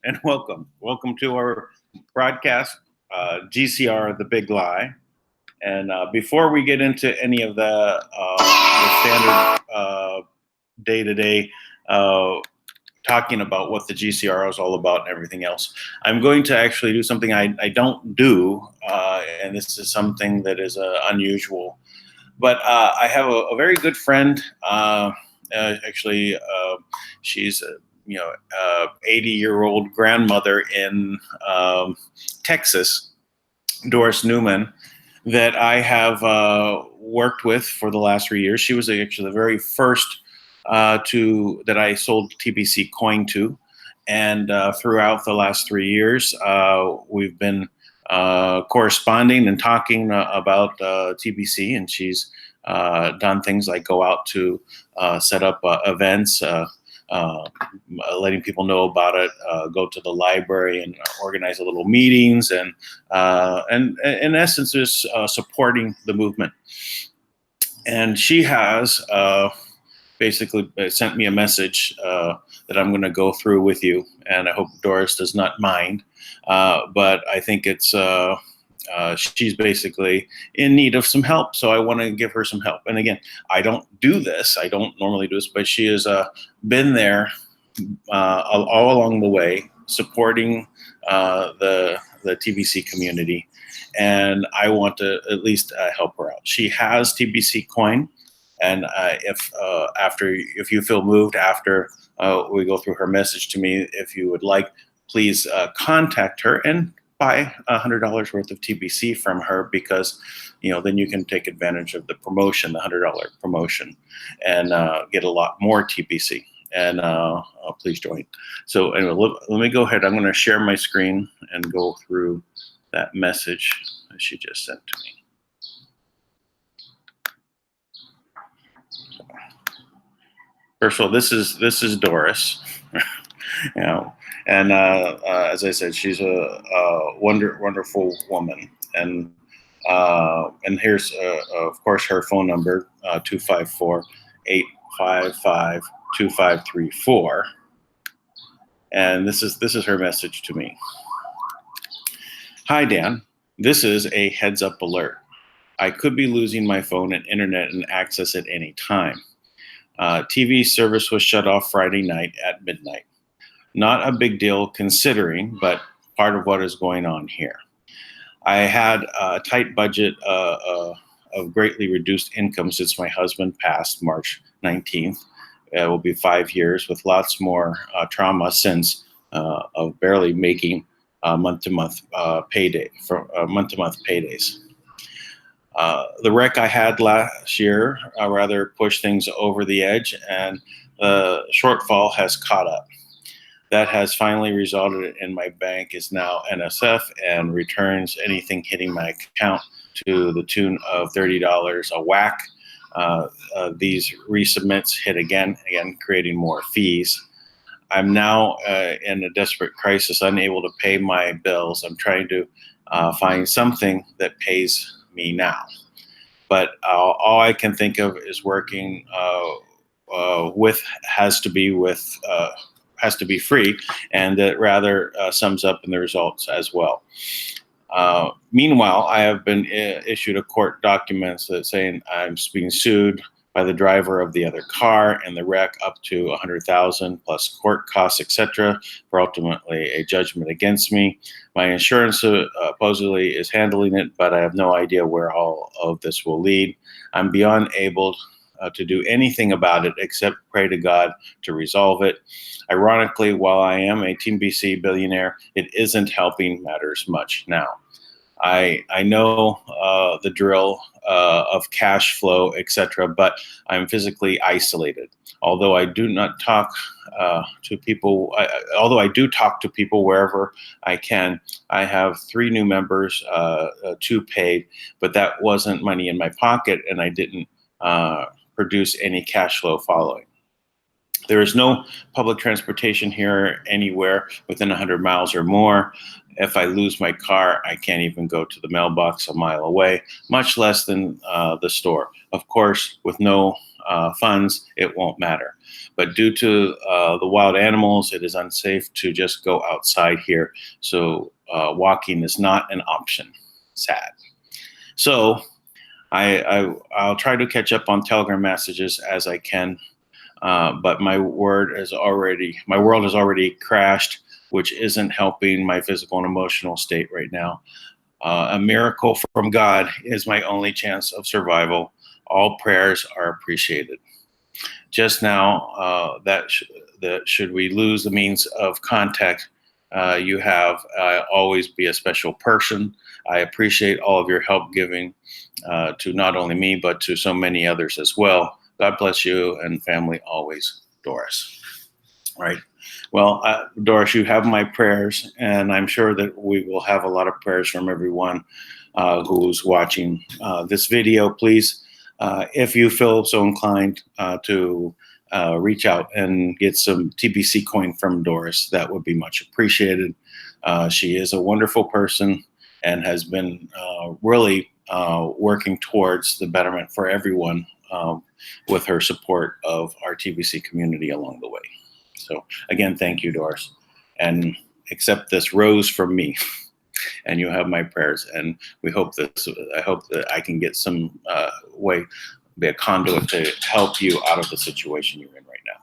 and welcome. Welcome to our broadcast, GCR, The Big Lie. And before we get into any of the standard day-to-day talking about what the GCR is all about and everything else, I'm going to actually do something I don't do, and this is something that is unusual. But I have a very good friend. She's 80-year-old grandmother in Texas, Doris Newman, that I have worked with for the last 3 years. She was actually the very first that I sold TBC coin to, and throughout the last 3 years, we've been corresponding and talking about TBC, and she's done things like go out to set up events, letting people know about it, go to the library and organize little meetings, and in essence is supporting the movement. And she has basically sent me a message that I'm going to go through with you, and I hope Doris does not mind. But I think it's she's basically in need of some help, so I want to give her some help. And again, I don't do this. I don't normally do this, but she has been there all along the way, supporting the TBC community, and I want to at least help her out. She has TBC coin, and if you feel moved after we go through her message to me, if you would like, please contact her and buy $100 worth of TBC from her, because then you can take advantage of the promotion, the $100 promotion, and get a lot more TBC. And please join. So anyway, let me go ahead. I'm going to share my screen and go through that message that she just sent to me. First of all, this is Doris. And as I said, she's a wonderful woman, and here's of course her phone number, 254-855-2534, and this is her message to me. Hi Dan, this is a heads up alert. I could be losing my phone and internet and access at any time. TV service was shut off Friday night at midnight. Not a big deal considering, but part of what is going on here. I had a tight budget of greatly reduced income since my husband passed March 19th. It will be 5 years, with lots more trauma since of barely making month-to-month paydays. The wreck I had last year rather pushed things over the edge, and the shortfall has caught up. That has finally resulted in my bank is now NSF and returns anything hitting my account to the tune of $30 a whack. These resubmits hit again, creating more fees. I'm now in a desperate crisis, unable to pay my bills. I'm trying to find something that pays me now, but all I can think of is working has to be free, and that rather sums up in the results as well. Meanwhile, I have been issued a court documents that saying I'm being sued by the driver of the other car and the wreck up to $100,000 plus court costs, etc., for ultimately a judgment against me. My insurance supposedly is handling it, but I have no idea where all of this will lead. I'm beyond able to do anything about it except pray to God to resolve it. Ironically, while I am a TBC billionaire, it isn't helping matters much now. I know the drill of cash flow, etc., but I'm physically isolated. Although I do not talk to people, although I do talk to people wherever I can. I have 3 new members, 2 paid, but that wasn't money in my pocket, and I didn't produce any cash flow following. There is no public transportation here anywhere within 100 miles or more. If I lose my car, I can't even go to the mailbox a mile away, much less than the store. Of course, with no funds, it won't matter. But due to the wild animals, it is unsafe to just go outside here. So walking is not an option. Sad. So I'll try to catch up on Telegram messages as I can. But my world has already crashed, which isn't helping my physical and emotional state right now. A miracle from God is my only chance of survival. All prayers are appreciated. Just now, that should we lose the means of contact, you have always be a special person. I appreciate all of your help giving to not only me, but to so many others as well. God bless you and family always, Doris. Right. Well, Doris, you have my prayers, and I'm sure that we will have a lot of prayers from everyone who's watching this video. Please, if you feel so inclined to reach out and get some TBC coin from Doris, that would be much appreciated. She is a wonderful person and has been really working towards the betterment for everyone with her support of our TBC community along the way. So again, thank you, Doris, and accept this rose from me. And you have my prayers, and I hope that I can get some way, be a conduit to help you out of the situation you're in right now.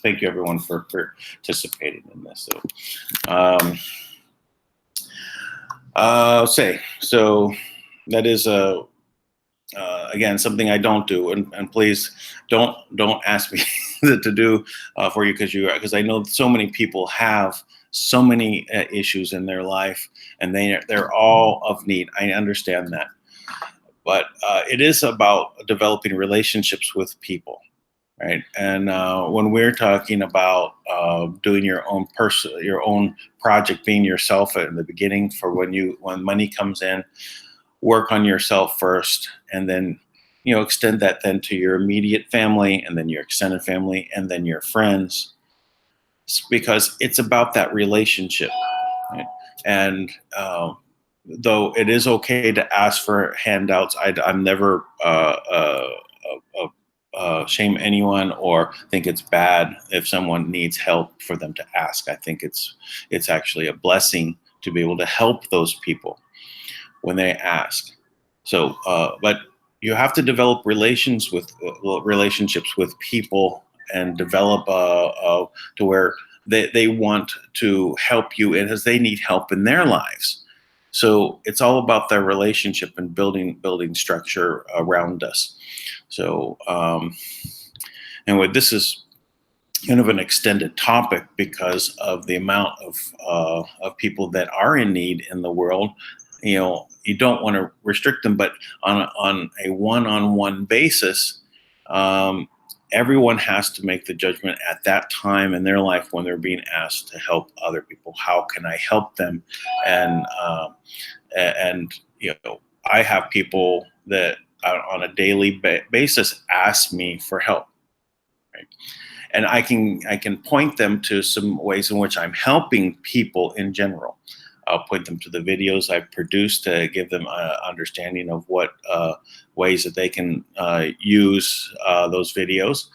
Thank you everyone for participating in this. So that is again something I don't do, and please don't ask me to do for you, because I know so many people have so many issues in their life, and they're all of need. I understand that, but it is about developing relationships with people, right? And when we're talking about doing your own project, being yourself in the beginning, for when money comes in, work on yourself first, and then extend that then to your immediate family, and then your extended family, and then your friends, because it's about that relationship, right? And though it is okay to ask for handouts, I'm never shame anyone or think it's bad if someone needs help for them to ask. I think it's actually a blessing to be able to help those people when they ask. So, but you have to develop relationships with people, and develop to where they want to help you, and as they need help in their lives. So it's all about their relationship and building structure around us. So anyway, this is kind of an extended topic because of the amount of people that are in need in the world. You don't want to restrict them, but on a one-on-one basis, everyone has to make the judgment at that time in their life when they're being asked to help other people. How can I help them? And I have people that on a daily basis ask me for help, right? And I can point them to some ways in which I'm helping people in general. I'll point them to the videos I've produced to give them an understanding of what ways that they can use those videos.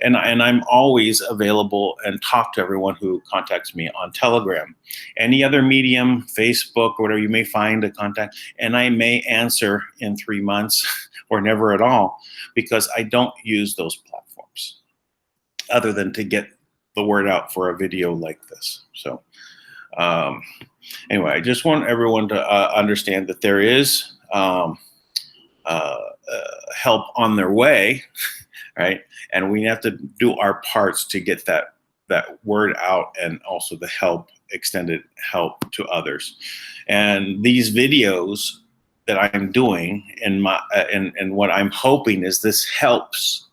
And I'm always available and talk to everyone who contacts me on Telegram. Any other medium, Facebook, or whatever you may find a contact, and I may answer in 3 months or never at all, because I don't use those platforms other than to get the word out for a video like this. So anyway, I just want everyone to understand that there is help on their way, right? And we have to do our parts to get that word out, and also the extended help to others. And these videos that I'm doing and what I'm hoping is this helps,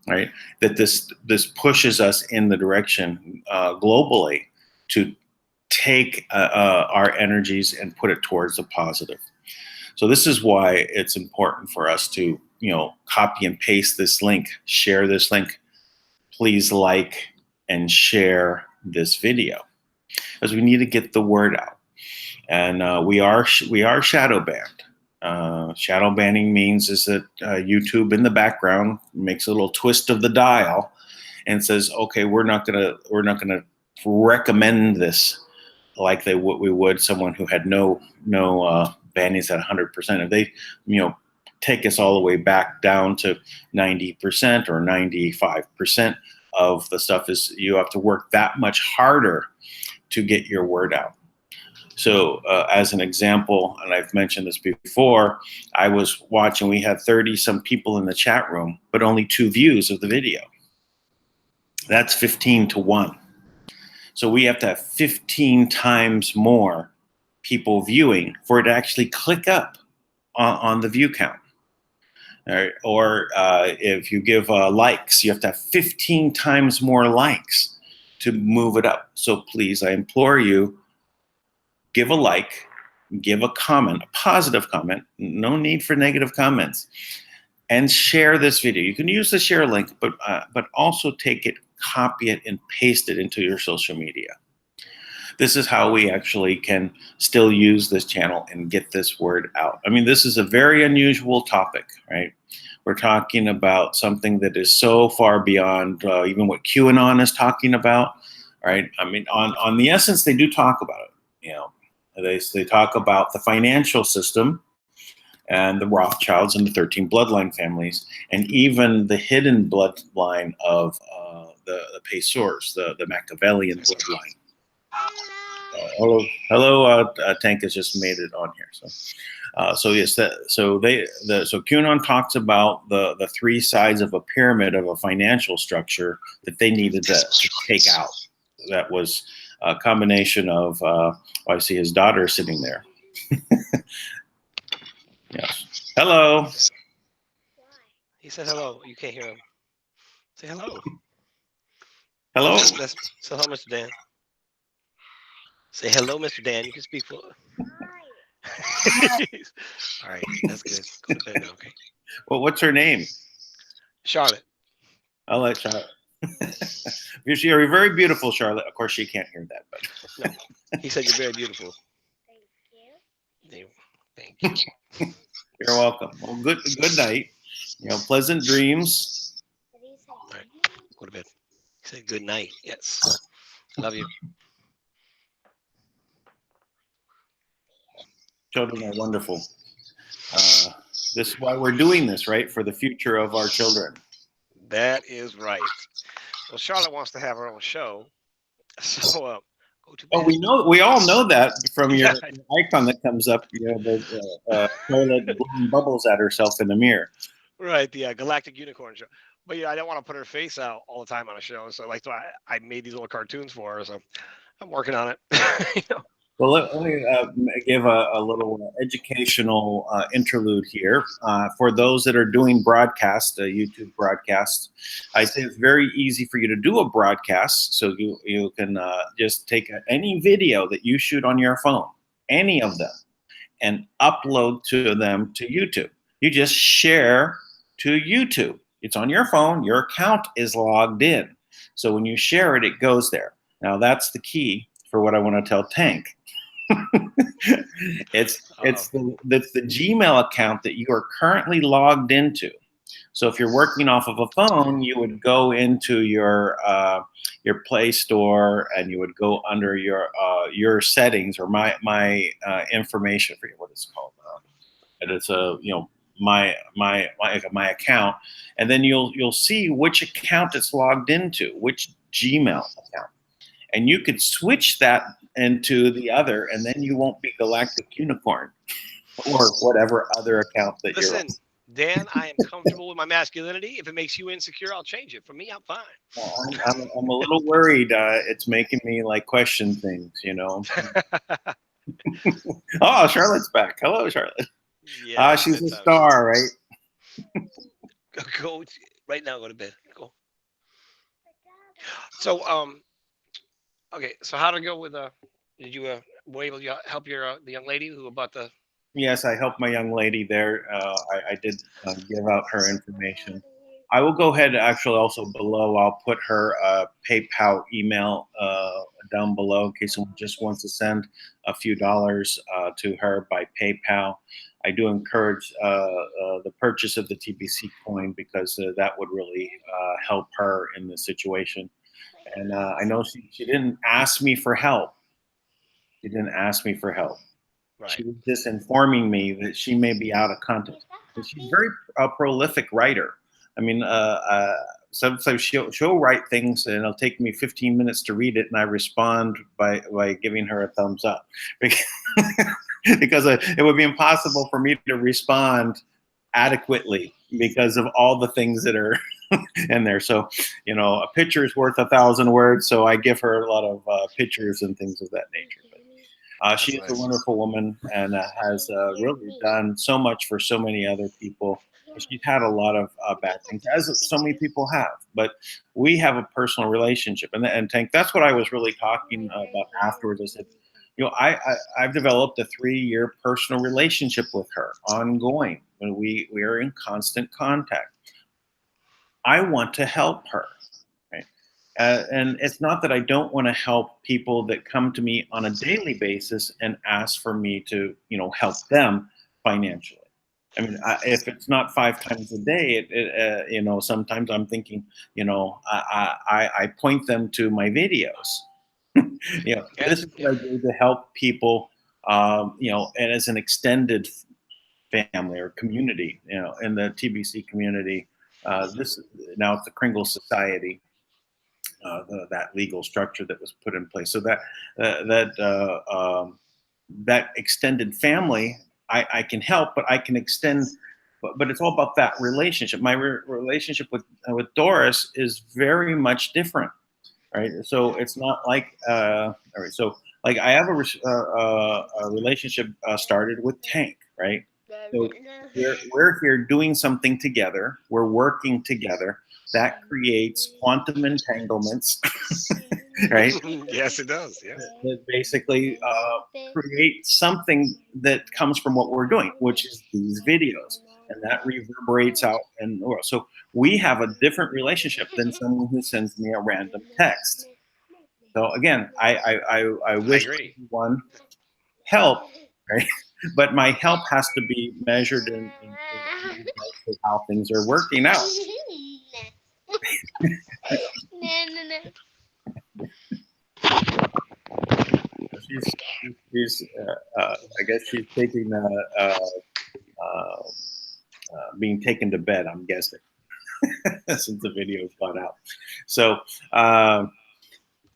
right? That this pushes us in the direction globally to take our energies and put it towards the positive. So this is why it's important for us to, copy and paste this link, share this link. Please like and share this video. because we need to get the word out. And we are shadow banned. Shadow banning means is that YouTube in the background makes a little twist of the dial and says, okay, we're not gonna recommend this like we would someone who had no bannings at 100%. If they take us all the way back down to 90% or 95% of the stuff, is you have to work that much harder to get your word out. So as an example, and I've mentioned this before, I was watching, we had 30 some people in the chat room, but only 2 views of the video. That's 15 to 1. So we have to have 15 times more people viewing for it to actually click up on the view count. Right? Or if you give likes, you have to have 15 times more likes to move it up. So please, I implore you, give a like, give a comment, a positive comment, no need for negative comments, and share this video. You can use the share link, but also take it, copy it, and paste it into your social media. This is how we actually can still use this channel and get this word out. I mean, this is a very unusual topic, right? We're talking about something that is so far beyond even what QAnon is talking about, right? I mean, on the essence, they do talk about it. They talk about the financial system and the Rothschilds and the 13 bloodline families, and even the hidden bloodline of the Pacers, the Machiavellian bloodline. Hello, Tank has just made it on here. So yes, so QAnon talks about the 3 sides of a pyramid of a financial structure that they needed to take out. That was a combination of. I see his daughter sitting there. Yes. Hello. He said hello. You can't hear him. Say hello. Hello. Say hello, Mr. Dan. Say hello, Mr. Dan. You can speak for. All right, that's good. Go to bed now, okay? Well, what's her name? Charlotte. I'll let Charlotte. You're very beautiful, Charlotte. Of course, she can't hear that, but no, he said you're very beautiful. Thank you. Thank you. You're welcome. Well, good night. Pleasant dreams. All right, go to bed. He said good night. Yes. Love you. Children are wonderful. This is why we're doing this, right? For the future of our children. That is right. Well, Charlotte wants to have her own show, so go to bed. Oh, we all know that from your icon that comes up. Charlotte blowing bubbles at herself in the mirror. Right, the Galactic Unicorn show. But I don't want to put her face out all the time on a show, so I made these little cartoons for her. So I'm working on it. Well, let me give a little educational interlude here. For those that are doing broadcast, YouTube broadcasts, I say it's very easy for you to do a broadcast. So you can just take any video that you shoot on your phone, any of them, and upload them to YouTube. You just share to YouTube. It's on your phone. Your account is logged in. So when you share it, it goes there. Now that's the key for what I want to tell Tank. it's the Gmail account that you are currently logged into. So if you're working off of a phone, you would go into your Play Store and you would go under your settings or my information. I forget what it's called. And it's my account, and then you'll see which account it's logged into, which Gmail account. And you could switch that into the other, and then you won't be Galactic Unicorn or whatever other account that you're on. Dan, I am comfortable with my masculinity. If it makes you insecure, I'll change it. For me, I'm fine. I'm a little worried. It's making me question things, Oh, Charlotte's back. Hello, Charlotte. Yeah, she's a star, right? Go right now. Go to bed. Go. So, okay. So, how to go with Did you were able to help the young lady who about the? Yes, I helped my young lady there. I did give out her information. I will go ahead. Actually, also below, I'll put her PayPal email down below in case someone just wants to send a few dollars to her by PayPal. I do encourage the purchase of the TBC coin because that would really help her in this situation. And I know she didn't ask me for help. She didn't ask me for help. She Right. was just informing me that she may be out of context. And she's very a prolific writer. I mean, sometimes she'll write things, and it'll take me 15 minutes to read it, and I respond by giving her a thumbs up because it would be impossible for me to respond adequately because of all the things that are in there. So, a picture is worth 1,000 words. So I give her a lot of pictures and things of that nature. But she That's is a nice. wonderful woman and has really done so much for so many other people. She's had a lot of bad things, as so many people have. But we have a personal relationship, and Tank, that's what I was really talking about afterwards. I said, I've developed a 3-year personal relationship with her, ongoing. When we are in constant contact. I want to help her. Right? And it's not that I don't want to help people that come to me on a daily basis and ask for me to, help them financially. I mean, if it's not 5 times a day, sometimes I'm thinking, I point them to my videos. Yeah. This is what I do to help people, and as an extended family or community, in the TBC community. This now it's the Kringle Society, that legal structure that was put in place. So that extended family, I can help, but I can extend. But it's all about that relationship. My relationship with Doris is very much different, right? So it's not like all right. So like I have a relationship started with Tank, right? So we're here doing something together. We're working together. That creates quantum entanglements, right? Yes, it does. Yeah. That basically create something that comes from what we're doing, which is these videos, and that reverberates out in the world. So we have a different relationship than someone who sends me a random text. So again, I I wish agree. everyone help, right? But my help has to be measured in regards to how things are working out. She's I guess she's taking uh, being taken to bed. I'm guessing since the video's gone out. So.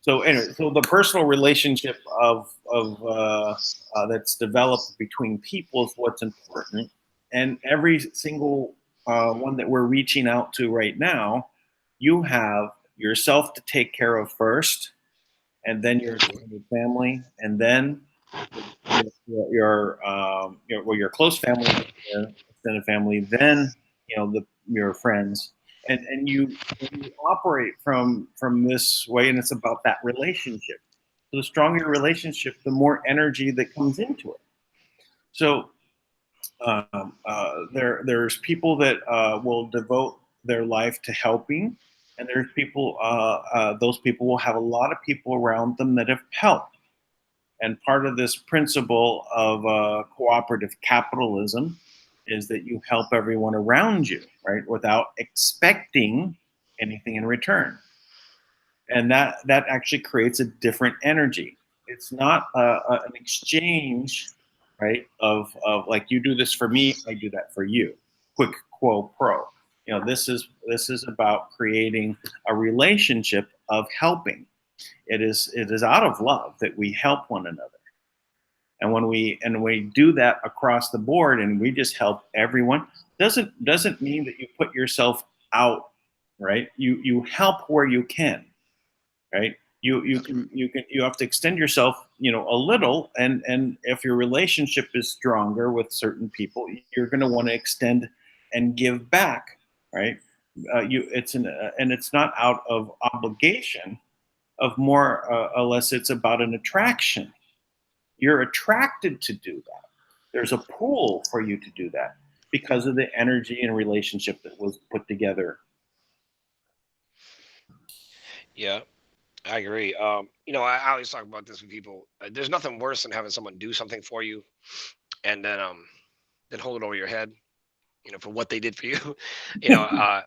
So anyway, so the personal relationship of that's developed between people is what's important, and every single one that we're reaching out to right now, you have yourself to take care of first, and then your extended family, and then your close family, your extended family, then your friends, and you operate from this way, and it's about that relationship. So the stronger your relationship, the more energy that comes into it. So there's people that will devote their life to helping, and there's people. Those people will have a lot of people around them that have helped. And part of this principle of cooperative capitalism is that you help everyone around you, right, without expecting anything in return. And that actually creates a different energy. It's not an exchange, right, of like you do this for me, I do that for you. Quick quo pro. This is about creating a relationship of helping. It is out of love that we help one another. And when we do that across the board, and we just help everyone, doesn't mean that you put yourself out, right? You help where you can, right? You have to extend yourself, a little, and if your relationship is stronger with certain people, you're going to want to extend and give back, right? And it's not out of obligation, of more or less, it's about an attraction. You're attracted to do that. There's a pull for you to do that because of the energy and relationship that was put together. Yeah, I agree. I always talk about this with people. There's nothing worse than having someone do something for you and then hold it over your head, for what they did for you. you know, uh,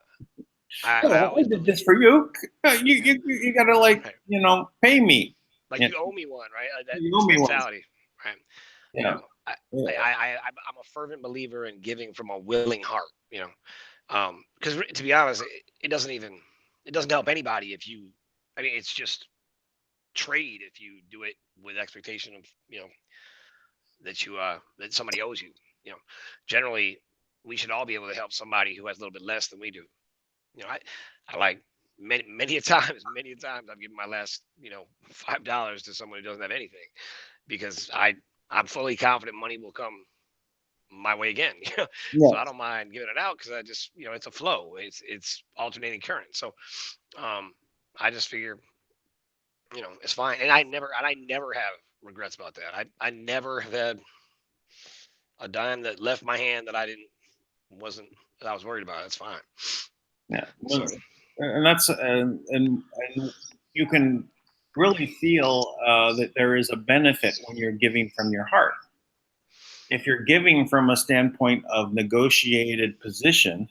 I Oh, I always did this believe, for you. You yeah, you gotta right. pay me. Like Yeah, you owe me one, right? That you owe this me one. mentality, right? You Yeah. know, I, Yeah. I'm a fervent believer in giving from a willing heart. Because to be honest, it doesn't help anybody if you. I mean, it's just trade if you do it with expectation of that somebody owes you. You know, Generally, we should all be able to help somebody who has a little bit less than we do. I like many a times, many a times I've given my last $5 to someone who doesn't have anything because I'm fully confident money will come my way again. So I Yes. don't mind giving it out because I just it's a flow. It's alternating current. So um, I just figure it's fine, and I never have regrets about that. I never have had a dime that left my hand that wasn't that I was worried about. It's fine. Yeah. So Well, and that's and you can really feel that there is a benefit when you're giving from your heart. If you're giving from a standpoint of negotiated position,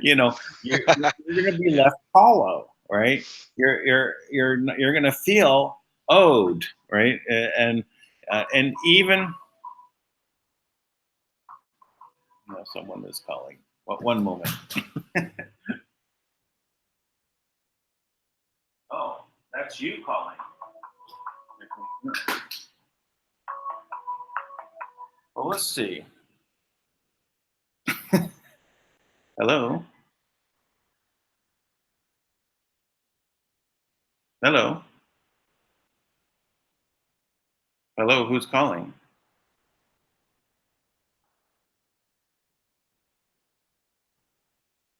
you're going to be yeah, left hollow, right? You're going to feel owed, right? And even someone is calling. What? One moment. Oh, that's you calling. Well, let's see. Hello, hello, hello. Who's calling?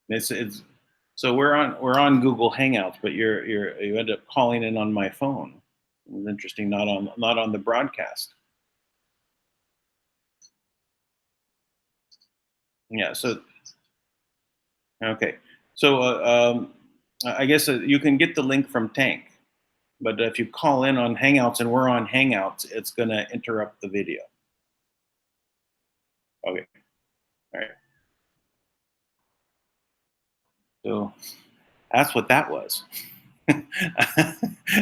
It's so we're on Google Hangouts, but you end up calling in on my phone. It was interesting, not on the broadcast. Yeah. So okay. So I guess you can get the link from Tank, but if you call in on Hangouts and we're on Hangouts, it's going to interrupt the video. Okay. All right. So that's what that was.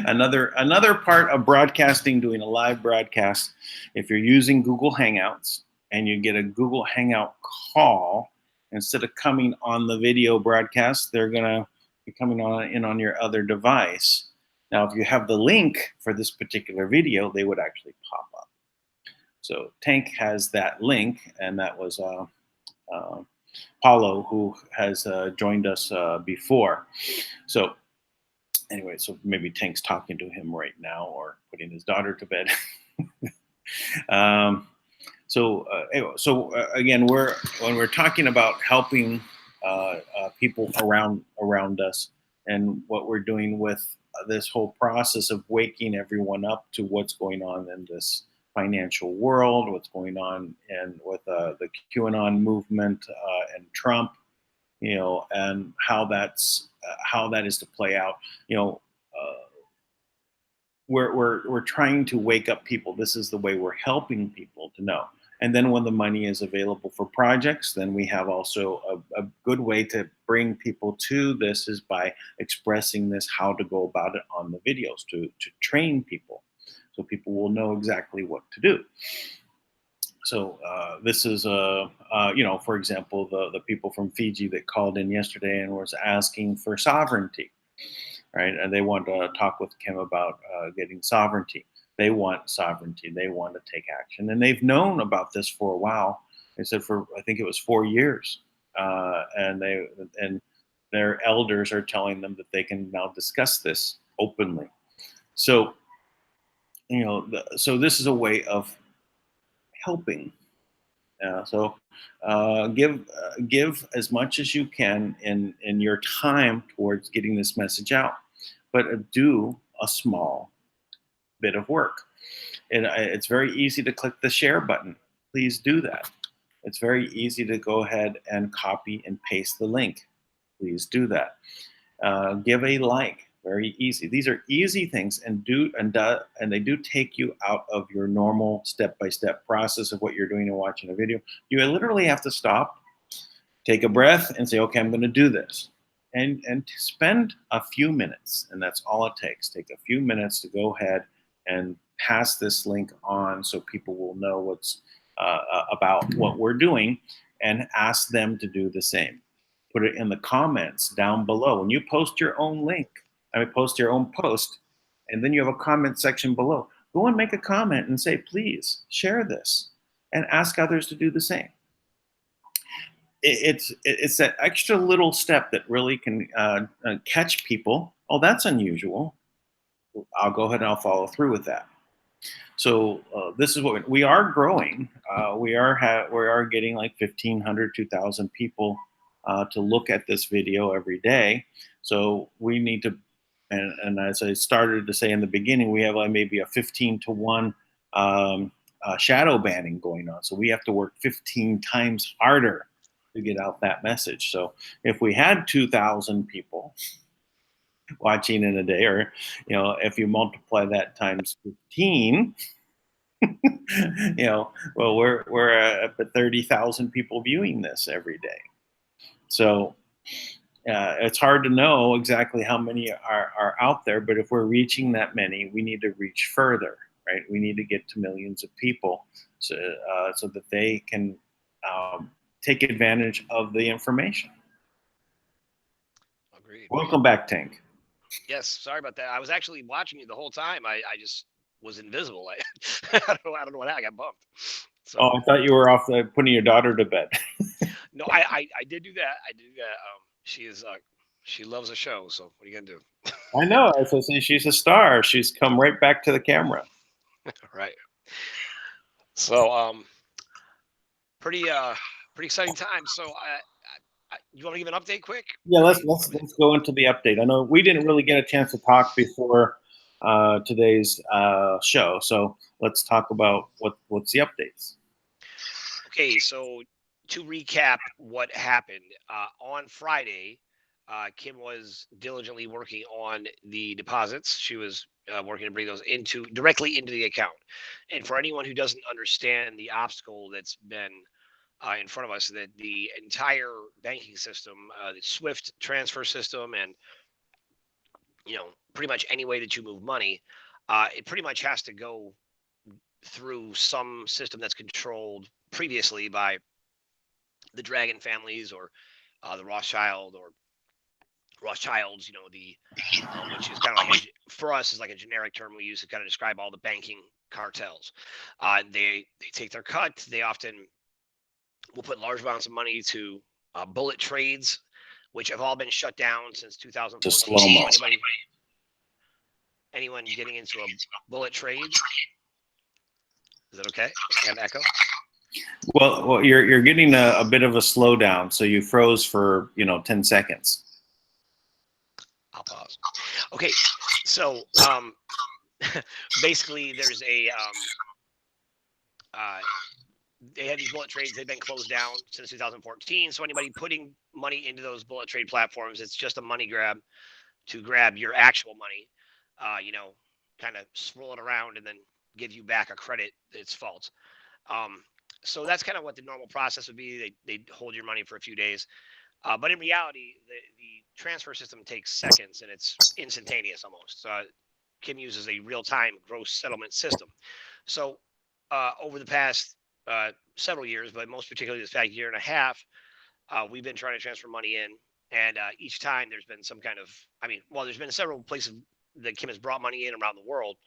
another part of broadcasting, doing a live broadcast. If you're using Google Hangouts and you get a Google Hangout call, instead of coming on the video broadcast, they're gonna be coming on your other device. Now, if you have the link for this particular video, they would actually pop up. So Tank has that link, and that was uh, Paulo, who has joined us before. So anyway, so maybe Tank's talking to him right now or putting his daughter to bed. um, so again, when we're talking about helping people around us, and what we're doing with this whole process of waking everyone up to what's going on in this financial world, what's going on and with the QAnon movement and Trump, and how that is to play out. You know, we're trying to wake up people. This is the way we're helping people to know. And then when the money is available for projects, then we have also a good way to bring people to this is by expressing this, how to go about it on the videos to train people, so people will know exactly what to do. So this is for example, the people from Fiji that called in yesterday and was asking for sovereignty, right? And they want to talk with Kim about getting sovereignty. They want sovereignty. They want to take action, and they've known about this for a while. They said for I think it was 4 years, and their elders are telling them that they can now discuss this openly. So so this is a way of helping. So give as much as you can in your time towards getting this message out, but do a small bit of work. And it's very easy to click the share button. Please do that. It's very easy to go ahead and copy and paste the link. Please do that. Give a like. Very easy. These are easy things, and they do take you out of your normal step-by-step process of what you're doing and watching a video. You literally have to stop, take a breath, and say, "Okay, I'm going to do this," and spend a few minutes, and that's all it takes. Take a few minutes to go ahead and pass this link on, so people will know what's about what we're doing, and ask them to do the same. Put it in the comments down below. When you post your own link, post your own post, and then you have a comment section below. Go and make a comment and say, please share this, and ask others to do the same. It's that extra little step that really can catch people. Oh, that's unusual. I'll go ahead and I'll follow through with that. So this is what we are growing. We are getting like 1,500, 2,000 people to look at this video every day. So we need to, and as I started to say in the beginning, we have like maybe a 15-to-1 shadow banning going on. So we have to work 15 times harder to get out that message. So if we had 2,000 people watching in a day, or if you multiply that times 15, well, we're at 30,000 people viewing this every day. So it's hard to know exactly how many are out there, but if we're reaching that many, we need to reach further, right? We need to get to millions of people so that they can take advantage of the information. Agreed. Welcome back, Tank. Yes, sorry about that. I was actually watching you the whole time. I just was invisible. I don't know what I got bumped. So I thought you were off putting your daughter to bed. no, I did do that. I did that. She loves a show. So what are you gonna do? I know. As I say, she's a star. She's come right back to the camera. Right. So pretty exciting time. So you want to give an update quick? Yeah, let's go into the update. I know we didn't really get a chance to talk before today's show, so let's talk about what's the updates. Okay, so to recap what happened on Friday, Kim was diligently working on the deposits. She was working to bring those directly into the account. And for anyone who doesn't understand the obstacle that's been in front of us, that the entire banking system, the Swift transfer system, and pretty much any way that you move money, it pretty much has to go through some system that's controlled previously by the Dragon families, or the Rothschilds, which is kind of like for us is like a generic term we use to kind of describe all the banking cartels. They take their cut. They often will put large amounts of money to bullet trades, which have all been shut down since 2014. So anyone getting into a bullet trade? Is that okay? I have echo. Well, you're getting a bit of a slowdown, so you froze for 10 seconds. I'll pause. Okay, so basically, there's they had these bullet trades. They've been closed down since 2014. So anybody putting money into those bullet trade platforms, it's just a money grab to grab your actual money. Kind of swirl it around and then give you back a credit that's false. So that's kind of what the normal process would be. They hold your money for a few days. But in reality, the transfer system takes seconds and it's instantaneous almost. Kim uses a real-time gross settlement system. So over the past several years, but most particularly this past year and a half, we've been trying to transfer money in. And each time there's been some kind of, there's been several places that Kim has brought money in around the world,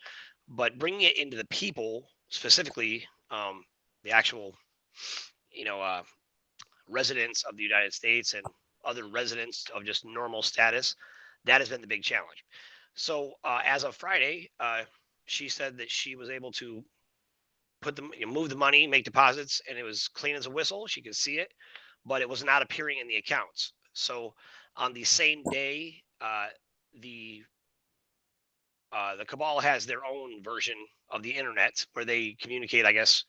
but bringing it into the people, specifically the actual, residents of the United States and other residents of just normal status, that has been the big challenge. So as of Friday, she said that she was able to move the money, make deposits, and it was clean as a whistle. She could see it, but it was not appearing in the accounts. So on the same day, the cabal has their own version of the internet where they communicate, I guess,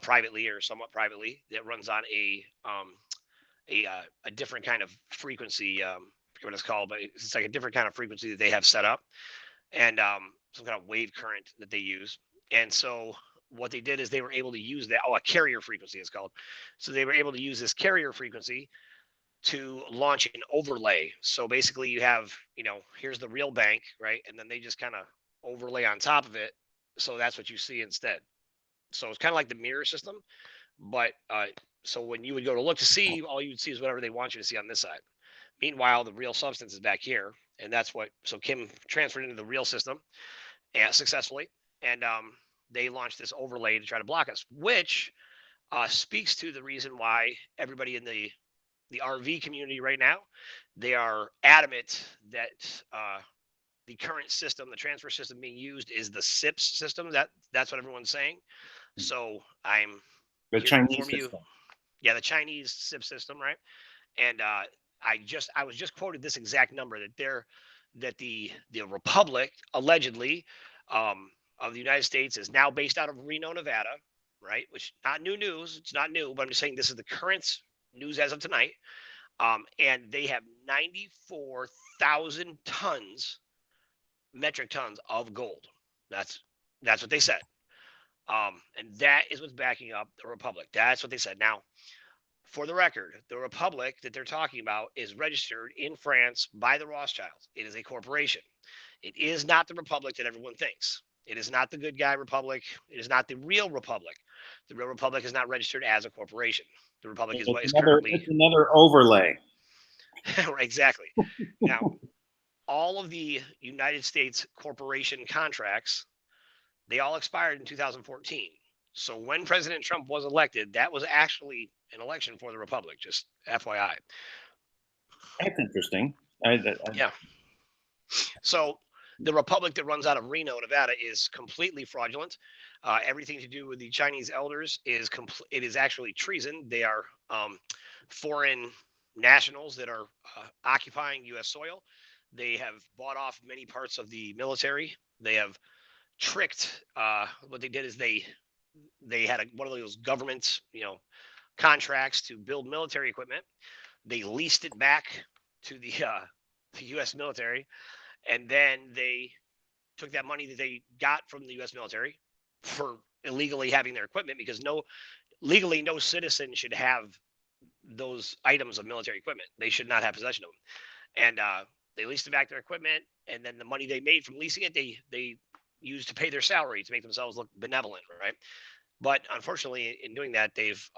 privately or somewhat privately. That runs on a different kind of frequency forget what it's called, but it's like a different kind of frequency that they have set up, and some kind of wave current that they use. And so what they did is they were able to use that. Oh, a carrier frequency is called. So they were able to use this carrier frequency to launch an overlay. So basically, you have, here's the real bank, right? And then they just kind of overlay on top of it. So that's what you see instead. So it's kind of like the mirror system, but so when you would go to look to see, all you would see is whatever they want you to see on this side. Meanwhile, the real substance is back here, and that's what. So Kim transferred into the real system, and successfully, and they launched this overlay to try to block us, which speaks to the reason why everybody in the RV community right now, they are adamant that the current system, the transfer system being used, is the SIPS system. That's what everyone's saying. So I'm The here to Chinese inform you. system. Yeah, the Chinese SIP system, right? And I was just quoted this exact number that the Republic allegedly of the United States is now based out of Reno, Nevada, right? Which not new news. It's not new, but I'm just saying this is the current news as of tonight. And they have 94,000 metric tons of gold. That's what they said. And that is what's backing up the Republic. That's what they said. Now, for the record, the Republic that they're talking about is registered in France by the Rothschilds. It is a corporation. It is not the Republic that everyone thinks. It is not the good guy Republic. It is not the real Republic. The real Republic is not registered as a corporation. The Republic is what is currently. It's another overlay. Exactly. Now, all of the United States corporation contracts, they all expired in 2014. So when President Trump was elected, that was actually an election for the Republic, just FYI. That's interesting. Yeah. So the Republic that runs out of Reno, Nevada, is completely fraudulent. Everything to do with the Chinese elders it is actually treason. They are foreign nationals that are occupying U.S. soil. They have bought off many parts of the military. They have tricked. What they did is they had one of those government contracts to build military equipment. They leased it back to the U.S. military, and then they took that money that they got from the U.S. military for illegally having their equipment, because legally no citizen should have those items of military equipment. They should not have possession of them. And they leased back their equipment, and then the money they made from leasing it, they used to pay their salary to make themselves look benevolent, right? But unfortunately, in doing that, they've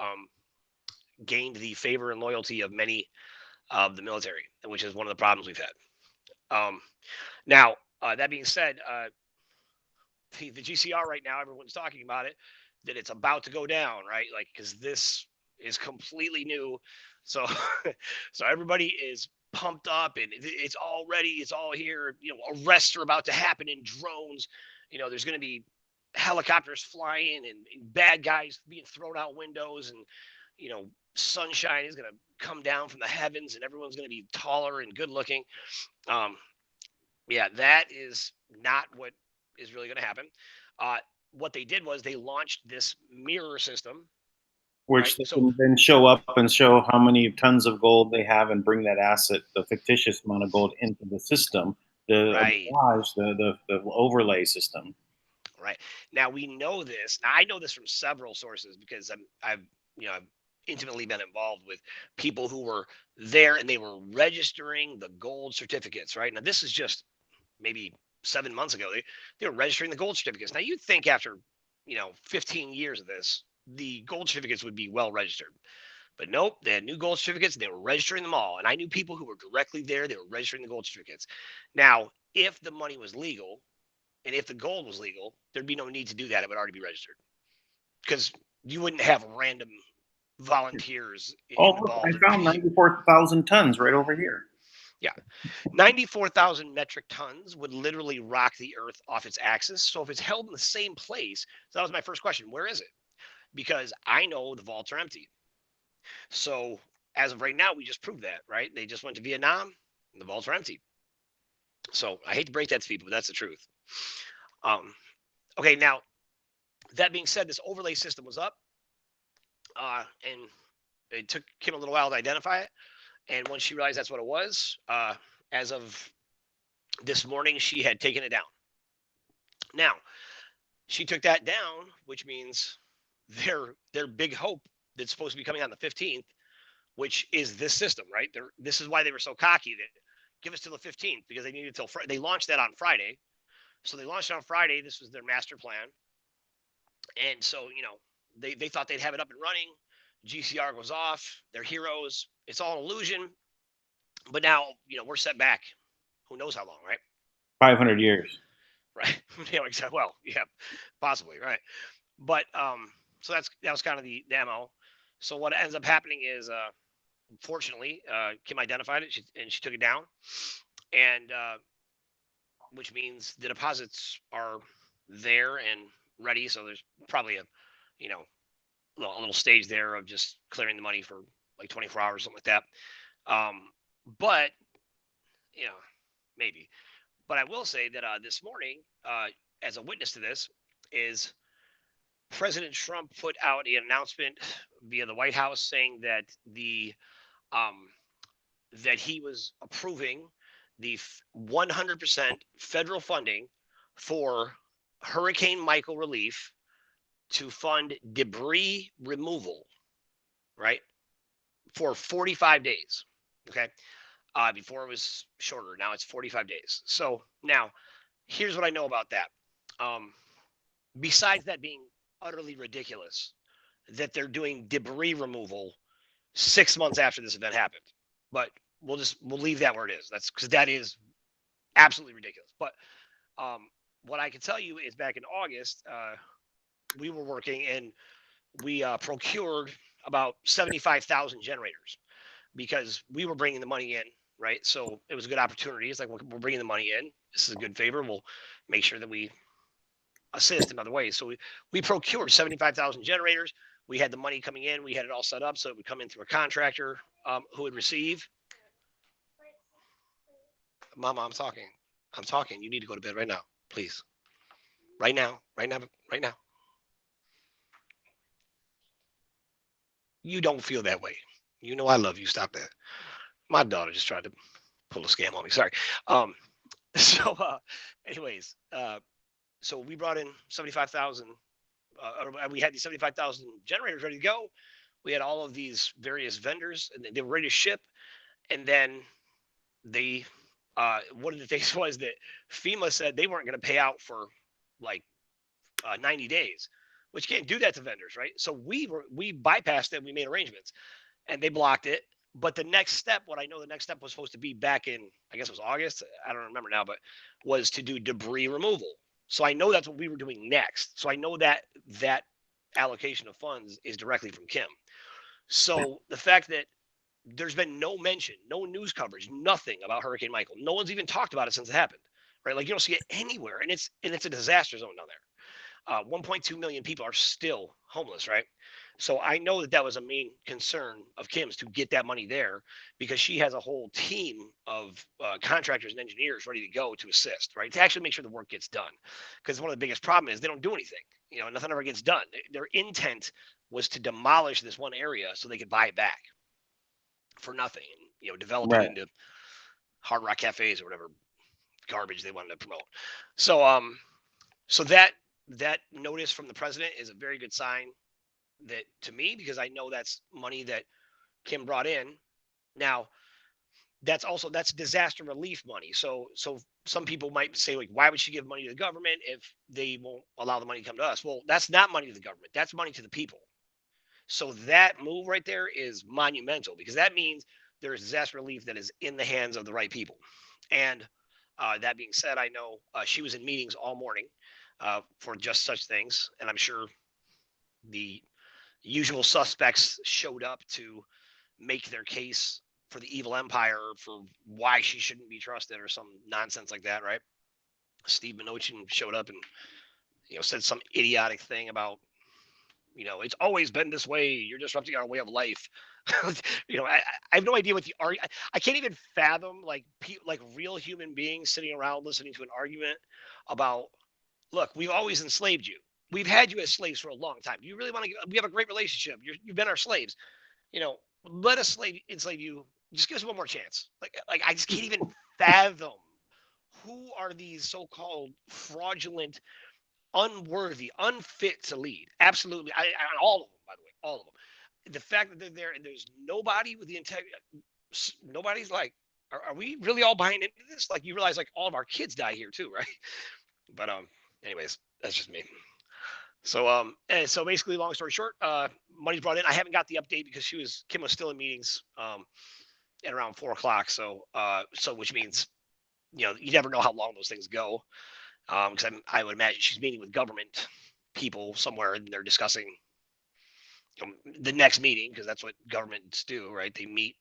gained the favor and loyalty of many of the military, which is one of the problems we've had. Now, that being said, the GCR right now, everyone's talking about it, that it's about to go down, right? Like, because this is completely new. So, so everybody is pumped up, and it's all ready. It's all here. Arrests are about to happen in drones. There's going to be helicopters flying and bad guys being thrown out windows, and sunshine is going to come down from the heavens, and everyone's going to be taller and good looking. Yeah, that is not what is really going to happen. What they did was they launched this mirror system, Which right? they can then show up and show how many tons of gold they have and bring that asset, the fictitious amount of gold, into the system, Right. the overlay system. Right. Now we know this. Now I know this from several sources, because I've intimately been involved with people who were there, and they were registering the gold certificates. Right. Now this is just maybe 7 months ago. They were registering the gold certificates. Now you'd think after 15 years of this, the gold certificates would be well registered. But nope, they had new gold certificates. They were registering them all. And I knew people who were directly there. They were registering the gold certificates. Now, if the money was legal, and if the gold was legal, there'd be no need to do that. It would already be registered, because you wouldn't have random volunteers Look, I involved. found 94,000 tons right over here. Yeah. 94,000 metric tons would literally rock the earth off its axis. So if it's held in the same place, so that was my first question. Where is it? Because I know the vaults are empty. So as of right now, we just proved that, right? They just went to Vietnam and the vaults are empty. So I hate to break that to people, but that's the truth. Okay, now that being said, this overlay system was up, and it took Kim a little while to identify it. And once she realized that's what it was, as of this morning, she had taken it down. Now, she took that down, which means their big hope that's supposed to be coming on the 15th, which is this system, right? This is why they were so cocky that give us till the 15th because they needed till They launched that on Friday. So they launched it on Friday. This was their master plan. And so, they thought they'd have it up and running. GCR goes off. They're heroes. It's all an illusion. But now, we're set back. Who knows how long, right? 500 years. Right. Exactly. Well, yeah, possibly, right. But so that was kind of the demo. So what ends up happening is, fortunately, Kim identified it and she took it down, and which means the deposits are there and ready. So there's probably you know, a little stage there of just clearing the money for like 24 hours, something like that. But maybe. But I will say that this morning, as a witness to this, is President Trump put out an announcement via the White House saying that um, that he was approving the 100% federal funding for Hurricane Michael relief to fund debris removal, right, for 45 days. Okay. Before it was shorter. Now it's 45 days. So now here's what I know about that. Um, besides that being utterly ridiculous, that they're doing debris removal 6 months after this event happened. But we'll leave that where it is. That's because that is absolutely ridiculous. But what I can tell you is back in August, we were working and we procured about 75,000 generators because we were bringing the money in, right? So it was a good opportunity. It's like we're bringing the money in. This is a good favor. We'll make sure that we assist in other ways. So we procured 75,000 generators. We had the money coming in. We had it all set up so it would come in through a contractor who would receive. Mama, I'm talking. I'm talking. You need to go to bed right now, please. Right now. Right now. Right now. You don't feel that way. You know I love you. Stop that. My daughter just tried to pull a scam on me. Sorry. Um, so, anyways, so we brought in 75,000. We had these 75,000 generators ready to go. We had all of these various vendors, and they were ready to ship. And then they, one of the things was that FEMA said they weren't going to pay out for like 90 days, which can't do that to vendors, right? So we bypassed it. We made arrangements, and they blocked it. But the next step, what I know the next step was supposed to be back in, I guess it was August. I don't remember now, but was to do debris removal. So I know that's what we were doing next. So I know that that allocation of funds is directly from Kim. So the fact that there's been no mention, no news coverage, nothing about Hurricane Michael. No one's even talked about it since it happened, right? Like you don't see it anywhere, and it's a disaster zone down there. 1.2 million people are still homeless, right? So I know that that was a main concern of Kim's to get that money there because she has a whole team of contractors and engineers ready to go to assist, right? To actually make sure the work gets done. Because one of the biggest problems is they don't do anything. Nothing ever gets done. Their intent was to demolish this one area so they could buy it back for nothing and develop it Right. into hard rock cafes or whatever garbage they wanted to promote. So so that notice from the president is a very good sign that to me because I know that's money that Kim brought in. Now that's disaster relief money. So some people might say like why would she give money to the government if they won't allow the money to come to us? Well, that's not money to the government. That's money to the people. So that move right there is monumental because that means there is disaster relief that is in the hands of the right people. And that being said, I know she was in meetings all morning for just such things, and I'm sure the usual suspects showed up to make their case for the evil empire for why she shouldn't be trusted or some nonsense like that, right? Steve Mnuchin showed up and said some idiotic thing about it's always been this way. You're disrupting our way of life. I have no idea what the argument. I can't even fathom like real human beings sitting around listening to an argument about. Look, we've always enslaved you. We've had you as slaves for a long time. Do you really want to? We have a great relationship. You've been our slaves. Let us enslave you just give us one more chance. Like I just can't even fathom who are these so-called fraudulent, unworthy, unfit to lead. Absolutely, all of them, by the way, all of them. The fact that they're there and there's nobody with the integrity, nobody's like, are we really all buying into this? Like, you realize like all of our kids die here too, right? But anyways, that's just me. So and so basically, long story short, money's brought in. I haven't got the update because Kim was still in meetings at around 4 o'clock. So which means you never know how long those things go. Because I would imagine she's meeting with government people somewhere and they're discussing the next meeting, because that's what governments do, right? They meet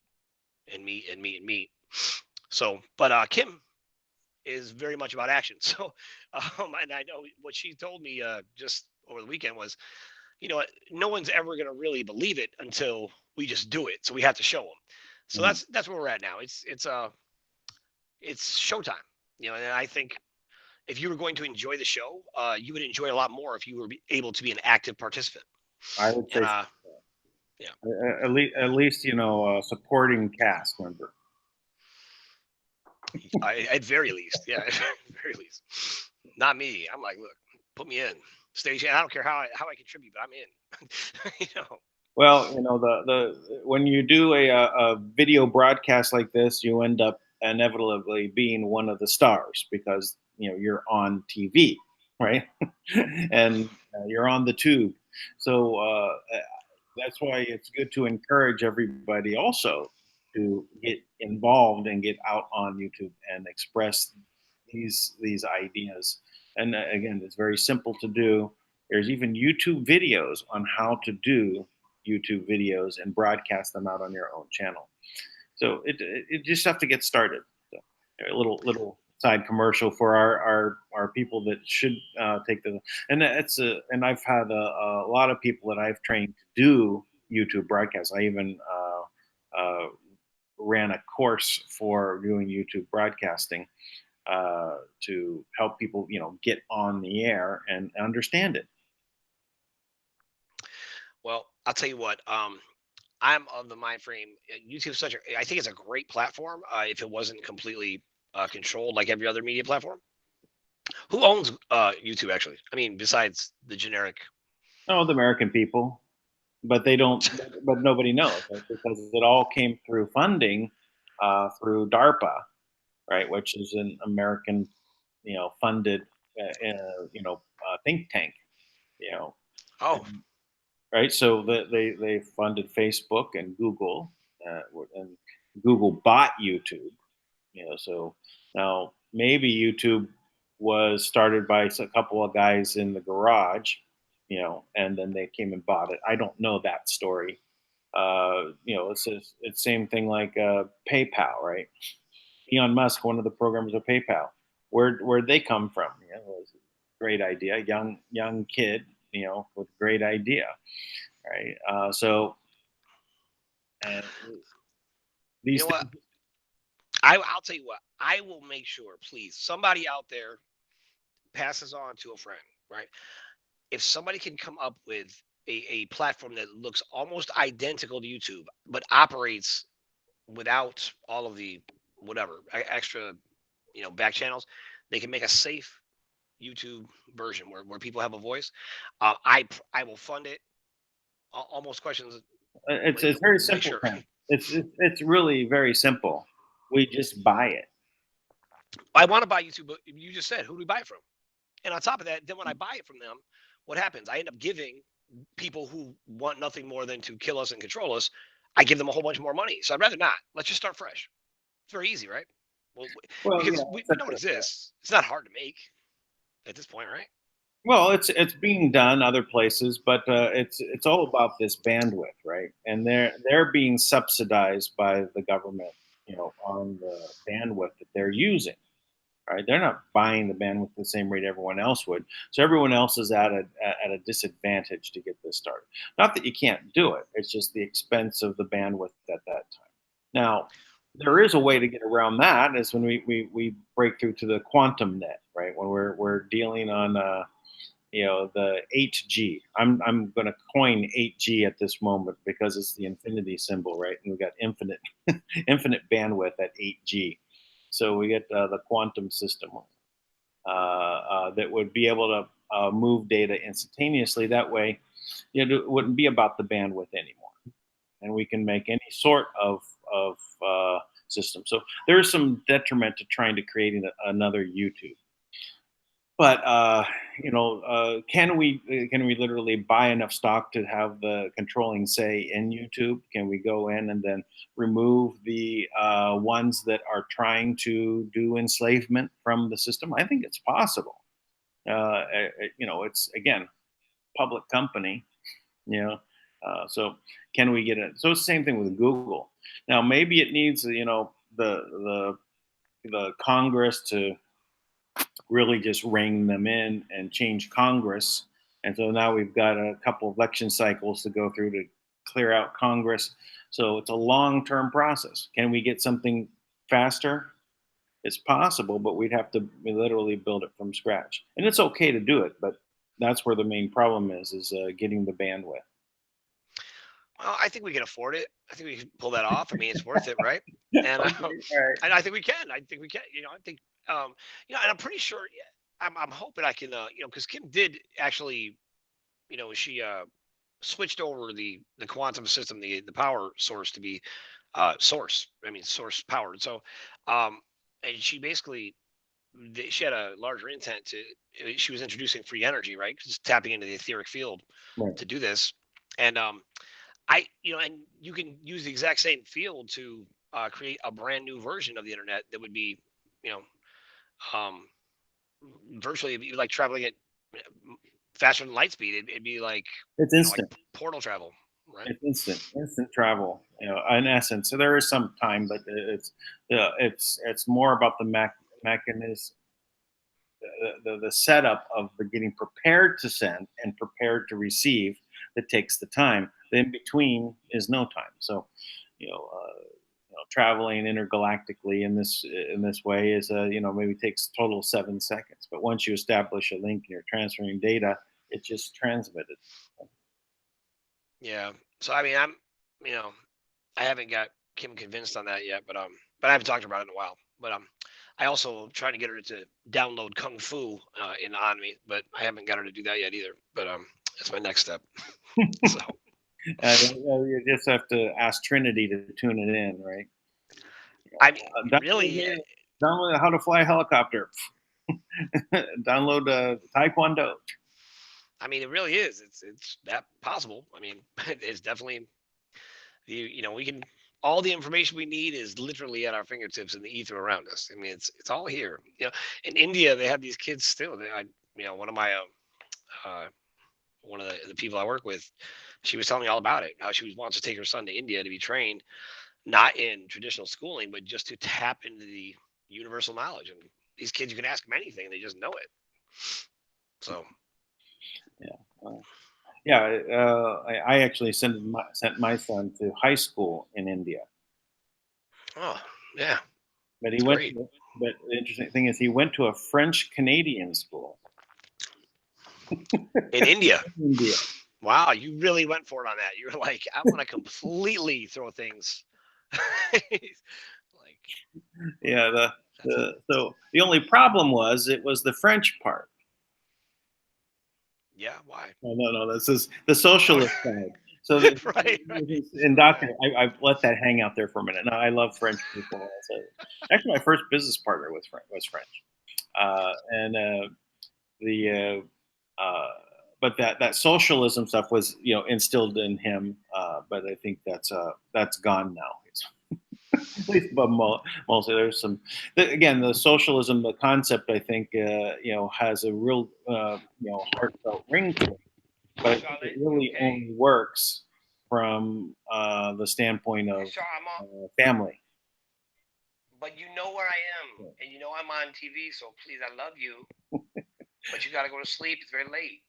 and meet and meet and meet. So, but Kim is very much about action. So, and I know what she told me just over the weekend was, no one's ever going to really believe it until we just do it. So we have to show them. So Mhm. that's where we're at now. It's showtime. And I think if you were going to enjoy the show, you would enjoy a lot more if you were able to be an active participant. I would And say yeah, at least a supporting cast member. at very least, yeah, at very least. Not me. I'm like, look, put me in station. I don't care how I contribute, but I'm in. you know. Well, the when you do a video broadcast like this, you end up inevitably being one of the stars because you're on TV, right? And you're on the tube. So that's why it's good to encourage everybody also to get involved and get out on YouTube and express these ideas. And again, it's very simple to do. There's even YouTube videos on how to do YouTube videos and broadcast them out on your own channel. So it just have to get started. So a little side commercial for our people that should take the and I've had a lot of people that I've trained to do YouTube broadcasts. I even ran a course for doing YouTube broadcasting to help people get on the air and understand it. Well, I'll tell you what. I'm of the mind frame. YouTube such a. I think it's a great platform. If it wasn't completely controlled like every other media platform. Who owns YouTube actually? I mean, besides the generic. Oh, the American people, but they don't. But nobody knows, right? Because it all came through funding through DARPA, right, which is an American, funded, think tank, you know, Oh, and, right. So they funded Facebook and Google, and Google bought YouTube, So now maybe YouTube was started by a couple of guys in the garage, and then they came and bought it. I don't know that story. It's same thing like PayPal, right? Elon Musk, one of the programmers of PayPal. Where'd they come from? It was a great idea, young kid, with a great idea, right? So uh, you these know what? things. I'll tell you what. I will make sure, please, somebody out there passes on to a friend, right? If somebody can come up with a platform that looks almost identical to YouTube, but operates without all of the whatever extra, back channels, they can make a safe YouTube version where people have a voice. I will fund it. Almost questions, It's very make simple, sure. Ken. It's really very simple. We just buy it. I want to buy YouTube, but you just said, who do we buy it from? And on top of that, then when I buy it from them, what happens? I end up giving people who want nothing more than to kill us and control us. I give them a whole bunch more money. So I'd rather not. Let's just start fresh. It's very easy, right? Well, Well, because we know it exists. It's not hard to make at this point, right? well, it's being done other places, but it's all about this bandwidth, right? And they're being subsidized by the government, on the bandwidth that they're using. Right? They're not buying the bandwidth the same rate everyone else would. So everyone else is at a disadvantage to get this started. Not that you can't do it; it's just the expense of the bandwidth at that time. Now, there is a way to get around that. Is when we break through to the quantum net, right? When we're dealing on the 8G. I'm going to coin 8G at this moment because it's the infinity symbol, right? And we got infinite infinite bandwidth at 8G. So we get the quantum system that would be able to move data instantaneously. That way, it wouldn't be about the bandwidth anymore, and we can make any sort of system. So there is some detriment to trying to create another YouTube. But can we literally buy enough stock to have the controlling say in YouTube? Can we go in and then remove the ones that are trying to do enslavement from the system? I think it's possible. It's again public company. You know, so can we get it? So it's the same thing with Google. Now maybe it needs the Congress to really just rein them in and change Congress. And so now we've got a couple of election cycles to go through to clear out Congress. So it's a long term process. Can we get something faster? It's possible, but we'd have to literally build it from scratch. And it's okay to do it, but that's where the main problem is getting the bandwidth. Well, I think we can afford it. I think we can pull that off. I mean, it's worth it, right? And Okay, all right. and I think we can. I think we can. I think and I'm pretty sure. Yeah, I'm hoping I can. Because Kim did actually. She switched over the quantum system, the power source to be source. I mean, source powered. So, and she basically she had a larger intent to. She was introducing free energy, right? Just tapping into the etheric field Right. to do this, and and you can use the exact same field to create a brand new version of the internet that would be, you know, um, virtually it'd be like traveling at faster than light speed. It'd be like, It's like instant. portal travel, right? It's instant travel. In essence. So there is some time, but it's more about the mechanism, the setup of the getting prepared to send and prepared to receive that takes the time. The in between is no time. So, traveling intergalactically in this way is maybe takes total 7 seconds. But once you establish a link and you're transferring data, it's just transmitted. Yeah. So I mean, you know, I haven't got Kim convinced on that yet, but I haven't talked about it in a while. But I also trying to get her to download Kung Fu on me, but I haven't got her to do that yet either. But that's my next step. So You just have to ask Trinity to tune it in, right? I mean, really, Download how to fly a helicopter. Download Taekwondo. I mean, it really is. It's that possible. I mean, it's definitely we can all the information we need is literally at our fingertips in the ether around us. I mean, it's all here. In India they have these kids still. One of my uh, one of the people I work with, she was telling me all about it. How she wants to take her son to India to be trained, not in traditional schooling, but just to tap into the universal knowledge. And these kids, you can ask them anything, they just know it. So Yeah. Yeah, I actually sent my son to high school in India, oh yeah, but he it's went. great. But the interesting thing is, he went to a French Canadian school In India. in India. Wow, you really went for it on that. You were like, I want to completely throw things. Like Yeah, that's a so the only problem was it was the French part. yeah. Why? No, this is the socialist side. So the Right, right. Yeah. indoctrinate. I let that hang out there for a minute. No, I love French people. So, actually, my first business partner was French, and the but that socialism stuff was instilled in him. But I think that's gone now. At least, but mostly there's some. Again, the socialism, the concept, I think, has a real, heartfelt ring to it. But I think it Charlotte, you really okay? only works from the standpoint Hey, of Sharma, family. but you know where I am, and you know I'm on TV, so please, I love you, but you got to go to sleep. It's very late.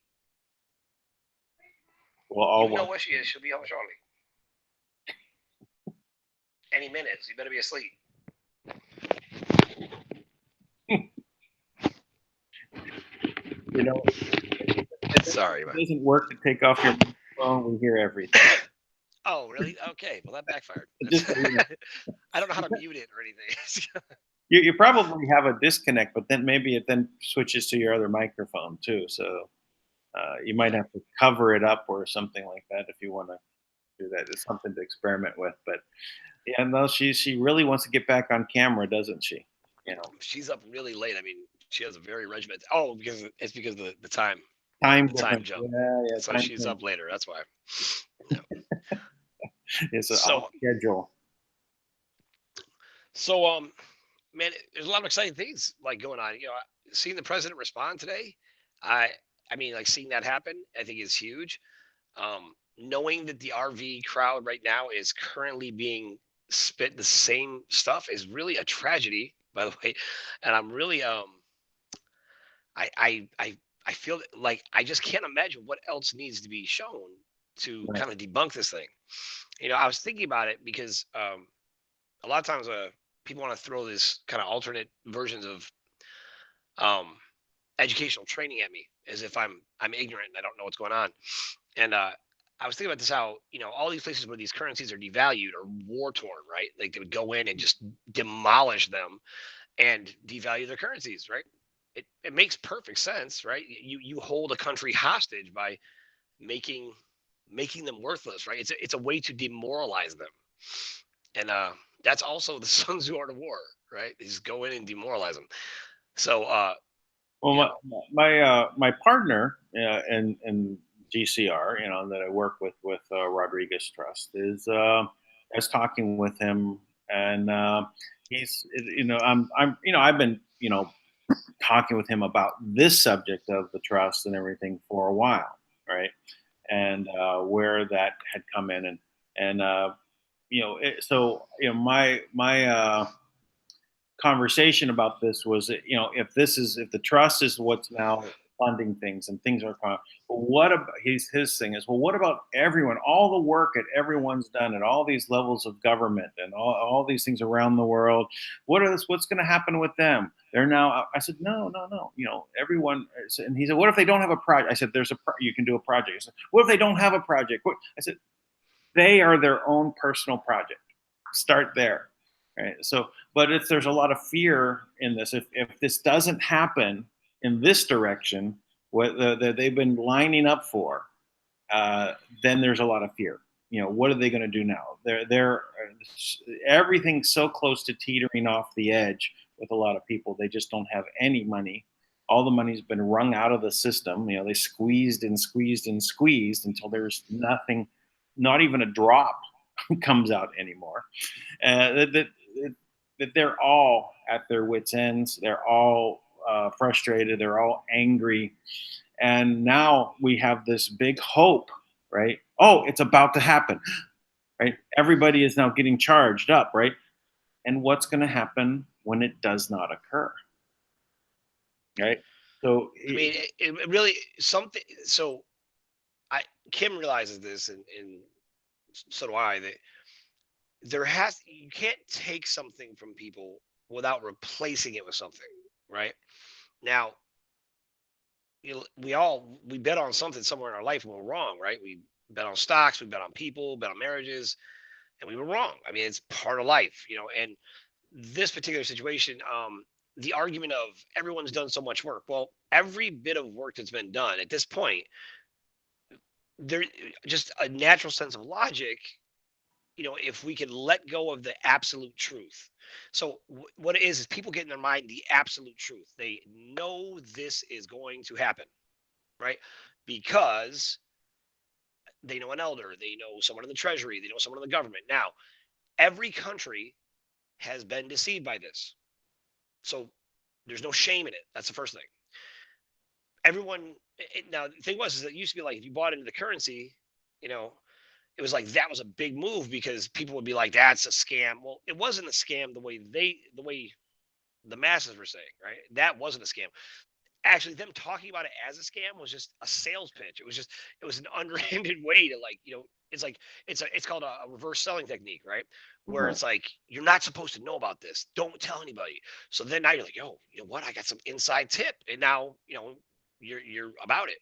Well, all You know one. where she is. She'll be home shortly. Any minute. So you better be asleep. You know, Sorry, It man. doesn't work to take off your phone. We hear everything. Oh, really? Okay. Well, that backfired. Just That's so you know. I don't know how to mute it or anything. You probably have a disconnect, but then maybe it then switches to your other microphone too. So you might Yeah. have to cover it up or something like that if you want to do that. It's something to experiment with. But yeah, no, she really wants to get back on camera, doesn't she? You know, She's up really late. I mean, she has a very regimented. Oh, because it's because of time the time difference. jump. Yeah, yeah, So time she's change. up later. That's why. Yeah. It's an off So, schedule. so, man, there's a lot of exciting things like going on. Seeing the president respond today, I, I mean, like seeing that happen, I think is huge. Knowing that the RV crowd right now is currently being spit the same stuff is really a tragedy, by the way. And I'm really, I, I, I, I feel like I just can't imagine what else needs to be shown to Right. kind of debunk this thing. I was thinking about it because a lot of times people want to throw this kind of alternate versions of um, educational training at me as if I'm ignorant and I don't know what's going on. And I was thinking about this how all these places where these currencies are devalued or war torn, right? Like they would go in and just demolish them and devalue their currencies, right? It makes perfect sense, right? You hold a country hostage by making making them worthless, right? It's a way to demoralize them, and that's also the Sun Tzu art of war, right? They just go in and demoralize them. So, Well, you know, my partner in GCR, that I work with Rodriguez Trust, I was talking with him, and I've been talking with him about this subject of the trust and everything for a while, right? And where that had come in, my conversation about this was that, if the trust is what's now funding things and things are well, what about his thing is, well, what about everyone, all the work that everyone's done at all these levels of government and all these things around the world, what's going to happen with them? They're now, I said, no, everyone. And he said, what if they don't have a project? I said, you can do a project. I said, what if they don't have a project? I said, they are their own personal project. Start there. Right. So, but if there's a lot of fear in this, if this doesn't happen in this direction, what they've been lining up for, then there's a lot of fear. What are they going to do now? They're everything's so close to teetering off the edge with a lot of people. They just don't have any money. All the money's been wrung out of the system. They squeezed and squeezed and squeezed until there's nothing, not even a drop comes out anymore. That they're all at their wits' ends. They're all frustrated. They're all angry. And now we have this big hope, right? Oh, it's about to happen, right? Everybody is now getting charged up, right? And what's going to happen when it does not occur, right? So, I mean, it really something. So I Kim realizes this, and so do I. That you can't take something from people without replacing it with something, right? Now, we bet on something somewhere in our life and we're wrong, right? We bet on stocks, we bet on people, bet on marriages, and we were wrong. I mean, it's part of life, and this particular situation, the argument of everyone's done so much work. Well, every bit of work that's been done at this point, there just a natural sense of logic. If we can let go of the absolute truth. So what it is people get in their mind the absolute truth. They know this is going to happen, right? Because they know an elder, they know someone in the treasury, they know someone in the government. Now, every country has been deceived by this. So there's no shame in it. That's the first thing. Now the thing was is that it used to be like if you bought into the currency, you know, it was like that was a big move because people would be like, that's a scam. Well, it wasn't a scam the way the masses were saying, right? That wasn't a scam. Actually, them talking about it as a scam was just a sales pitch. It was an underhanded way to it's like it's called a reverse selling technique, right? Where right. it's like you're not supposed to know about this. Don't tell anybody. So then now you're like, yo, you know what? I got some inside tip, and now you're about it.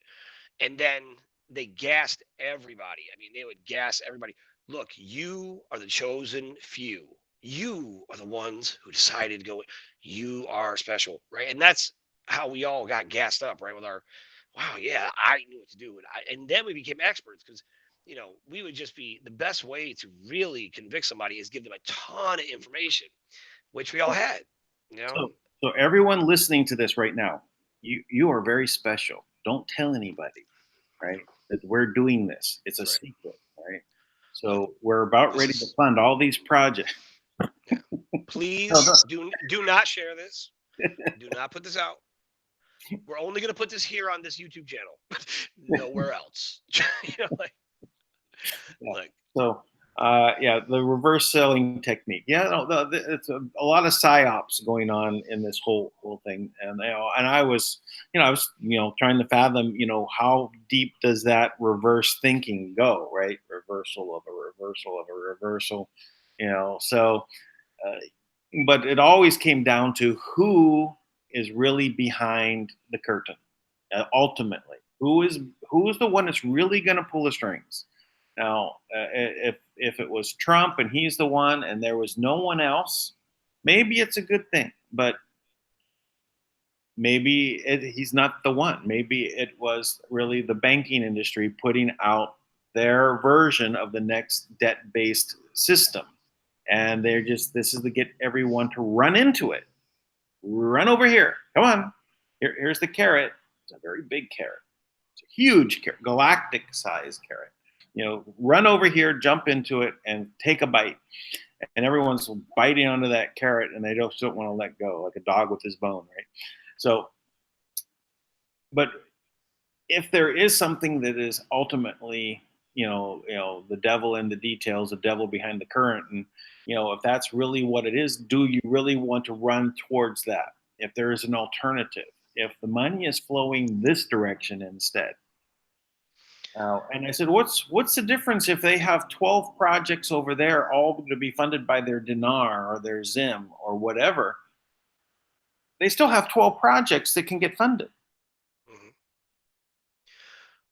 And then they gassed everybody. I mean, they would gas everybody. Look, you are the chosen few. You are the ones who decided to go. You are special, right? And that's how we all got gassed up, right? With our, wow, yeah, I knew what to do, and then we became experts because, we would just be the best way to really convict somebody is give them a ton of information, which we all had, you know. So everyone listening to this right now, you are very special. Don't tell anybody, right? That we're doing this. It's a That's right. secret, right? Look, So we're about this ready to is fund all these projects. yeah. No, Please do not share this. Do not put this out. We're only going to put this here on this YouTube channel, nowhere else. Like, yeah. like, So, yeah, the reverse selling technique. Yeah, no, it's a lot of psyops going on in this whole thing, and and I was trying to fathom, how deep does that reverse thinking go, right? Reversal of a reversal of a reversal, So, uh, but it always came down to who is really behind the curtain, ultimately. Who is the one that's really going to pull the strings? Now, if it was Trump and he's the one, and there was no one else, maybe it's a good thing. But maybe he's not the one. Maybe it was really the banking industry putting out their version of the next debt-based system, and they're just this is to get everyone to run into it. Run over here. Come on. Here's the carrot. It's a very big carrot. It's a huge carrot, galactic size carrot. Run over here, jump into it, and take a bite. And everyone's biting onto that carrot, and they don't want to let go, like a dog with his bone, right? So, but if there is something that is ultimately, the devil in the details, the devil behind the current, and if that's really what it is, do you really want to run towards that? If there is an alternative, if the money is flowing this direction instead. And I said, what's the difference if they have 12 projects over there, all to be funded by their dinar or their Zim or whatever? They still have 12 projects that can get funded. mhm.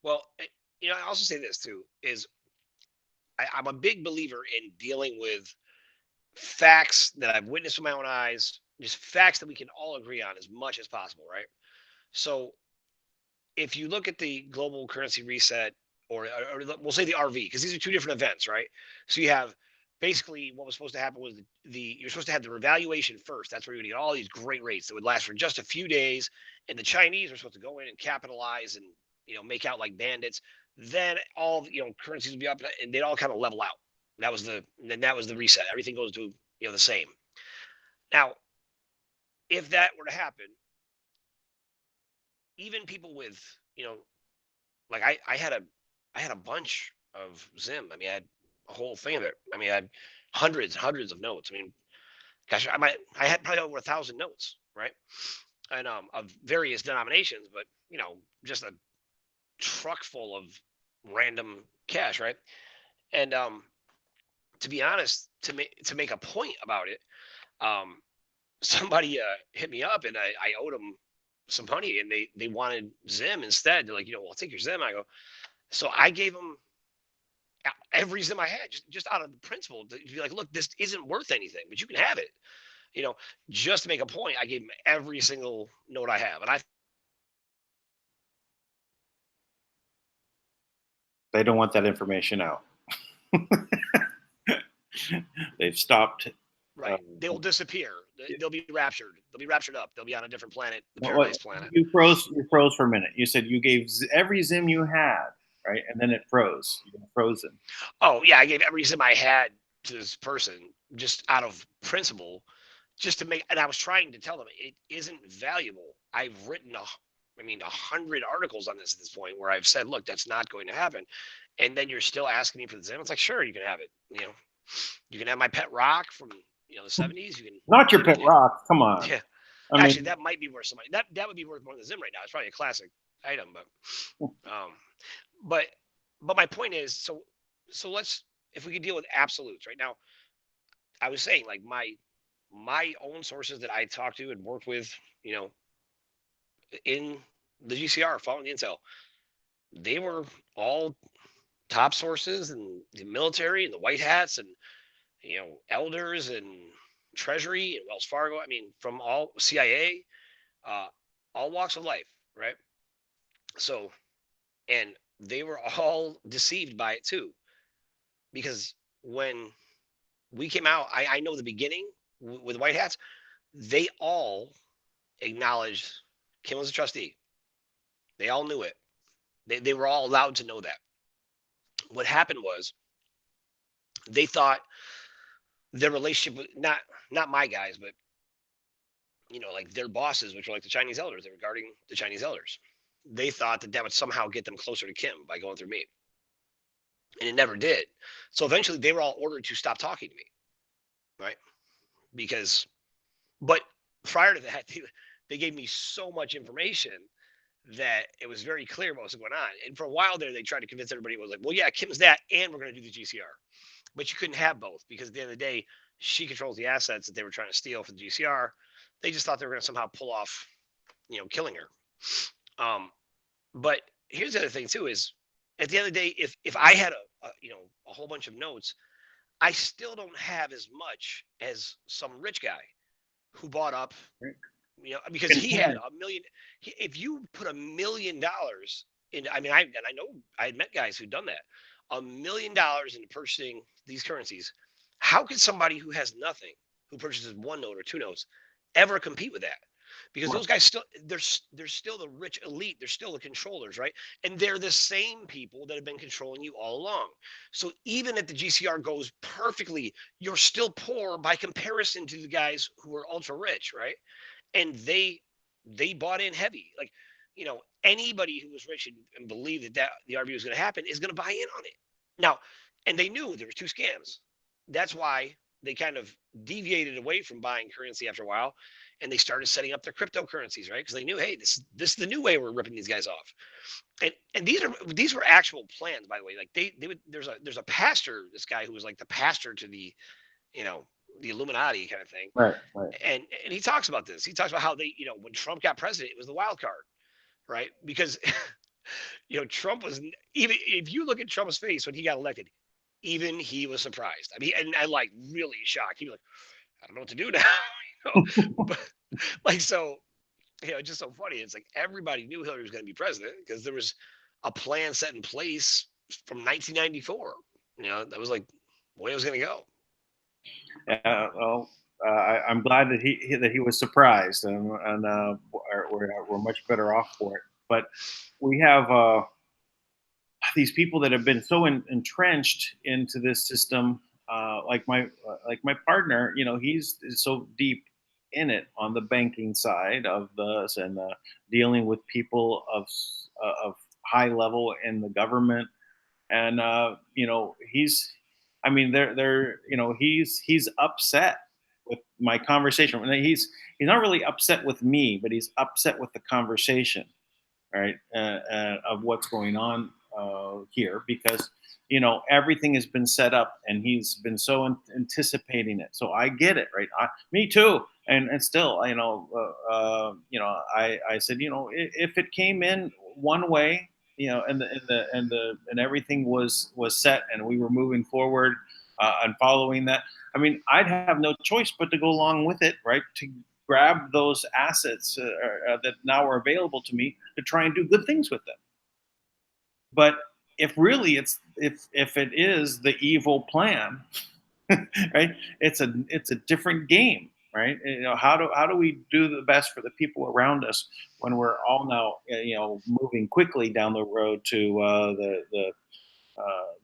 Well, I also say this too is I'm a big believer in dealing with facts that I've witnessed with my own eyes, just facts that we can all agree on as much as possible, right? So if you look at the global currency reset, or we'll say the RV, because these are two different events, right? So you have basically what was supposed to happen was you're supposed to have the revaluation first. That's where you would get all these great rates that would last for just a few days, and the Chinese are supposed to go in and capitalize and make out like bandits. Then all currencies would be up, and they'd all kind of level out. That was the reset. Everything goes to the same. Now, if that were to happen, even people with like I had a bunch of Zim. I mean, I had a whole thing of it. I mean, I had hundreds of notes. I mean, gosh, I had probably over 1,000 notes, right? And of various denominations, but just a truck full of random cash, right? And to be honest, to make a point about it, um, somebody hit me up, and I owed them some money, and they wanted Zim instead. They're like, well, I'll take your Zim. I go, so I gave them every Zim I had, just out of the principle to be like, look, this isn't worth anything, but you can have it. You know, just to make a point, I gave him every single note I have, and I They don't want that information out. They've stopped. right, they'll disappear. They'll be raptured. They'll be raptured up. They'll be on a different planet, the What, paradise planet. you froze for a minute. You said you gave every Zim you had, right? And then it froze. You were frozen. Oh yeah, I gave every Zim I had to this person just out of principle, just to make. And I was trying to tell them it isn't valuable. I've written 100 articles on this at this point where I've said, look, that's not going to happen. And then you're still asking me for the Zim. It's like, sure, you can have it. You can have my pet rock from the 70s. You can Not your get pet it. rock. Come on. Yeah, I actually, mean, that might be worth somebody. That would be worth more than the Zim right now. It's probably a classic item, um, but my point is, so let's, if we could deal with absolutes right now. I was saying, like, my own sources that I talked to and worked with, in the GCR, following the intel, they were all top sources in the military and the white hats and elders and Treasury and Wells Fargo. I mean, from all CIA, uh, all walks of life, right? So, and they were all deceived by it too, because when we came out, I know the beginning with white hats, they all acknowledged Kim was a trustee. They all knew it. They were all allowed to know that. What happened was they thought their relationship with not my guys, but like their bosses, which were like the Chinese elders, they were guarding the Chinese elders. They thought that would somehow get them closer to Kim by going through me, and it never did. So eventually, they were all ordered to stop talking to me, right? Because, but prior to that, they gave me so much information that it was very clear what was going on. And for a while there, they tried to convince everybody it was like, well, yeah, Kim's that, and we're going to do the GCR. But you couldn't have both, because at the end of the day, she controls the assets that they were trying to steal for the GCR. They just thought they were going to somehow pull off, killing her. But here's the other thing too: is at the end of the day, if I had a whole bunch of notes, I still don't have as much as some rich guy who bought up, because he had a million. If you put $1 million in, I mean, I know I had met guys who'd done that, $1 million into purchasing these currencies. How could somebody who has nothing, who purchases one note or two notes, ever compete with that? Because those guys still, they're still the rich elite. They're still the controllers, right? And they're the same people that have been controlling you all along. So even if the GCR goes perfectly, you're still poor by comparison to the guys who are ultra rich, right? And they bought in heavy. Like, anybody who was rich and believed that the RV was going to happen is going to buy in on it. Now, and they knew there was two scams. That's why they kind of deviated away from buying currency after a while, and they started setting up their cryptocurrencies, right? Because they knew, hey, this is the new way we're ripping these guys off. And these were actual plans, by the way. Like they would, there's a pastor, this guy who was like the pastor to you know the Illuminati kind of thing. Right. And he talks about this. He talks about how they, when Trump got president, it was the wild card, right? Because Trump was, even if you look at Trump's face when he got elected, even he was surprised. I mean, and like really shocked. He was like, I don't know what to do now. But like, so, just so funny. It's like everybody knew Hillary was going to be president because there was a plan set in place from 1994. That was like the way it was going to go. Well, I'm glad that he was surprised, and we're much better off for it. But we have these people that have been so entrenched into this system, like my partner. He's so deep in it on the banking side of this, and dealing with people of high level in the government, and he's, I mean, they're he's upset with my conversation. He's not really upset with me, but he's upset with the conversation, right? Of what's going on here, because everything has been set up, and he's been so anticipating it. So I get it, right? Me too. And still, I said, if it came in one way, and everything was set, and we were moving forward and following that. I mean, I'd have no choice but to go along with it, right? To grab those assets that now are available to me to try and do good things with them. But if really if it is the evil plan, right? It's a different game, right? How do we do the best for the people around us when we're all now moving quickly down the road to the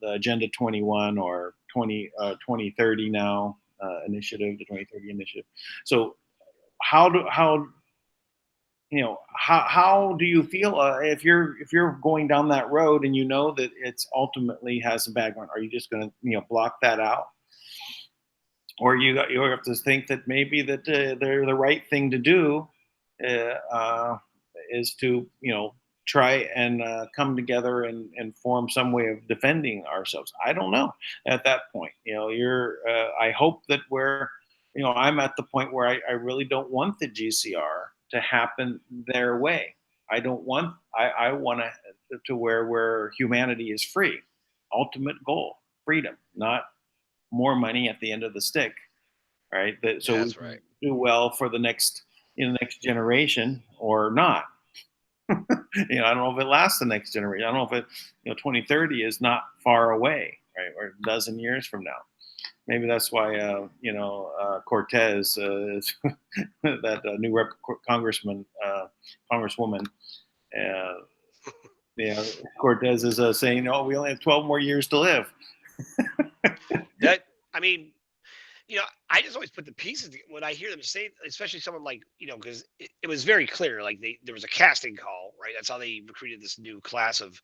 Agenda 21 or 2030 now initiative, the 2030 initiative. So how how do you feel if you're going down that road and that it's ultimately has a background? Are you just going to block that out, or you have to think that maybe that they're the right thing to do is to try and come together and form some way of defending ourselves? I don't know at that point. You're I hope that I'm at the point where I really don't want the GCR to happen their way. I don't want. I want to where humanity is free. Ultimate goal, freedom, not more money at the end of the stick, right? So we That's can right. do well for the next generation or not. I don't know if it lasts the next generation. I don't know if 2030 is not far away, right? Or a dozen years from now. Maybe that's why, Cortez, that new congressman, congresswoman, uh, Cortez is saying, "Oh, we only have 12 more years to live." That I mean, I just always put the pieces when I hear them say, especially someone like, because it was very clear, like there was a casting call, right? That's how they recruited this new class of,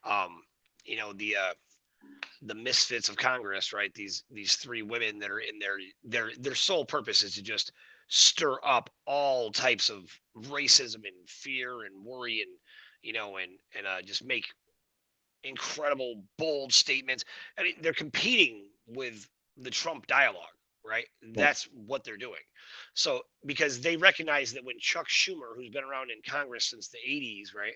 um, you know, the misfits of Congress, right? These three women that are in there, their sole purpose is to just stir up all types of racism and fear and worry and just make incredible, bold statements. I mean, they're competing with the Trump dialogue, right? Yeah. That's what they're doing. So, because they recognize that when Chuck Schumer, who's been around in Congress since the 80s, right,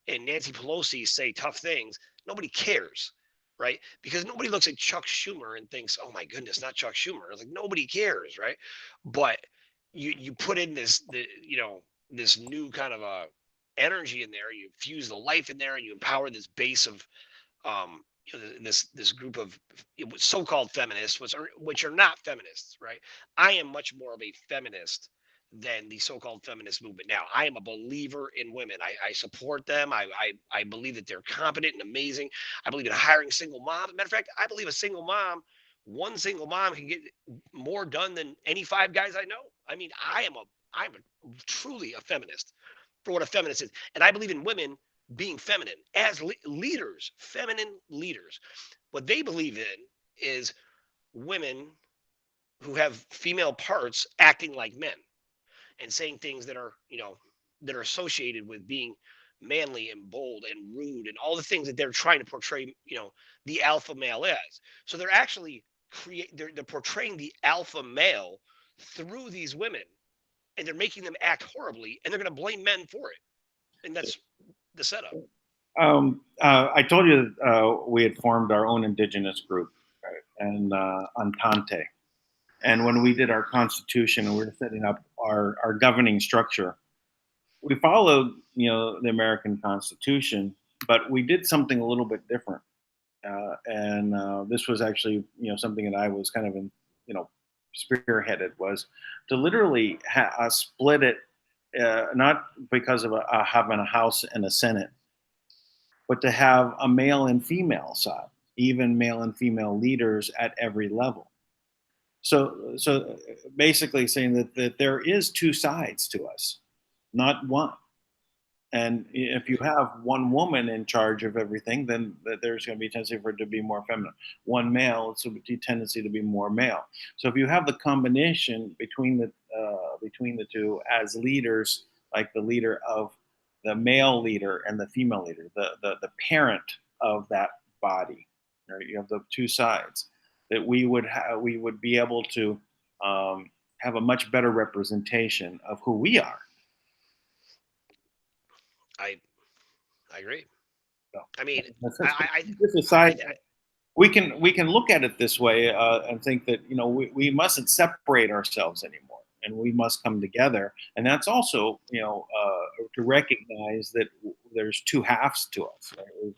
and Nancy Pelosi say tough things, nobody cares, right? Because nobody looks at Chuck Schumer and thinks, oh my goodness, not Chuck Schumer. It's like nobody cares, right? But you put in this new kind of a energy in there, you fuse the life in there, and you empower this base of this group of so-called feminists, which are not feminists, right? I am much more of a feminist than the so-called feminist movement. Now, I am a believer in women. I support them. I believe that they're competent and amazing. I believe in hiring single moms. Matter of fact, I believe one single mom can get more done than any five guys I know. I mean, I'm truly a feminist for what a feminist is. And I believe in women being feminine as leaders, feminine leaders. What they believe in is women who have female parts acting like men and saying things that are associated with being manly and bold and rude and all the things that they're trying to portray, the alpha male as. So they're actually they're portraying the alpha male through these women, and they're making them act horribly, and they're going to blame men for it. And that's the setup. I told you we had formed our own indigenous group, right? And Entente. And when we did our constitution and we were setting up our governing structure, we followed, the American Constitution, but we did something a little bit different. And this was actually, something that I was kind of you know, spearheaded was to literally split it, not because of having a House and a Senate, but to have a male and female side, even male and female leaders at every level. So basically saying that there is two sides to us, not one. And if you have one woman in charge of everything, then there's going to be a tendency for it to be more feminine. One male, it's a tendency to be more male. So if you have the combination between the two as leaders, like the leader of the male leader and the female leader, the parent of that body, right? You have the two sides that we would be able to have a much better representation of who we are. I I agree. So I mean, that's I just a I, I, side. We can look at it this way and think that we mustn't separate ourselves anymore, and we must come together. And that's also to recognize that there's two halves to us, right?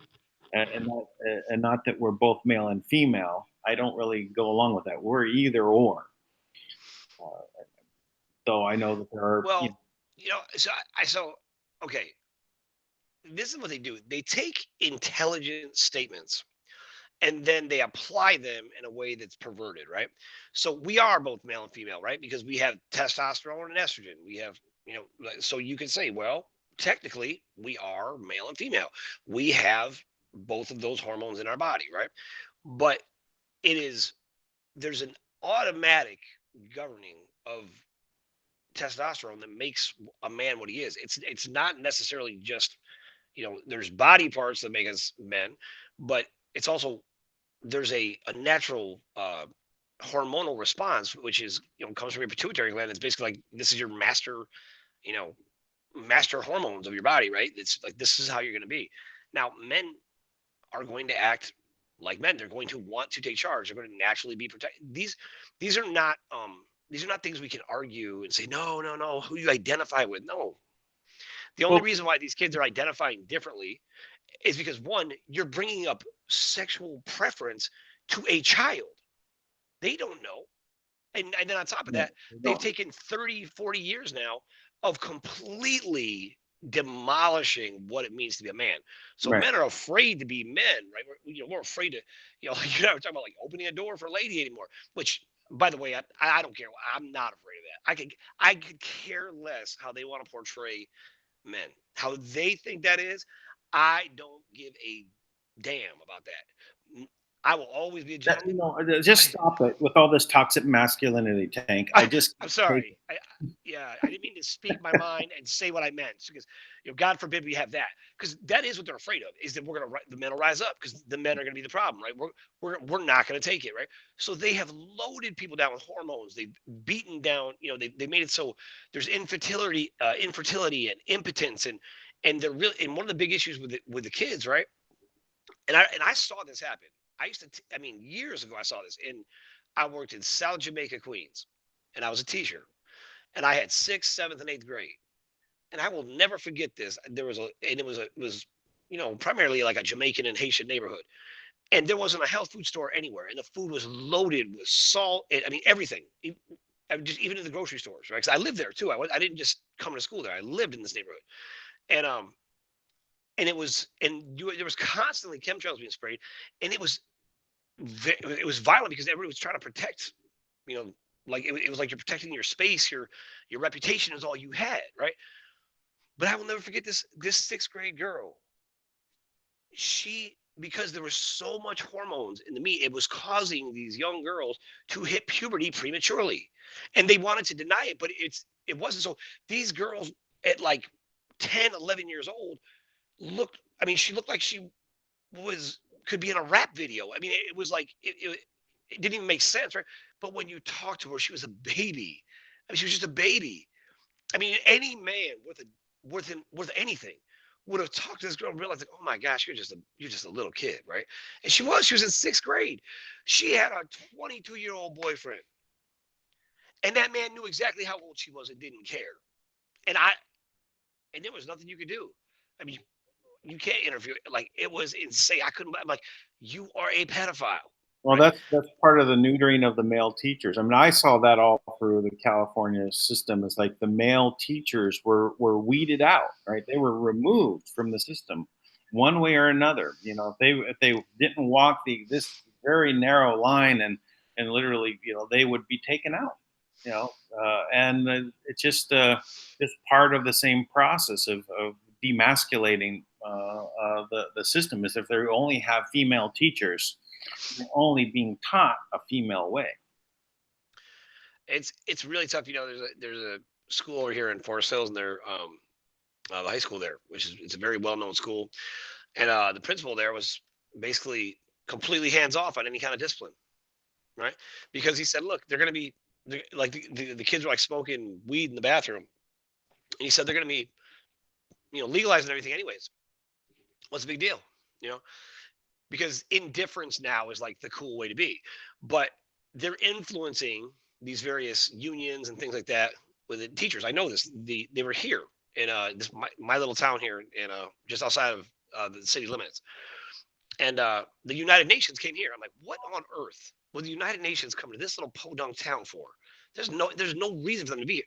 And not that we're both male and female. I don't really go along with that. We're either or. Uh, so I know that there are. well, so okay. This is what they do. They take intelligent statements and then they apply them in a way that's perverted, right? So we are both male and female, right? Because we have testosterone and estrogen. We have, so you can say, well, technically we are male and female. We have both of those hormones in our body, right? But it is there's an automatic governing of testosterone that makes a man what he is. It's not necessarily just, there's body parts that make us men, but it's also there's a natural hormonal response, which is comes from your pituitary gland. It's basically like this is your you know master hormones of your body, right? It's like this is how you're going to be. Now, men are going to act like men. They're going to want to take charge. They're going to naturally be protected. These are not things we can argue and say no, no, no. Who you identify with? No. The only Well, reason why these kids are identifying differently is because one, you're bringing up sexual preference to a child. They don't know. And then on top of no, that, they they've don't. taken 30, 40 years now of completely demolishing what it means to be a man. So Right. men are afraid to be men, right? We're afraid to, you're not talking about like opening a door for a lady anymore, which by the way, I don't care. I'm not afraid of that. I could care less how they want to portray men. How they think that is, I don't give a damn about that. I will always be a That, gentleman. just stop it with all this toxic masculinity, Tank. I just I'm can't take sorry. Yeah, I didn't mean to speak my mind and say what I meant because God forbid we have that because that is what they're afraid of is that the men will rise up because the men are going to be the problem, right? We're not going to take it, right? So they have loaded people down with hormones. They've beaten down, they made it so there's infertility and impotence and they're really and one of the big issues with the kids, right? And I saw this happen. I mean, years ago I saw this in I worked in South Jamaica, Queens, and I was a teacher, and I had sixth, seventh, and eighth grade, and I will never forget this. It was primarily like a Jamaican and Haitian neighborhood, and there wasn't a health food store anywhere, and the food was loaded with salt. I mean, everything. Just even in the grocery stores, right? Because I lived there too. I didn't just come to school there. I lived in this neighborhood, and there was constantly chemtrails being sprayed, and it was violent because everybody was trying to protect, you know, like it was like you're protecting your space, your reputation is all you had, right? But I will never forget this sixth grade girl. She because there was so much hormones in the meat, it was causing these young girls to hit puberty prematurely, and they wanted to deny it, but it wasn't so. These girls at like 10, 11 years old looked. I mean, she looked like she was could be in a rap video. I mean, it was like it didn't even make sense, right? But when you talk to her, she was a baby. I mean, she was just a baby. I mean, any man worth anything would have talked to this girl and realized, like, oh my gosh, you're just a little kid, right? And she was in sixth grade. She had a 22-year-old boyfriend, and that man knew exactly how old she was and didn't care. And there was nothing you could do. I mean, you can't interview. Like it was insane. I couldn't. I'm like, you are a pedophile, Well, right? that's part of the neutering of the male teachers. I mean, I saw that all through the California system. It's like the male teachers were weeded out, right? They were removed from the system, one way or another. If they didn't walk this very narrow line and literally, they would be taken out. And it's just part of the same process of demasculating the system. Is if they only have female teachers only being taught a female way. It's really tough. There's a school over here in Forest Hills, and the high school there, which is it's a very well known school, and the principal there was basically completely hands off on any kind of discipline, right? Because he said, look, they're going to be like the kids were like smoking weed in the bathroom, and he said they're going to be legalizing everything anyways. What's the big deal? You know, because indifference now is like the cool way to be. But they're influencing these various unions and things like that with the teachers. I know this. They were here in my little town here in just outside of the city limits, and the United Nations came here. I'm like, what on earth would the United Nations come to this little podunk town for? There's no reason for them to be here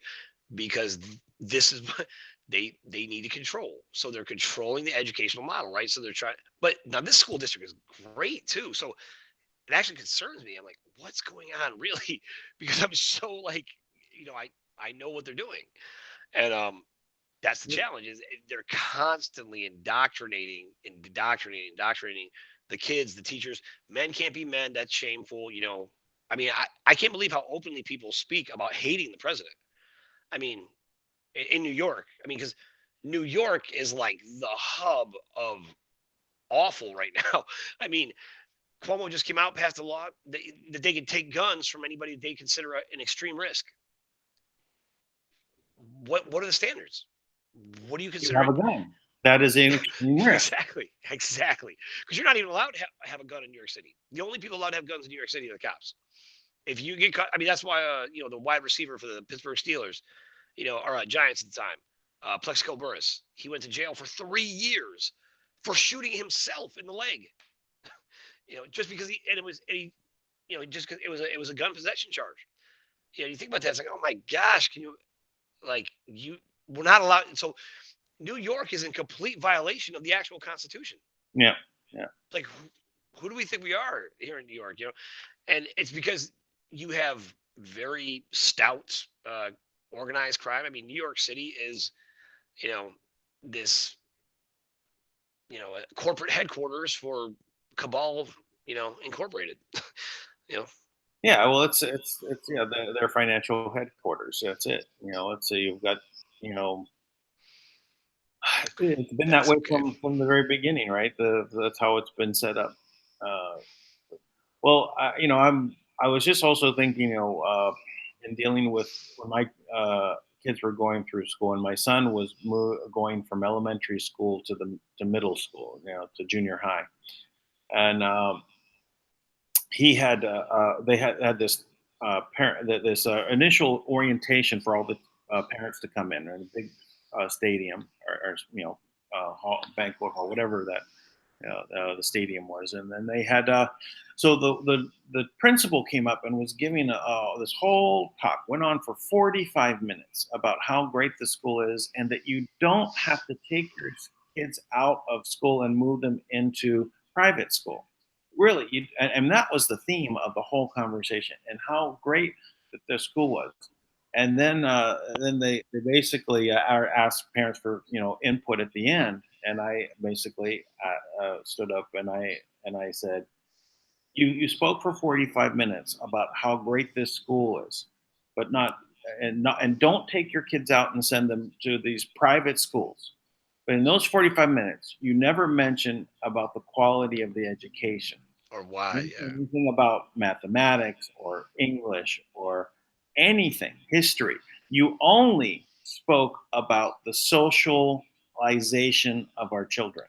because this is what they need to control. So they're controlling the educational model, right? So they're trying. But now this school district is great too. So it actually concerns me. I'm like, what's going on, really? Because I'm so like, I know what they're doing, and that's the challenge is they're constantly indoctrinating the kids, the teachers. Men can't be men. That's shameful. I mean, I can't believe how openly people speak about hating the president. I mean, in New York. I mean, because New York is like the hub of awful right now. I mean, Cuomo just came out, passed a law that they could take guns from anybody they consider an extreme risk. What are the standards? What do you You consider have it? a gun. That is an extreme risk. Exactly, exactly. Because you're not even allowed to have a gun in New York City. The only people allowed to have guns in New York City are the cops. If you get caught, I mean, that's why the wide receiver for the Pittsburgh Steelers, or Giants at the time, Plexico Burris, he went to jail for 3 years for shooting himself in the leg. Just because just because it was a gun possession charge. You think about that, it's like, oh my gosh, can you like you we're not allowed. So New York is in complete violation of the actual Constitution. Yeah, yeah, Like, who do we think we are here in New York? And it's because you have very stout, organized crime. I mean, New York City is, you know, this, corporate headquarters for Cabal, Incorporated. you know, yeah. Well, it's their financial headquarters. That's it. Let's say you've got you know it's been that that's way okay. from the very beginning, right? That's how it's been set up. Uh, well, I was just also thinking, in dealing with when my kids were going through school, and my son was going from elementary school to middle school, to junior high, and he had they had this this initial orientation for all the parents to come in a big stadium or banquet hall, whatever that the stadium was, and then they had so the principal came up and was giving this whole talk, went on for 45 minutes about how great the school is, and that you don't have to take your kids out of school and move them into private school. Really, and that was the theme of the whole conversation, and how great that the school was. And then they basically asked parents for input at the end, and I basically stood up and I said, you spoke for 45 minutes about how great this school is, but not and don't take your kids out and send them to these private schools. But in those 45 minutes, you never mentioned about the quality of the education, Or why? Yeah. anything about mathematics or English or anything, history. You only spoke about the socialization of our children.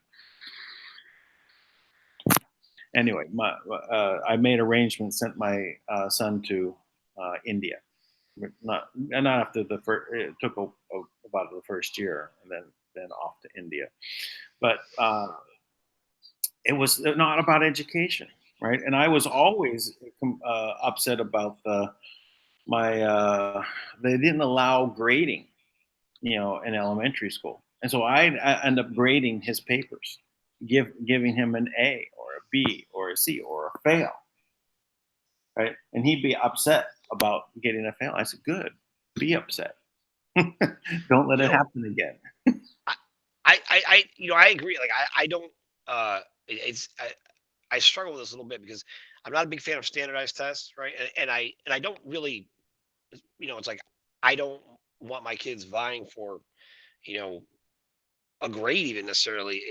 Anyway, I made arrangements, sent my son to India. Not after the first. It took about the first year, and then off to India. But it was not about education, right? And I was always upset about my they didn't allow grading, in elementary school, and so I end up grading his papers, giving him an A or a B or a C or a fail, right? And he'd be upset about getting a fail. I said, "Good, be upset. Don't let You it know, happen again." I, I agree. Like, I don't. It's I struggle with this a little bit because I'm not a big fan of standardized tests, right? And I don't really, it's like I don't want my kids vying for, you know, a grade even necessarily.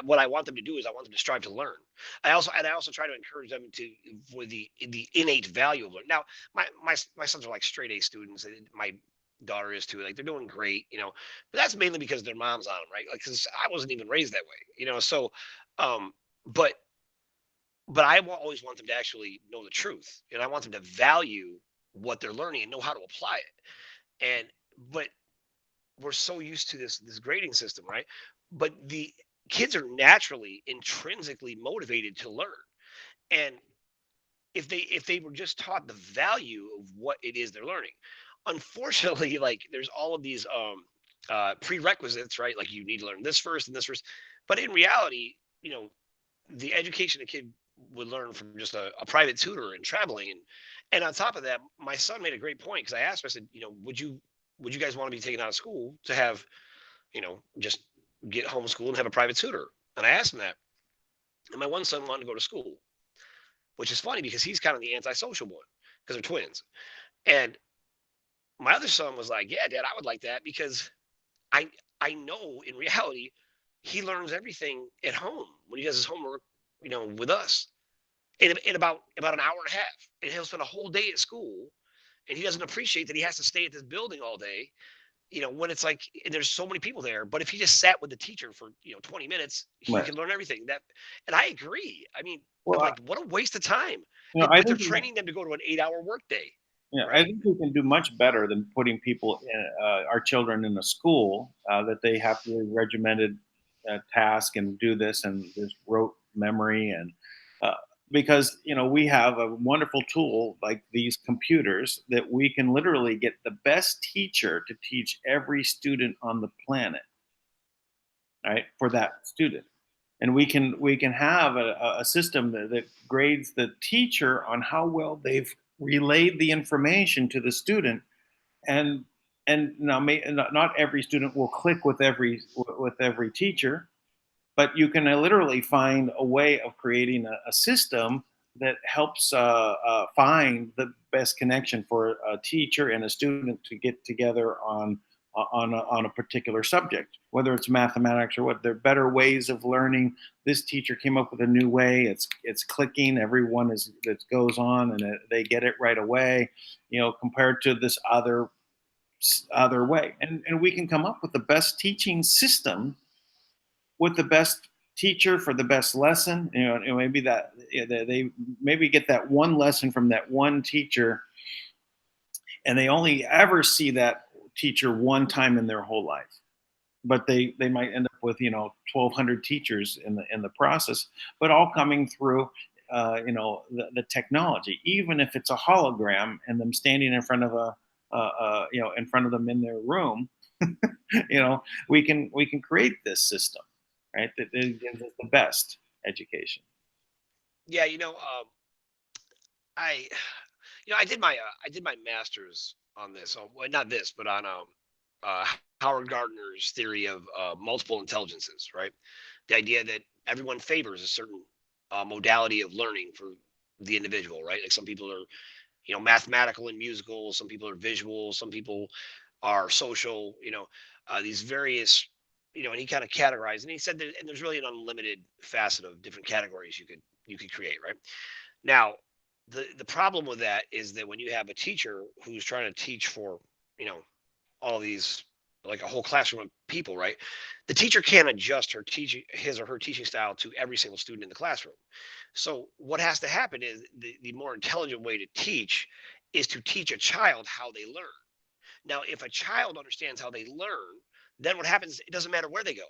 What I want them to do is I want them to strive to learn. I also try to encourage them to with the innate value of learning. Now, my sons are like straight A students. And my daughter is too. Like, they're doing great, but that's mainly because their mom's on them, right? Like, because I wasn't even raised that way, So, um, but always want them to actually know the truth, and I want them to value what they're learning and know how to apply it. And but we're so used to this grading system, right? But the kids are naturally intrinsically motivated to learn, and if they were just taught the value of what it is they're learning, unfortunately, like, there's all of these prerequisites, right? Like, you need to learn this first and this first, but in reality, the education a kid would learn from just a private tutor and traveling, and on top of that, my son made a great point, because I asked him, I said, would you guys want to be taken out of school to have, just get homeschooled and have a private tutor? And I asked him that, and my one son wanted to go to school, which is funny because he's kind of the antisocial one, because they're twins. And my other son was like, yeah, Dad, I would like that, because i I know in reality he learns everything at home when he does his homework, with us, in about an hour and a half, and he'll spend a whole day at school, and he doesn't appreciate that he has to stay at this building all day, when it's like there's so many people there, but if he just sat with the teacher for 20 minutes, he Right. could learn everything. And I agree. I mean, I'm Well, like, what a waste of time. I But they're think training them to go to an 8-hour workday, yeah, I right? think we can do much better than putting people, our children, in a school that they have to regimented task and do this and this rote memory uh, because we have a wonderful tool like these computers that we can literally get the best teacher to teach every student on the planet, right, for that student. And we can have a system that grades the teacher on how well they've relayed the information to the student. And and now not every student will click with every teacher, but you can literally find a way of creating a system that helps find the best connection for a teacher and a student to get together on a particular subject, whether it's mathematics or what. There are better ways of learning. This teacher came up with a new way. It's clicking. Everyone is that goes on, and they get it right away. Compared to this other way, and we can come up with the best teaching system with the best teacher for the best lesson. Maybe that they maybe get that one lesson from that one teacher, and they only ever see that teacher one time in their whole life. But they might end up with 1,200 teachers in the process, but all coming through the technology. Even if it's a hologram and them standing in front of in front of them in their room, we can create this system, right? That gives us the best education. Yeah, I I did my master's on this. Well, not this, but on uh, Howard Gardner's theory of multiple intelligences, right? The idea that everyone favors a certain modality of learning for the individual, right? Like some people are, mathematical and musical, some people are visual, some people are social, these various, and he kind of categorized, and he said that, and there's really an unlimited facet of different categories you could create, right? Now, the problem with that is that when you have a teacher who's trying to teach for, you know, all these, like a whole classroom of people, right? The teacher can't adjust his or her teaching style to every single student in the classroom. So what has to happen is the more intelligent way to teach is to teach a child how they learn. Now, if a child understands how they learn, then what happens, it doesn't matter where they go.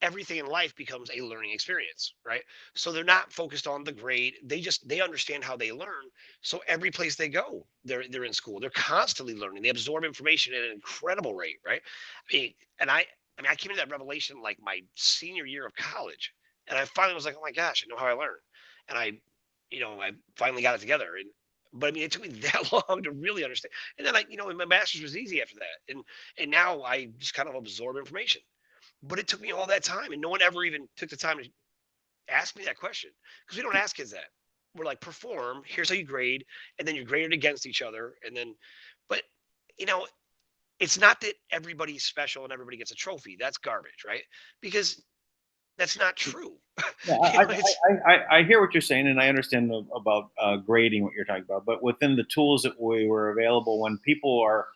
Everything in life becomes a learning experience, right? So they're not focused on the grade. They understand how they learn. So every place they go, they're in school. They're constantly learning. They absorb information at an incredible rate, right? I mean, and I came to that revelation like my senior year of college, and I finally was like, oh my gosh, I know how I learn, and I finally got it together. But I mean, it took me that long to really understand. And then my master's was easy after that, and now I just kind of absorb information. But it took me all that time, and no one ever even took the time to ask me that question, because we don't ask kids that. We're like, perform. Here's how you grade, and then you're graded against each other, and then, but you know, it's not that everybody's special and everybody gets a trophy. That's garbage, right? Because that's not true. Yeah, It's I hear what you're saying, and I understand about grading what you're talking about. But within the tools that we were available, when people are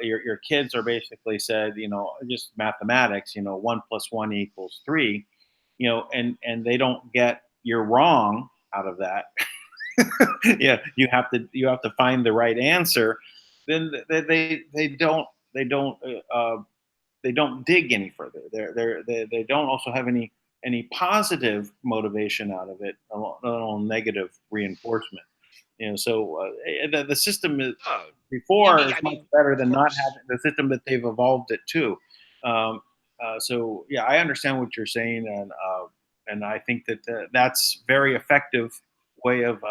your kids are basically said, just mathematics, 1 + 1 = 3, and they don't get you're wrong out of that. Yeah, you have to find the right answer. Then they don't dig any further. They don't also have any positive motivation out of it, all negative reinforcement. So the system is before is I much mean, better of than not course. having the system that they've evolved it to. So yeah, I understand what you're saying, and I think that that's very effective way of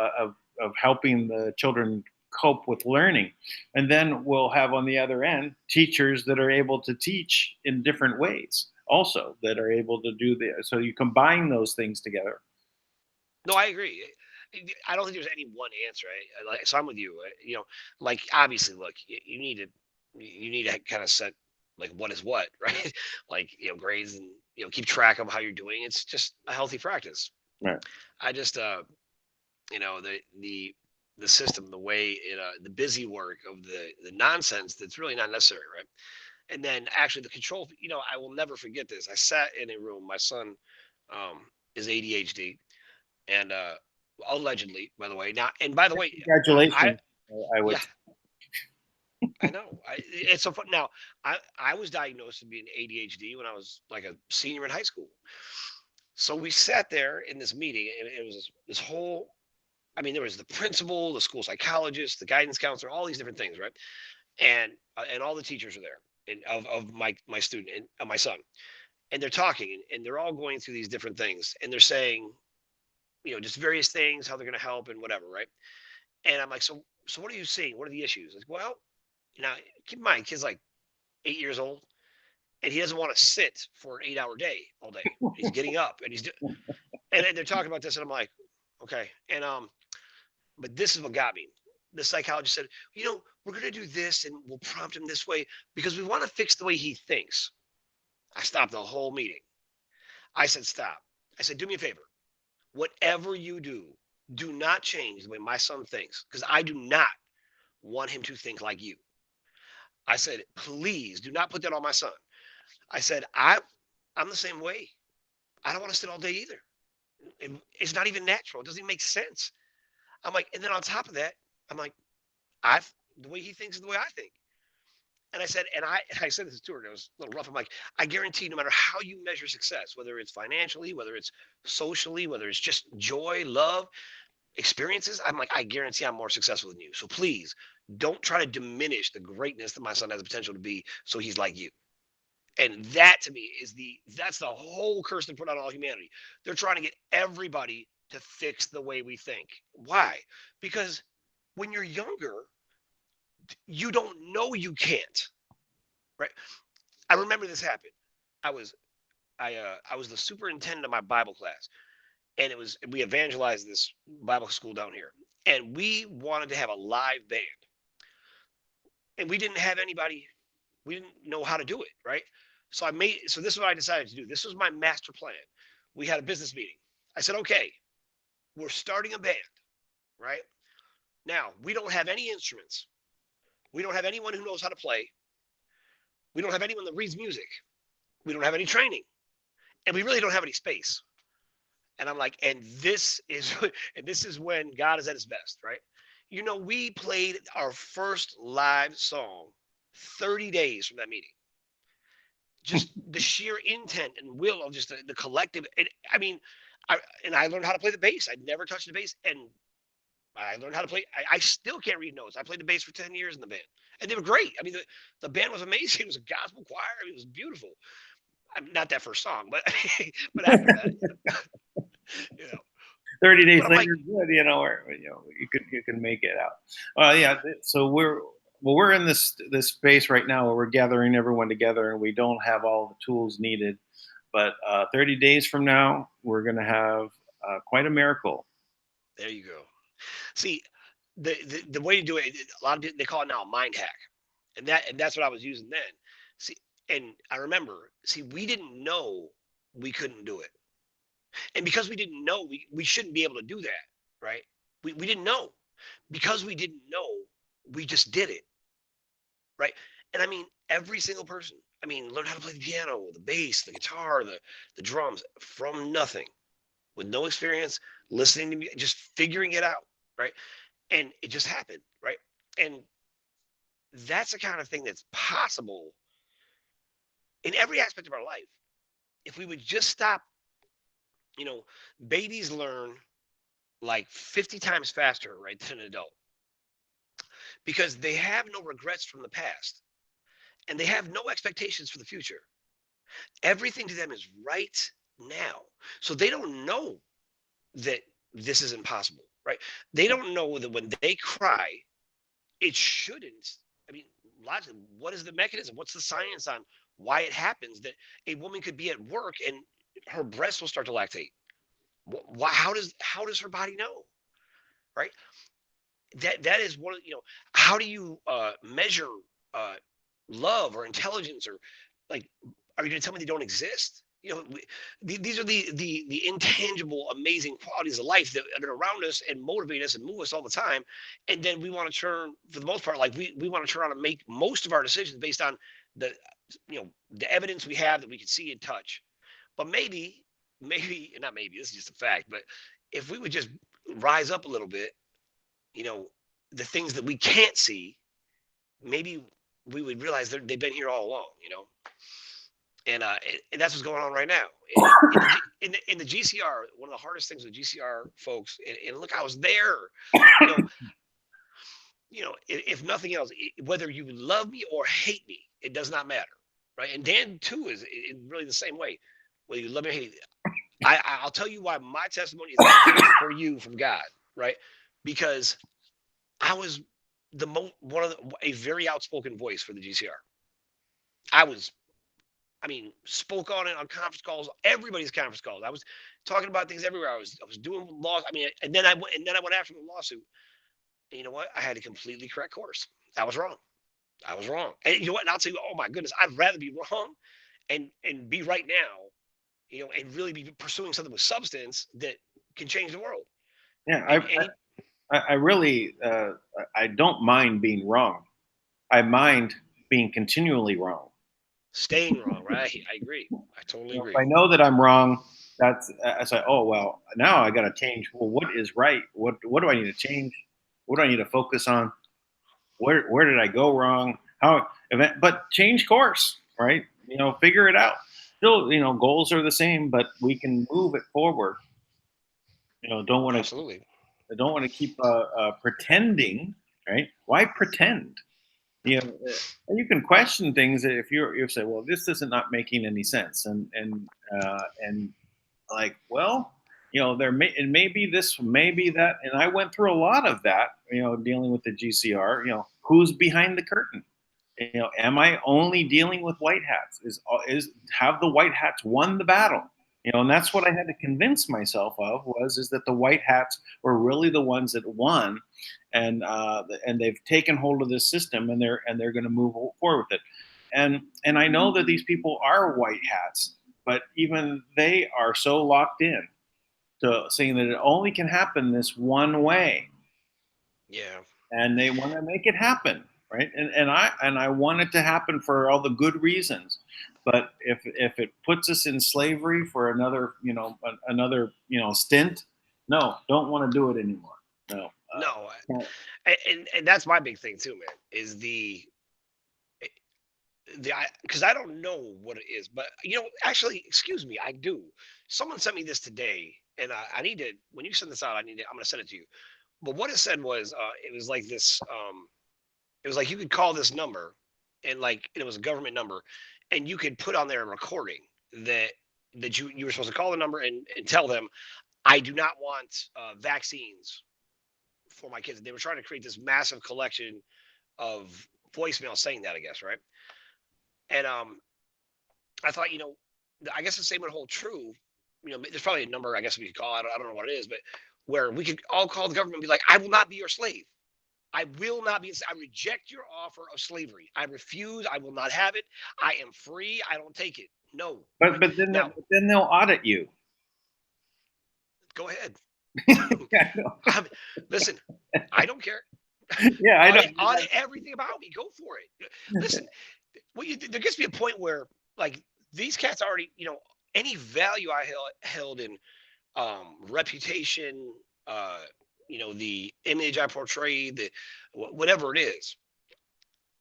helping the children cope with learning. And then we'll have on the other end teachers that are able to teach in different ways, also that are able to do the. So you combine those things together. No, I agree. I don't think there's any one answer. So I'm with you. Like obviously, look, you need to kind of set like what is what, right? Like grades and keep track of how you're doing. It's just a healthy practice. Right. I just the system, the way the busy work of the nonsense that's really not necessary, right? And then actually the control, I will never forget this. I sat in a room. My son is ADHD, and allegedly, by the way. Now, and by the way, I Congratulations, I yeah, would. I know. It's so fun. Now, I was diagnosed with being ADHD when I was like a senior in high school. So we sat there in this meeting, and it was this whole. I mean, there was the principal, the school psychologist, the guidance counselor, all these different things, right? And all the teachers are there, and of my student and my son, and they're talking, and they're all going through these different things, and they're saying, just various things, how they're going to help and whatever, right? And I'm like, so what are you seeing? What are the issues? Like, well, now keep in mind, kid's like 8 years old, and he doesn't want to sit for an 8-hour day all day. He's getting up, and and they're talking about this, and I'm like, okay, and but this is what got me. The psychologist said, we're going to do this, and we'll prompt him this way because we want to fix the way he thinks. I stopped the whole meeting. I said, stop. I said, do me a favor. Whatever you do, do not change the way my son thinks because I do not want him to think like you. I said, please do not put that on my son. I said, I'm the same way. I don't want to sit all day either. It's not even natural. It doesn't even make sense. I'm like, and then on top of that, I'm like, the way he thinks is the way I think. And I said, I said this to her, and it was a little rough. I'm like, I guarantee no matter how you measure success, whether it's financially, whether it's socially, whether it's just joy, love, experiences, I'm like, I guarantee I'm more successful than you. So please don't try to diminish the greatness that my son has the potential to be so he's like you. And that to me that's the whole curse they put on all humanity. They're trying to get everybody to fix the way we think. Why? Because when you're younger, you don't know you can't. Right? I remember this happened. I was I was the superintendent of my Bible class, and we evangelized this Bible school down here, and we wanted to have a live band, and we didn't have anybody. We didn't know how to do it, right? So this is what I decided to do. This was my master plan. We had a business meeting. I said, okay, we're starting a band, right? Now we don't have any instruments. We don't have anyone who knows how to play. We don't have anyone that reads music. We don't have any training, and we really don't have any space. And I'm like, and this is and this is when God is at his best, right? We played our first live song 30 days from that meeting. Just the sheer intent and will of just the collective. And I mean, I learned how to play the bass. I'd never touched the bass, and I learned how to play. I still can't read notes. I played the bass for 10 years in the band, and they were great. I mean, the band was amazing. It was a gospel choir. I mean, it was beautiful. Not that first song, but but after that, you know. 30 days But I'm like, later, good, or you can make it out. Yeah. So we're in this space right now where we're gathering everyone together, and we don't have all the tools needed. But 30 days from now, we're going to have quite a miracle. there you go. See, the way to do it, a lot of people, they call it now a mind hack, and that's what I was using then. See, and I remember, see, we didn't know we couldn't do it, and because we didn't know, we shouldn't be able to do that, right? We didn't know because we didn't know, we just did it, right? And I mean, every single person. I mean, learn how to play the piano, the bass, the guitar, the drums from nothing, with no experience, listening to me, just figuring it out, right? And it just happened, right? And that's the kind of thing that's possible in every aspect of our life. If we would just stop, you know, babies learn like 50 times faster, right, than an adult because they have no regrets from the past and they have no expectations for the future. Everything to them is right now. So they don't know that this is impossible, right? They don't know that when they cry, it shouldn't. I mean, logically, what is the mechanism? What's the science on why it happens that a woman could be at work and her breasts will start to lactate? Why? How does her body know? Right. That is one. How do you measure uh, love or intelligence or like? Are you going to tell me they don't exist? These are the intangible, amazing qualities of life that are around us and motivate us and move us all the time. And then we want to turn, for the most part, like we want to turn on and make most of our decisions based on the the evidence we have that we can see and touch. But maybe not maybe, this is just a fact, but if we would just rise up a little bit, you know, the things that we can't see, maybe we would realize they've been here all along, and that's what's going on right now in the GCR. One of the hardest things with GCR folks, and look, I was there. You know, if nothing else, whether you love me or hate me, it does not matter, right? And Dan too is really the same way. Whether you love me or hate me, I'll tell you why my testimony is a gift for you from God, right? Because I was a very outspoken voice for the GCR. I was I mean, spoke on it on conference calls, everybody's conference calls. I was talking about things everywhere. I was doing laws. I mean, and then I went after the lawsuit. And you know what? I had to completely correct course. I was wrong. I was wrong. And you know what? And I'll tell you, oh my goodness, I'd rather be wrong and be right now, and really be pursuing something with substance that can change the world. Yeah, And he, I really I don't mind being wrong. I mind being continually wrong. staying wrong, right? I agree. I totally If agree. I know that I'm wrong, that's I say, oh well, now I got to change. Well, what is right? What do I need to change? What do I need to focus on? Where did I go wrong? How? But change course, right? Figure it out. Still, goals are the same, but we can move it forward. Don't want to Absolutely. keep pretending, right? Why pretend? You can question things if you say, well, this isn't not making any sense, and like, well, it may be this, maybe that, and I went through a lot of that, dealing with the GCR. Who's behind the curtain? Am I only dealing with white hats? Is have the white hats won the battle? And that's what I had to convince myself of is that the white hats were really the ones that won, and they've taken hold of this system, and they're going to move forward with it. And I know that these people are white hats, but even they are so locked in to saying that it only can happen this one way, Yeah. and they want to make it happen, right? And I want it to happen for all the good reasons. But if it puts us in slavery for another stint, no, don't want to do it anymore. No. No. Can't- And that's my big thing too, man, is because I don't know what it is, but actually, excuse me, I do. Someone sent me this today, and I need to. When you send this out, I'm going to send it to you. But what it said was, it was like this. It was like you could call this number, and it was a government number, and you could put on there a recording that you were supposed to call the number and tell them, I do not want vaccines for my kids. They were trying to create this massive collection of voicemails saying that, I guess, right? And I thought, I guess the same would hold true. There's probably a number I guess we could call. I don't know what it is, but where we could all call the government and be like, I will not be your slave. I will not be. I reject your offer of slavery. I refuse. I will not have it. I am free. I don't take it. No. but Right? but then Now, then they'll audit you. go ahead. Yeah, I know. Listen, I don't care. Yeah, I know. Audit everything about me. Go for it. Listen, there gets to be a point where these cats already, any value I held in reputation, the image I portrayed, whatever it is.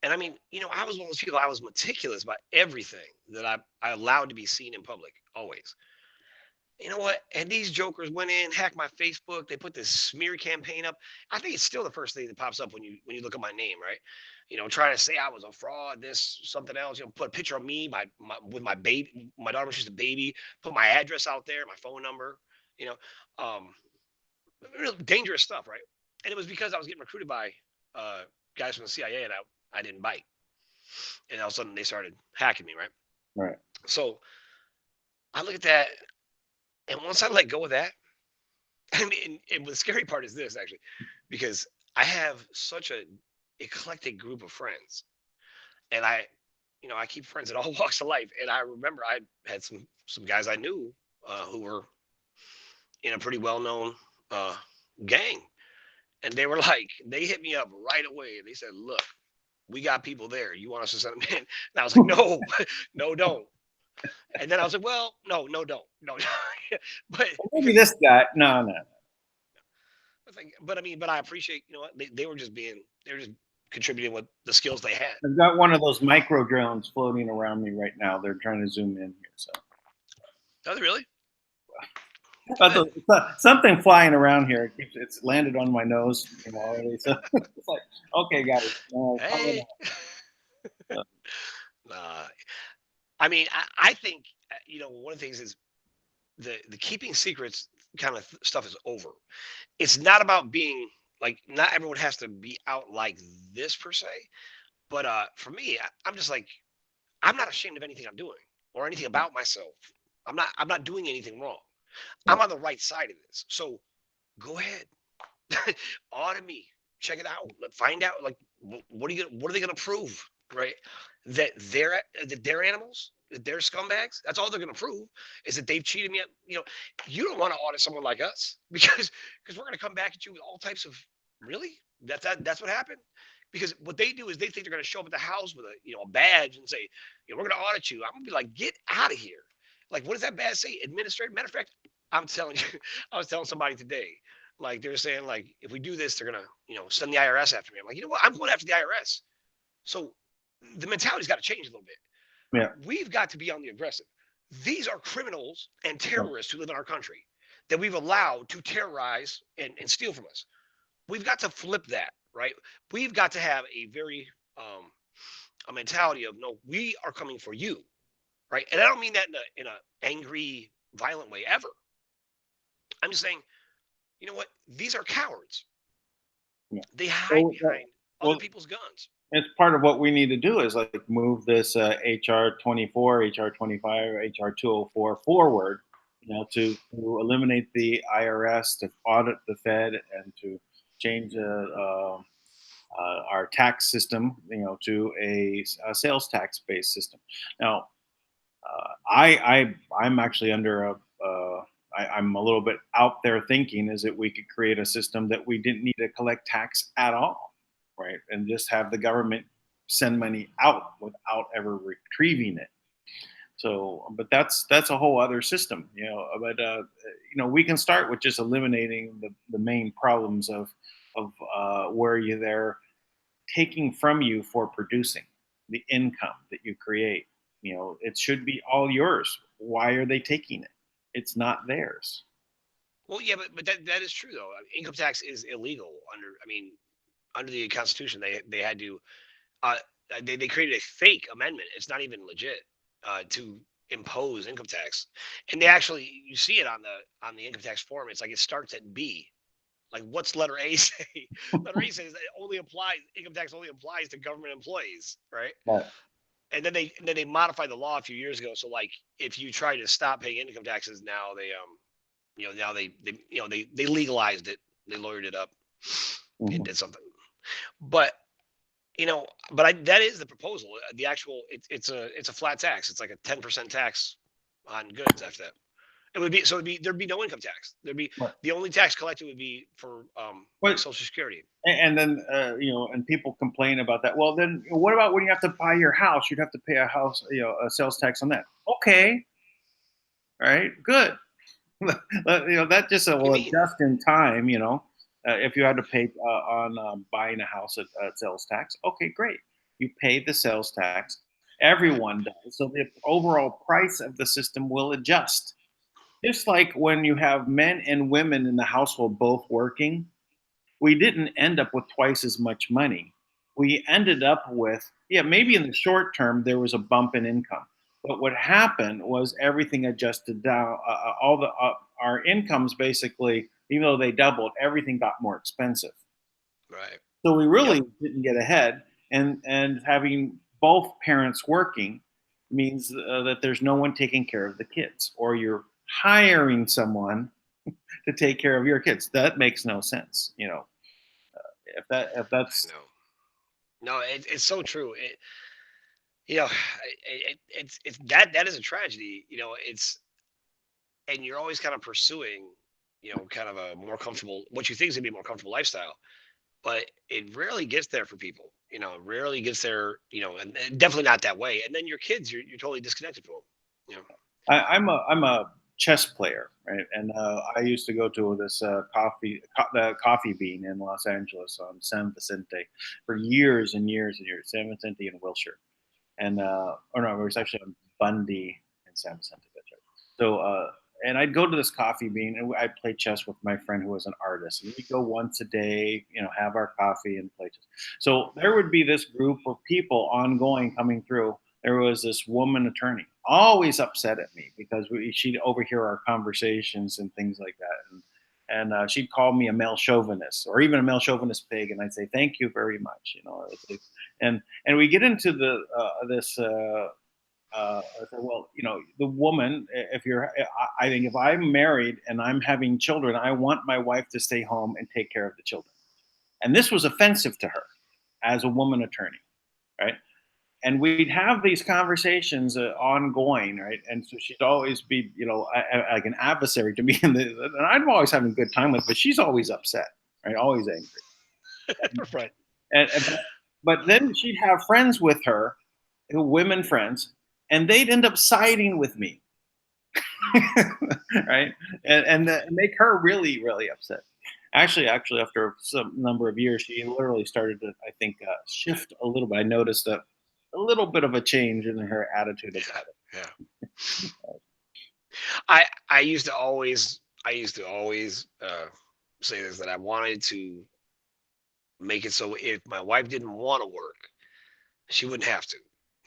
And I mean, I was one of those people. I was meticulous about everything that I allowed to be seen in public, always. You know what? And these jokers went in, hacked my Facebook. They put this smear campaign up. I think it's still the first thing that pops up when you look at my name, right? Trying to say I was a fraud, this something else. Put a picture of me, with my baby, my daughter was just a baby. Put my address out there, my phone number. You know, um, real dangerous stuff, right? And it was because I was getting recruited by guys from the CIA, and I didn't bite. And all of a sudden they started hacking me, right? Right. So I look at that, and once I let go of that, I mean, and the scary part is this actually, because I have such a eclectic group of friends, and I keep friends in all walks of life. And I remember I had some guys I knew who were in a pretty well known gang, and they were like, they hit me up right away, and they said, "Look, we got people there. You want us to send them in? And I was like, no, no, don't. And then I was like, well, no, no, don't, no. But Maybe because this guy. No, no. I think, but I mean, but I appreciate, what they were just they were just contributing with the skills they had. I've got one of those micro drones floating around me right now. They're trying to zoom in here. So Oh, really? Good. something flying around here. It's landed on my nose. Already. So it's like, okay, guys. Hey. Uh, I mean, I think one of the things is the keeping secrets kind of stuff is over. It's not about being like not everyone has to be out like this per se, but for me, I'm just like I'm not ashamed of anything I'm doing or anything about myself. I'm not doing anything wrong. Yeah. I'm on the right side of this. So go ahead. Audit me. Check it out. Find out like what are they gonna prove? Right? That they're animals, that they're scumbags. That's all they're gonna prove is that they've cheated me. You don't want to audit someone like us because we're gonna come back at you with all types of really? That's what happened? Because what they do is they think they're gonna show up at the house with a badge and say, we're gonna audit you. I'm gonna be like, get out of here. Like, what does that badge say? Administrative. Matter of fact, I'm telling you, I was telling somebody today, like they're saying, like, if we do this, they're gonna, send the IRS after me. I'm like, you know what? I'm going after the IRS. So the mentality's got to change a little bit. Yeah. We've got to be on the aggressive. These are criminals and Yeah. terrorists who live in our country that we've allowed to terrorize and steal from us. We've got to flip that, right? We've got to have a mentality of no, we are coming for you, right? And I don't mean that in a angry, violent way ever. I'm just saying, you know what? These are cowards. Yeah. They hide So, behind other well, people's guns. it's part of what we need to do is like move this HR 24, HR 25, HR 204 forward, to eliminate the IRS, to audit the Fed, and to change our tax system, to a sales tax based system. Now, I'm actually under I'm a little bit out there thinking is that we could create a system that we didn't need to collect tax at all, right? And just have the government send money out without ever retrieving it. So, but that's a whole other system, But we can start with just eliminating the main problems of where they're taking from you for producing the income that you create. It should be all yours. Why are they taking it? It's not theirs. Well, yeah, but that is true though. Income tax is illegal under the Constitution. They had to uh, they created a fake amendment. It's not even legit to impose income tax, and they actually you see it on the income tax form. It's like it starts at B. Like what's letter A say? Letter A says that it only applies income tax only applies to government employees, right? But And then they modified the law a few years ago. So like if you try to stop paying income taxes now, now they legalized it. They lawyered it up and mhm. did something. But but that is the proposal. The actual it's a flat tax. It's like a 10% tax on goods after that. It would be so there'd be no income tax. There'd be but, the only tax collected would be for like but Social Security. and then and people complain about that. Well, then what about when you have to buy your house? You'd have to pay a sales tax on that. Okay, all right, good. That just What do you will mean? adjust in time. If you had to pay on buying a house at sales tax, okay, great. You pay the sales tax. Everyone does. So the overall price of the system will adjust. Just like when you have men and women in the household both working, we didn't end up with twice as much money. We ended up with, yeah, maybe in the short term there was a bump in income, but what happened was everything adjusted down. All the our incomes basically, even though they doubled, everything got more expensive. Right. So we Yep. really didn't get ahead, and having both parents working means that there's no one taking care of the kids, or you're hiring someone to take care of your kids. That makes no sense. If that's No. No. It's so true. You know, it's that is a tragedy. And you're always kind of pursuing, kind of a more comfortable, what you think is gonna be a more comfortable lifestyle, but it rarely gets there for people. rarely gets there, and definitely not that way. And then your kids, you're totally disconnected from them. You know, I'm a chess player, right? And I used to go to this the Coffee Bean in Los Angeles on San Vicente for years and years and years. San Vicente in Wilshire, and or no, it was actually on Bundy and San Vicente. That's right. So, and I'd go to this Coffee Bean, and I'd play chess with my friend who was an artist, and we'd go once a day, have our coffee and play chess. So there would be this group of people ongoing coming through. There was this woman attorney, always upset at me because she'd overhear our conversations and things like that, and she'd call me a male chauvinist or even a male chauvinist pig, and I'd say thank you very much, It's like, and we get into the this. I said, well, the woman, if you're, I think if I'm married and I'm having children, I want my wife to stay home and take care of the children. And this was offensive to her as a woman attorney, right? And we'd have these conversations ongoing, right? And so she'd always be, like an adversary to me, and I'm always having a good time with, but she's always upset, right? Always angry. right? And but then she'd have friends with her, women friends, and they'd end up siding with me, right? And make her really, really upset. Actually, after some number of years, she literally started to, I think, shift a little bit. I noticed a little bit of a change in her attitude about it. Yeah. I used to always say this, that I wanted to make it so if my wife didn't want to work, she wouldn't have to.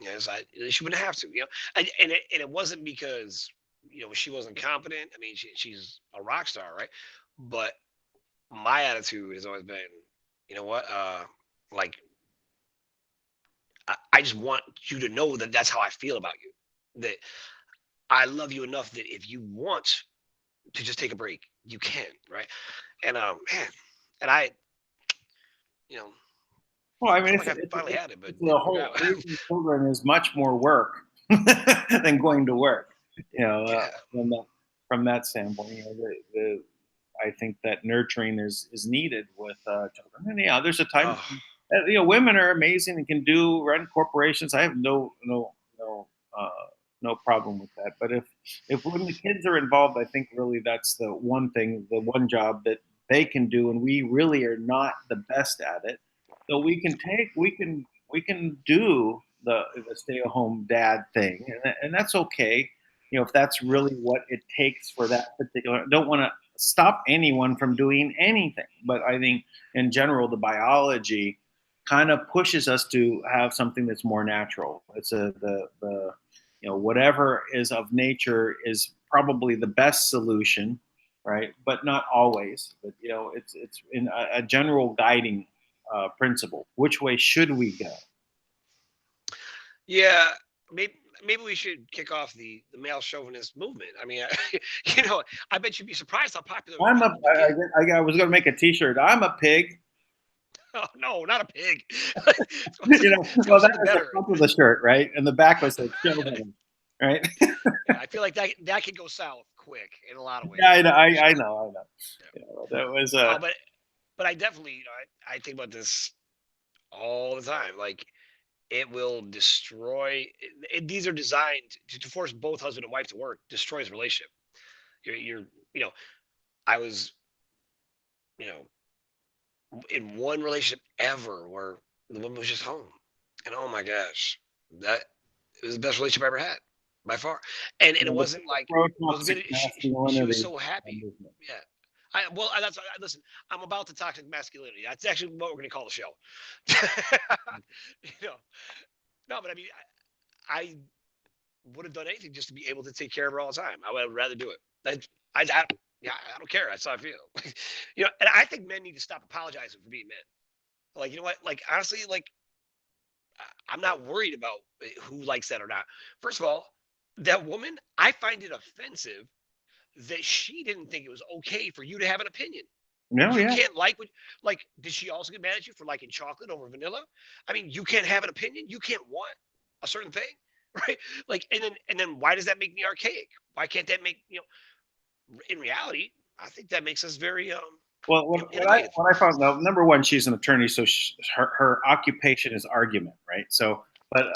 Yes, she wouldn't have to. And it wasn't because she wasn't competent. I mean, she's a rock star, right? But my attitude has always been, you know what? Like I just want you to know that that's how I feel about you. That I love you enough that if you want to just take a break, you can, right? And man, and I, you know, Well, I mean, felt like I finally had it, but it the didn't work whole out. raising children is much more work than going to work. Yeah. From that standpoint, I think that nurturing is needed with children. And yeah, there's a time. Oh, Women are amazing and can run corporations. I have uh, no problem with that. But if when the kids are involved, I think really that's the one thing, the one job that they can do, and we really are not the best at it. So we can do the stay at home dad thing, and that's okay. If that's really what it takes for that particular. I don't want to stop anyone from doing anything, but I think in general the biology kind of pushes us to have something that's more natural. It's the whatever is of nature is probably the best solution, right? But not always. But it's in a general guiding principle. Which way should we go? yeah. Maybe we should kick off the male chauvinist movement. I mean, I bet you'd be surprised how popular I'm a. people can get. I was going to make a T-shirt. I'm a pig. Oh no, not a pig. Let's go Well, with that something was the better. front of the shirt, right? And the back was like children, right? Yeah, I feel like that could go south quick in a lot of Yeah, ways. I know. Yeah. That was No, but I definitely, I think about this all the time. Like it will destroy. These are designed to force both husband and wife to work. Destroys relationship. You're you know I was you know in one relationship ever where the woman was just home, and oh my gosh, that it was the best relationship I ever had by far. And it the wasn't like it wasn't pro-toxic good. She was masculinity so happy. movement. Yeah. That's listen. I'm about the toxic masculinity. That's actually what we're going to call the show. you know, no, but I mean, I would have done anything just to be able to take care of her all the time. I would rather do it. Yeah, I don't care. That's how I feel. And I think men need to stop apologizing for being men. Like, you know what? Like, honestly, like, I'm not worried about who likes that or not. First of all, that woman, I find it offensive that she didn't think it was okay for you to have an opinion. No, You yeah. can't like, did she also get mad at you for liking chocolate over vanilla? I mean, you can't have an opinion. You can't want a certain thing, right? Like, and then why does that make me archaic? Why can't that make in reality? I think that makes us very Well, Innovative. what I found out, number one, she's an attorney, so her occupation is argument, right? So, but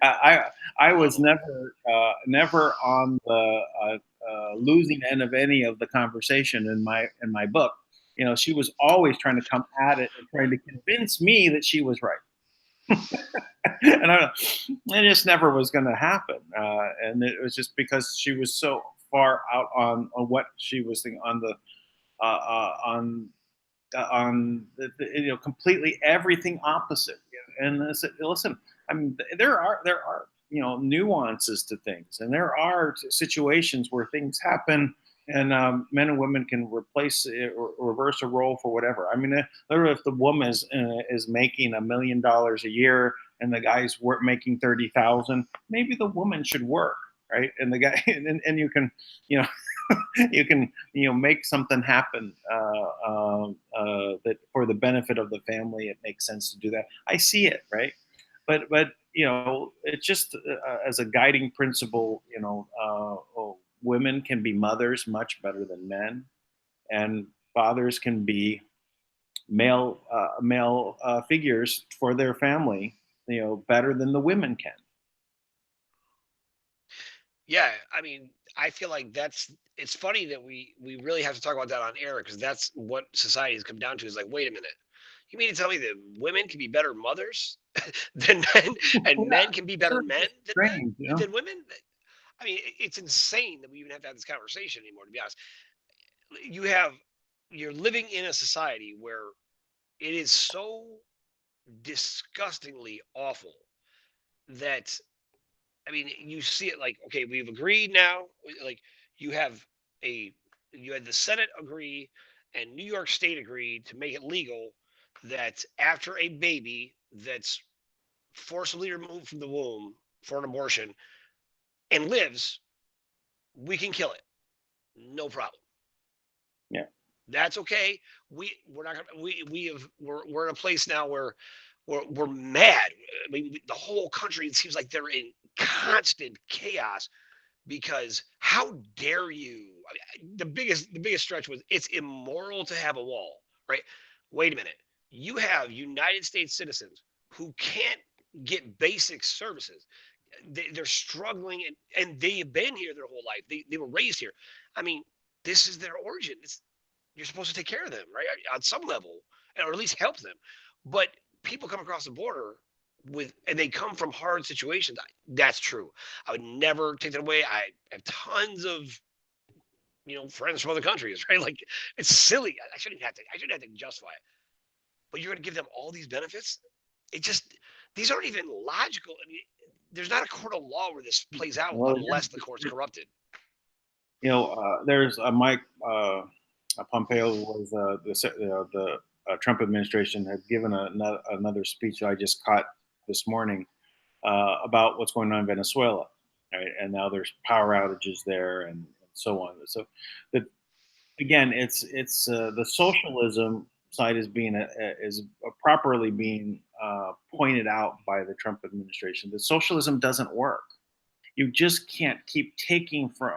I I was Oh, never on the losing end of any of the conversation in my book. You know, she was always trying to come at it and trying to convince me that she was right. And it just never was going to happen. And it was just because she was so far out on what she was thinking on the on you know, completely everything opposite. And I said, listen, I mean, there are, you know, nuances to things, and there are situations where things happen, and men and women can replace it or reverse a role for whatever. I mean, literally, if the woman is making $1 million a year and the guy's making 30,000, maybe the woman should work, right? And the guy and you can, you know, you can, you know, make something happen that for the benefit of the family. It makes sense to do that. I see it, right? But you know, it's just as a guiding principle. You know, women can be mothers much better than men, and fathers can be male figures for their family. You know, better than the women can. yeah. I mean, I feel like that's. It's funny that we really have to talk about that on air because that's what society has come down to. Is like, wait a minute, you mean to tell me that women can be better mothers than men, and Yeah, men can be better men it's strange, you know. than women? I mean, it's insane that we even have to have this conversation anymore. To be honest, you have you're living in a society where it is so disgustingly awful that I mean, you see it like, okay, we've agreed now. Like you have a you had the Senate agree and New York State agreed to make it legal that after a baby that's forcibly removed from the womb for an abortion and lives, we can kill it. No problem. Yeah. That's okay. We're not gonna we have we're in a place now where we're mad. I mean, the whole country, it seems like they're in constant chaos because how dare you? I mean, the biggest stretch was it's immoral to have a wall, right? Wait a minute. You have United States citizens who can't get basic services. They're struggling, and they have been here their whole life. They were raised here. I mean, this is their origin. You're supposed to take care of them, right? On some level, or at least help them. But people come across the border and they come from hard situations. That's true. I would never take that away. I have tons of friends from other countries, right? Like it's silly. I shouldn't have to justify it. But you're going to give them all these benefits. It just these aren't even logical. I mean, there's not a court of law where this plays out Well, unless the court's corrupted. you know, there's Mike Pompeo was the Trump administration had given another speech that I just caught this morning about what's going on in Venezuela, right? And now there's power outages there and so on. So, the, again, it's the socialism side is being is properly being pointed out by the Trump administration. That socialism doesn't work. You just can't keep taking from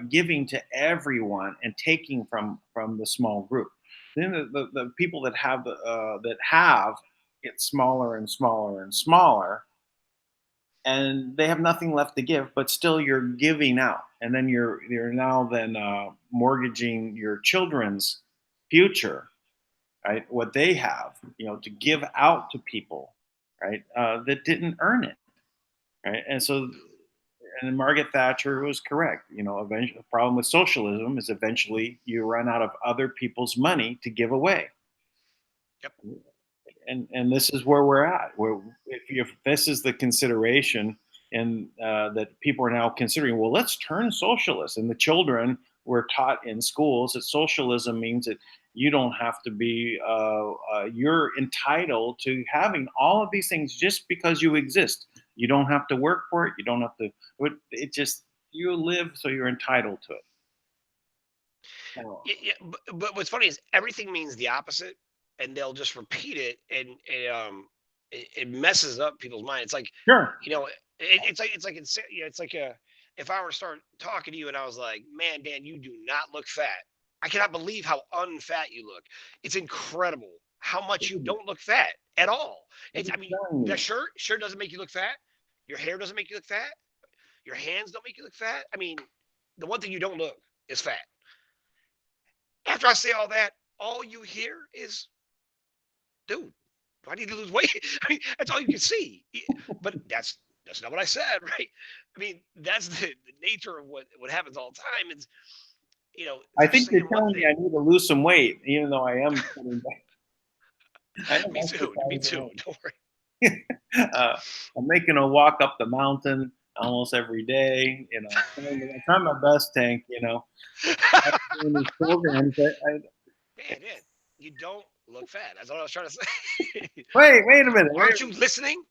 giving to everyone and taking from the small group. Then the people that have get smaller and smaller and smaller, and they have nothing left to give. But still, you're giving out, and then you're now then mortgaging your children's future, right? What they have, you know, to give out to people, right? That didn't earn it, right? And so and Margaret Thatcher was correct. You know, eventually, the problem with socialism is eventually you run out of other people's money to give away, Yep. and this is where we're at. Where if this is the consideration, and that people are now considering, well, let's turn socialist, and the children were taught in schools that socialism means that you don't have to be, you're entitled to having all of these things just because you exist. You don't have to work for it. You don't have to. It just you live, so you're entitled to it. Oh, Yeah, but what's funny is everything means the opposite, and they'll just repeat it, and it messes up people's mind. It's like, sure. it's like if I were to start talking to you and I was like, "Man, Dan, you do not look fat," I cannot believe how unfat you look. It's incredible how much you don't look fat at all. What are It's, you I mean, telling that me? shirt doesn't make you look fat. Your hair doesn't make you look fat. Your hands don't make you look fat. I mean, the one thing you don't look is fat. After I say all that, all you hear is, dude, do I need to lose weight? I mean, that's all you can see. But that's not what I said, right? I mean, that's the nature of what happens all the time. Is, I they're think you're saying one telling me I thing. need to lose some weight, even though I am cutting back. I am Me too. Me too. exercising. Don't worry. uh, I'm making a walk up the mountain almost every day. I'm trying my best, Tank. Doing these programs. Man, you don't look fat. That's what I was trying to say. Wait a minute. Wait. Aren't you listening?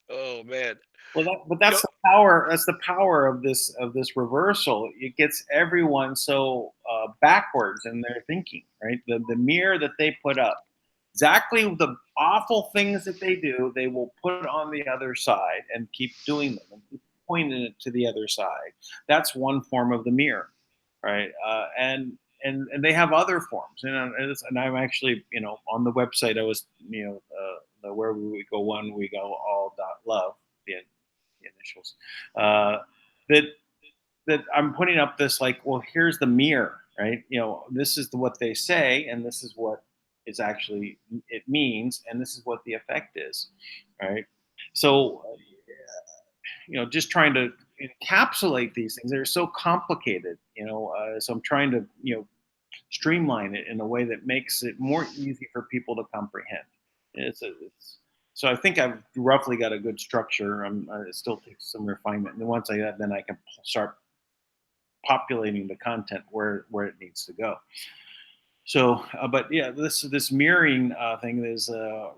Oh man. Well, but You that's know, the power. That's the power of this reversal. It gets everyone so backwards in their thinking, right? The mirror that they put up, exactly the awful things that they do, they will put on the other side and keep doing them and keep pointing it to the other side. That's one form of the mirror, right? And they have other forms, and I'm actually on the website. I was the where we go one we go all dot love the initials, that I'm putting up this like, well, here's the mirror, right? This is what they say, and this is what is actually it means, and this is what the effect is, right? So, just trying to encapsulate these things. They're so complicated, so I'm trying to, streamline it in a way that makes it more easy for people to comprehend. It's so I think I've roughly got a good structure. It still takes some refinement, and once I get, then I can start populating the content where it needs to go. So, but yeah, this mirroring thing is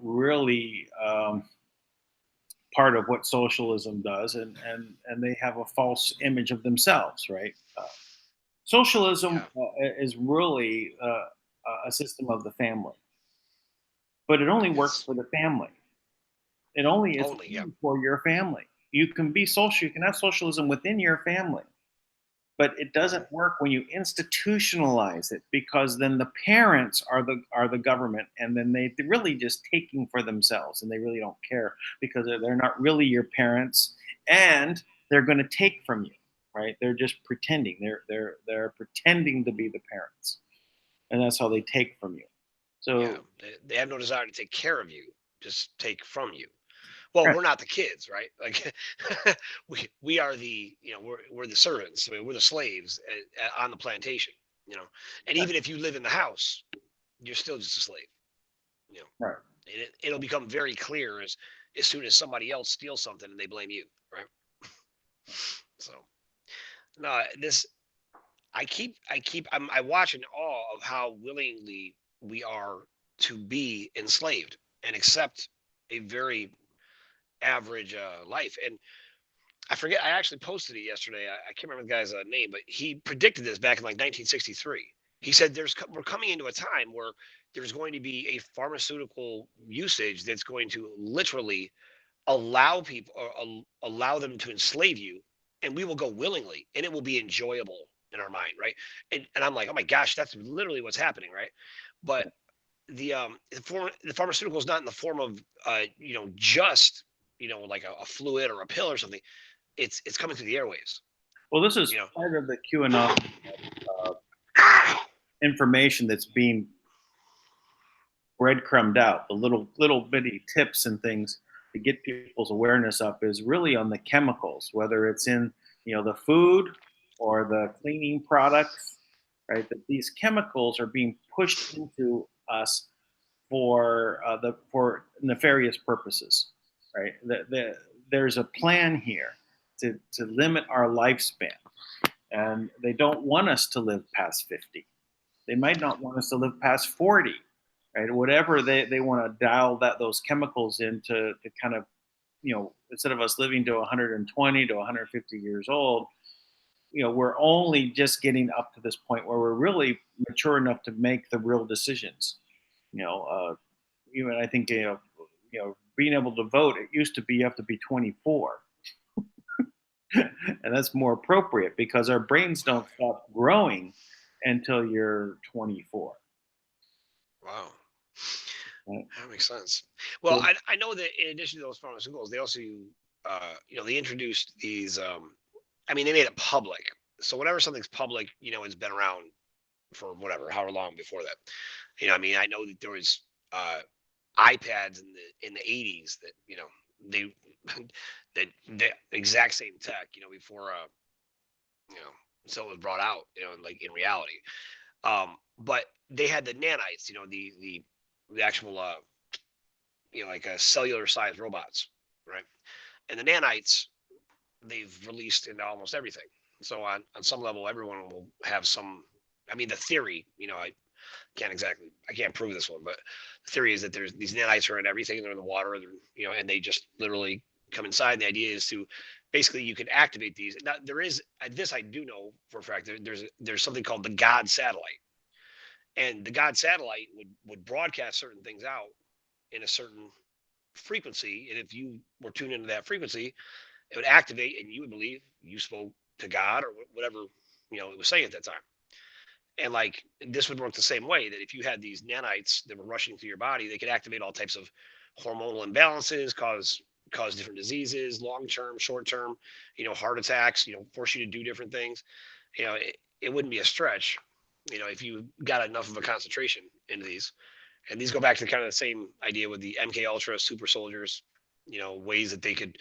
really part of what socialism does, and they have a false image of themselves, right? Socialism yeah. is really a system of the family, but it only works Yes. for the family. It only is Only. Yeah. for your family. You can be social. You can have socialism within your family, but it Hmm. doesn't work when you institutionalize it, because then the parents are the government, and then they're really just taking for themselves, and they really don't care because they're not really your parents, and they're going to take from you, right? They're just pretending. They're pretending to be the parents, and that's how they take from you. Yeah. So, They have no desire to take care of you. Just take from you. Well, right, we're not the kids, right? Like we are the we're the servants. I mean, we're the slaves on the plantation. You know, and right, even if you live in the house, you're still just a slave. You know, right. and it'll become very clear as soon as somebody else steals something and they blame you, right? So no, this I watch in awe of how willingly we are to be enslaved and accept a very average life. And I forget. I actually posted it yesterday. I can't remember the guy's name, but he predicted this back in like 1963. He said we're coming into a time where there's going to be a pharmaceutical usage that's going to literally allow people or allow them to enslave you, and we will go willingly, and it will be enjoyable in our mind, right? And I'm like, oh my gosh, that's literally what's happening, right? But the pharmaceutical is not in the form of just like a fluid or a pill or something. It's coming through the airwaves. Well, this is You know. part of the QAnon uh, Ah! information that's being breadcrumbed out. The little bitty tips and things to get people's awareness up is really on the chemicals, whether it's in the food or the cleaning products, right? That these chemicals are being pushed into us for nefarious purposes, right? There's a plan here to limit our lifespan, and they don't want us to live past 50. They might not want us to live past 40, right? Whatever they want to dial those chemicals into to kind of, instead of us living to 120 to 150 years old, we're only just getting up to this point where we're really mature enough to make the real decisions. You know, even I think being able to vote. It used to be you have to be 24, And that's more appropriate because our brains don't stop growing until you're 24. Wow. Right? That makes sense. Well, So, I know that in addition to those pharmaceuticals, they also, they introduced these. I mean, they made it public. So whenever something's public, it's been around for whatever, however long before that. I mean, I know that there was uh, iPads in the 80s that they that the exact same tech, before you know so it was brought out, like in reality. But they had the nanites, the actual like cellular sized robots, right? And the nanites they've released into almost everything. So on some level, everyone will have some. I mean, the theory, I can't prove this one, but the theory is that there's these nanites are in everything. They're in the water, and they just literally come inside. And the idea is to basically you can activate these. Now there is this I do know for a fact. There's something called the God satellite, and the God satellite would broadcast certain things out in a certain frequency, and if you were tuned into that frequency, it would activate, and you would believe you spoke to God or whatever it was saying at that time. And like this would work the same way that if you had these nanites that were rushing through your body, they could activate all types of hormonal imbalances, cause different diseases, long term, short term, heart attacks, force you to do different things. It wouldn't be a stretch, if you got enough of a concentration into these. And these go back to kind of the same idea with the MK Ultra super soldiers, ways that they could,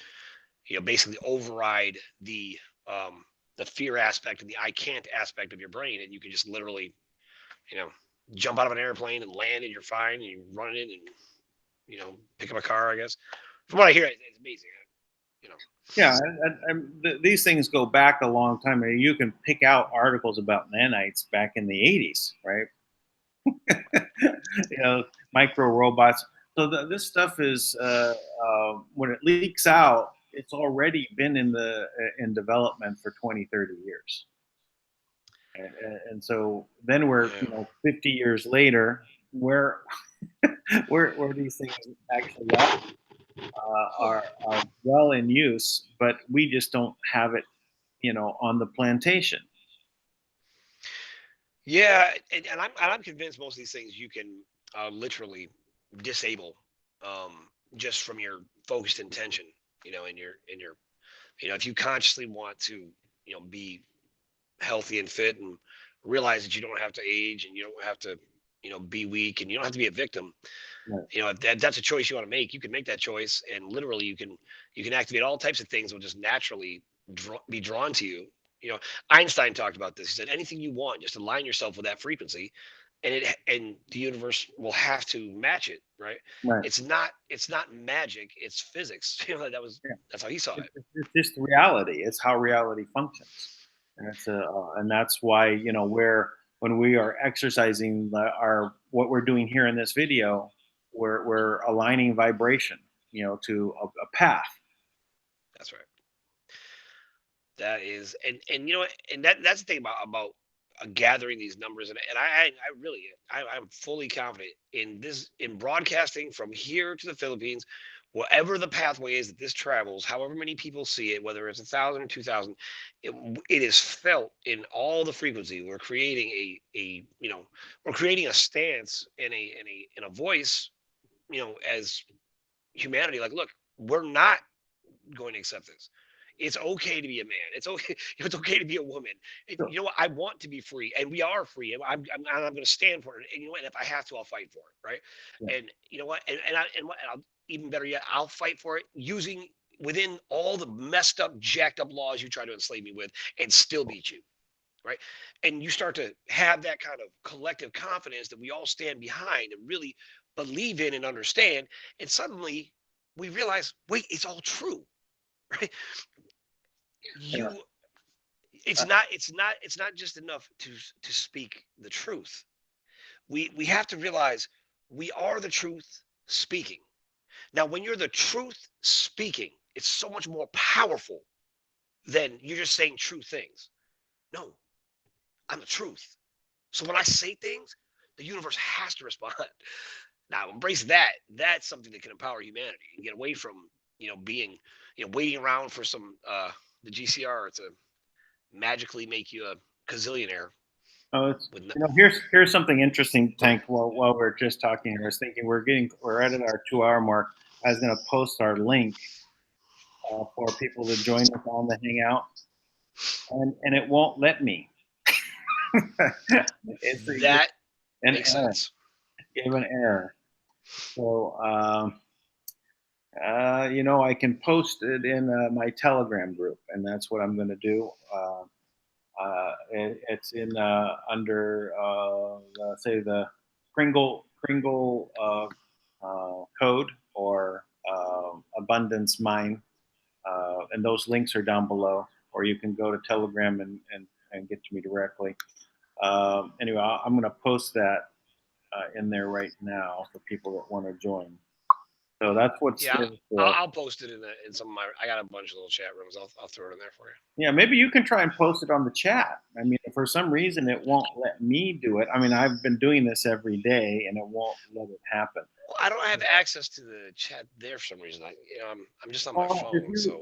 basically override the fear aspect and the I can't aspect of your brain, and you can just literally, you know, jump out of an airplane and land, and you're fine, and you run in and pick up a car. I guess from what I hear, it's amazing. You know, yeah, these things go back a long time. I mean, you can pick out articles about nanites back in the 80s, right? you know, micro robots. So this stuff is when it leaks out, it's already been in development for 20, 30 years. And so then we're yeah. 50 years later, where where these things actually are well in use, but we just don't have it, on the plantation. Yeah, and I'm convinced most of these things you can literally disable just from your focused intention. In your if you consciously want to be healthy and fit and realize that you don't have to age and you don't have to be weak and you don't have to be a victim. Right. If that's a choice you want to make, you can make that choice, and literally you can activate all types of things that will just naturally be drawn to you. Einstein talked about this. He said anything you want, just align yourself with that frequency, and the universe will have to match it, right? Right. It's not magic, it's physics. Yeah. That's how he saw it. It's just reality. It's how reality functions, and and that's why where when we are exercising our what we're doing here in this video, we're aligning vibration, to a path. That's right. That is, and and that's the thing about gathering these numbers, and I really I'm fully confident in this, in broadcasting from here to the Philippines, whatever the pathway is that this travels, however many people see it, whether it's 1,000 or 2,000, it is felt in all the frequency. We're creating we're creating a stance and a voice, as humanity. Like, look, we're not going to accept this. It's okay to be a man. It's okay. It's okay to be a woman. So, You know what? I want to be free, and we are free. And I'm going to stand for it. And you know what? If I have to, I'll fight for it. Right. yeah, And you know what? And I'll, even better yet, I'll fight for it using within all the messed up, jacked up laws you try to enslave me with, and still beat you. Right. And you start to have that kind of collective confidence that we all stand behind and really believe in and understand. And suddenly we realize, wait, it's all true. Right. yeah, You it's uh, not just enough to speak the truth. We have to realize we are the truth speaking. Now when you're the truth speaking, it's so much more powerful than you're just saying true things. No, I'm the truth. So when I say things, the universe has to respond. Now embrace that. That's something that can empower humanity and get away from being waiting around for some the GCR to magically make you a gazillionaire. Oh, here's something interesting, Tank. While we're just talking here, I was thinking we're at our 2 hour mark. I was going to post our link for people to join us on the Hangout, and it won't let me. That an makes error. sense. Gave an error. So I can post it in my Telegram group, and that's what I'm going to do. It's in under say the Kringle code or Abundance Mine, and those links are down below. Or you can go to Telegram and get to me directly. Anyway, I'm going to post that in there right now for people that want to join. So that's what's Yeah, there for us. I'll post it in some of my. I got a bunch of little chat rooms. I'll throw it in there for you. Yeah, maybe you can try and post it on the chat. I mean, for some reason, it won't let me do it. I mean, I've been doing this every day, and it won't let it happen. Well, I don't have access to the chat there for some reason. I'm just on my phone. So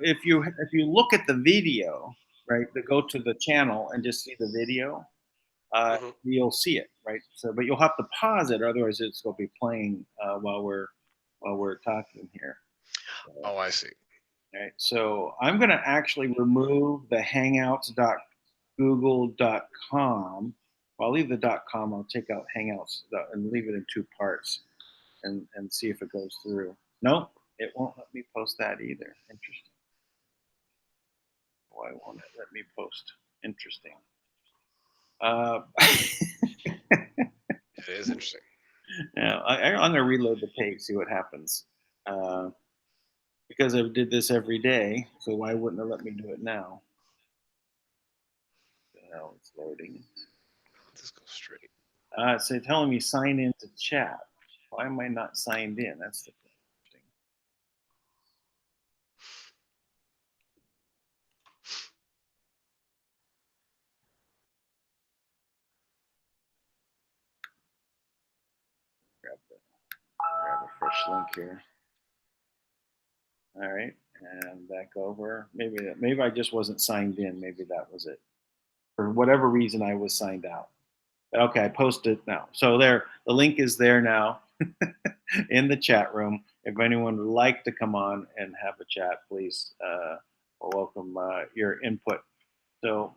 If you look at the video, right, go to the channel and just see the video, you'll see it, right? So, but you'll have to pause it, otherwise it's going to be playing while we're talking here. Oh, I see. All right, so I'm going to actually remove the hangouts.google.com. I'll leave the .com. I'll take out Hangouts and leave it in 2 parts and see if it goes through. Nope, it won't let me post that either. Interesting. Why won't it let me post? Interesting. It is interesting. Yeah, I'm going to reload the page, see what happens. Because I did this every day, so why wouldn't it let me do it now? Now it's loading. Let's go straight. So telling me sign in to chat. Why am I not signed in? That's the thing. Grab a fresh link here. All right, and back over. Maybe I just wasn't signed in. Maybe that was it. For whatever reason, I was signed out. Okay, I posted it now. So there, the link is there now in the chat room. If anyone would like to come on and have a chat, please welcome your input. So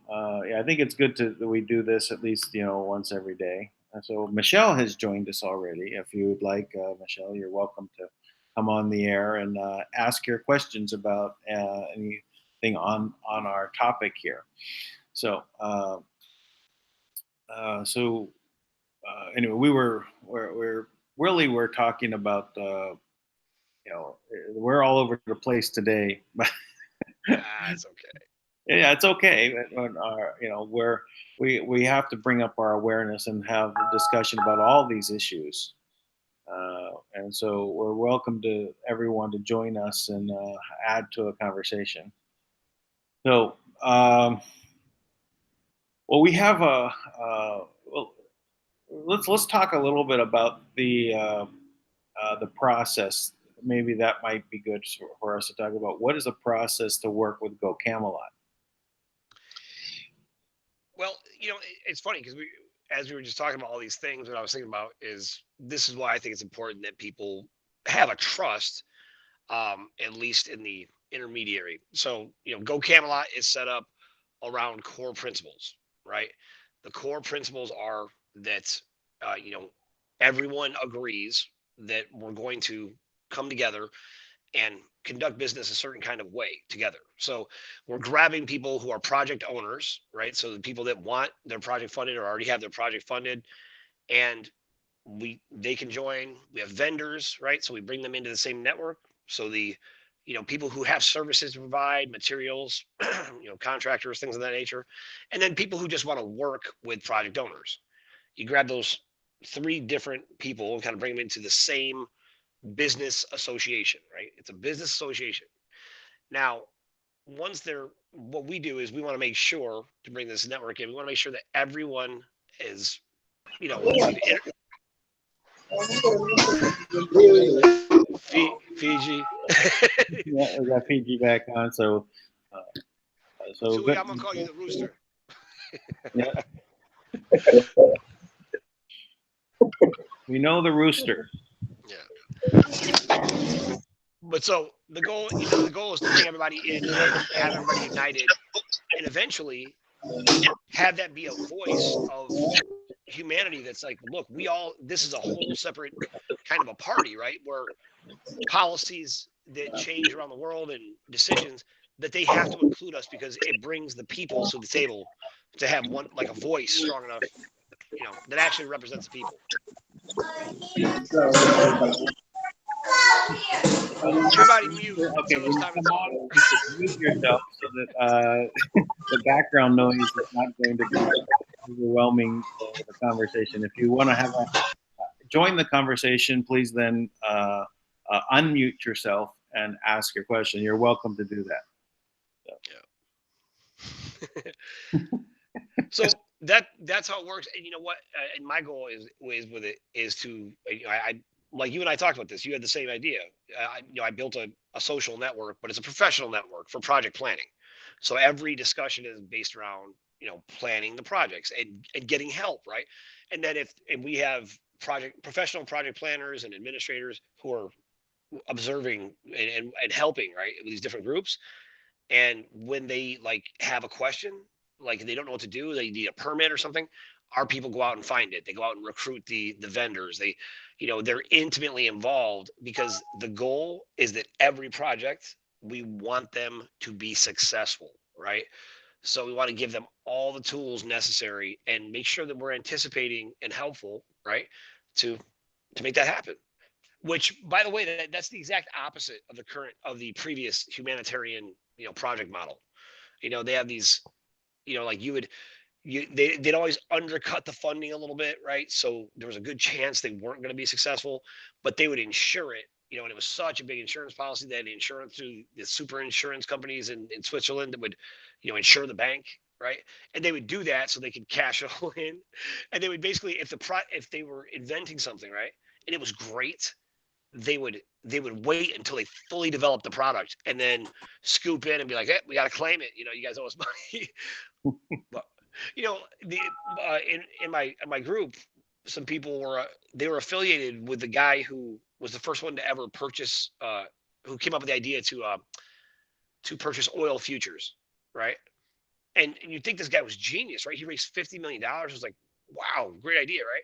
yeah, I think it's good that we do this at least once every day. So Michelle has joined us already. If you would like, Michelle, you're welcome to come on the air and ask your questions about anything on our topic here. So anyway, we're talking about we're all over the place today. It's okay. Yeah, it's okay. We have to bring up our awareness and have a discussion about all these issues. And so we're welcome to everyone to join us and add to a conversation. So, well, we have let's talk a little bit about the process. Maybe that might be good for us to talk about. What is the process to work with Go Camelot? Well, it's funny because as we were just talking about all these things, what I was thinking about is this is why I think it's important that people have a trust, at least in the intermediary. So, Go Camelot is set up around core principles, right? The core principles are that, everyone agrees that we're going to come together and conduct business a certain kind of way together. So we're grabbing people who are project owners, right? So the people that want their project funded or already have their project funded, and they can join. We have vendors, right? So we bring them into the same network. So the people who have services to provide, materials, contractors, things of that nature, and then people who just want to work with project owners. You grab those 3 different people and kind of bring them into the same business association, right? It's a business association. Now, what we do is we want to make sure to bring this network in. We want to make sure that everyone is, Fiji. Yeah, we got Fiji back on, so So Tui, good. I'm gonna call you the rooster. Yeah, we know the rooster. Yeah. But so the goal, the goal is to bring everybody in and have everybody united, and eventually have that be a voice of humanity. That's like, look, we all. This is a whole separate kind of a party, right? Where policies that change around the world and decisions that they have to include us because it brings the people to the table to have one like a voice strong enough, that actually represents the people. Everybody mute Okay, until when it's you time to come talk. on, you should mute yourself so that the background noise is not going to be overwhelming the conversation. If you want to have join the conversation, please then unmute yourself and ask your question. You're welcome to do that. Yeah. So that's how it works. And you know what? And my goal is with it is to I like you and I talked about this. You had the same idea. I built a social network, but it's a professional network for project planning. So every discussion is based around planning the projects and getting help, right? And then if and we have professional project planners and administrators who are observing and helping, right, with these different groups. And when they like have a question, like they don't know what to do, they need a permit or something, our people go out and find it. They go out and recruit the vendors. They're intimately involved because the goal is that every project, we want them to be successful, right? So we want to give them all the tools necessary and make sure that we're anticipating and helpful, right? To make that happen. Which, by the way, that's the exact opposite of the previous humanitarian project model. They have these, like they'd always undercut the funding a little bit, right? So there was a good chance they weren't going to be successful, but they would insure it. And it was such a big insurance policy that they insured through the super insurance companies in Switzerland that would, insure the bank, right? And they would do that so they could cash it all in. And they would basically, if they were inventing something, right, and it was great, they would wait until they fully developed the product and then scoop in and be like, hey, we got to claim it. You guys owe us money. But the in my group, some people were they were affiliated with the guy who was the first one to ever purchase, who came up with the idea to purchase oil futures, right? And you think this guy was genius, right? He raised $50 million. It was like, wow, great idea, right?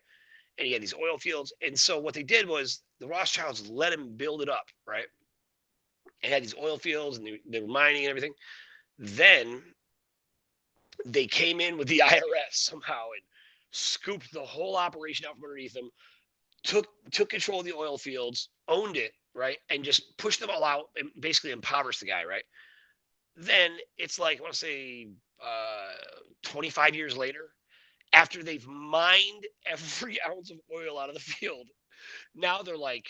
And he had these oil fields. And so what they did was the Rothschilds let him build it up, right? And had these oil fields and they were mining and everything. Then they came in with the IRS somehow and scooped the whole operation out from underneath them, took control of the oil fields, owned it, right, and just pushed them all out and basically impoverished the guy, right? Then it's like I want to say 25 years later, after they've mined every ounce of oil out of the field, now they're like,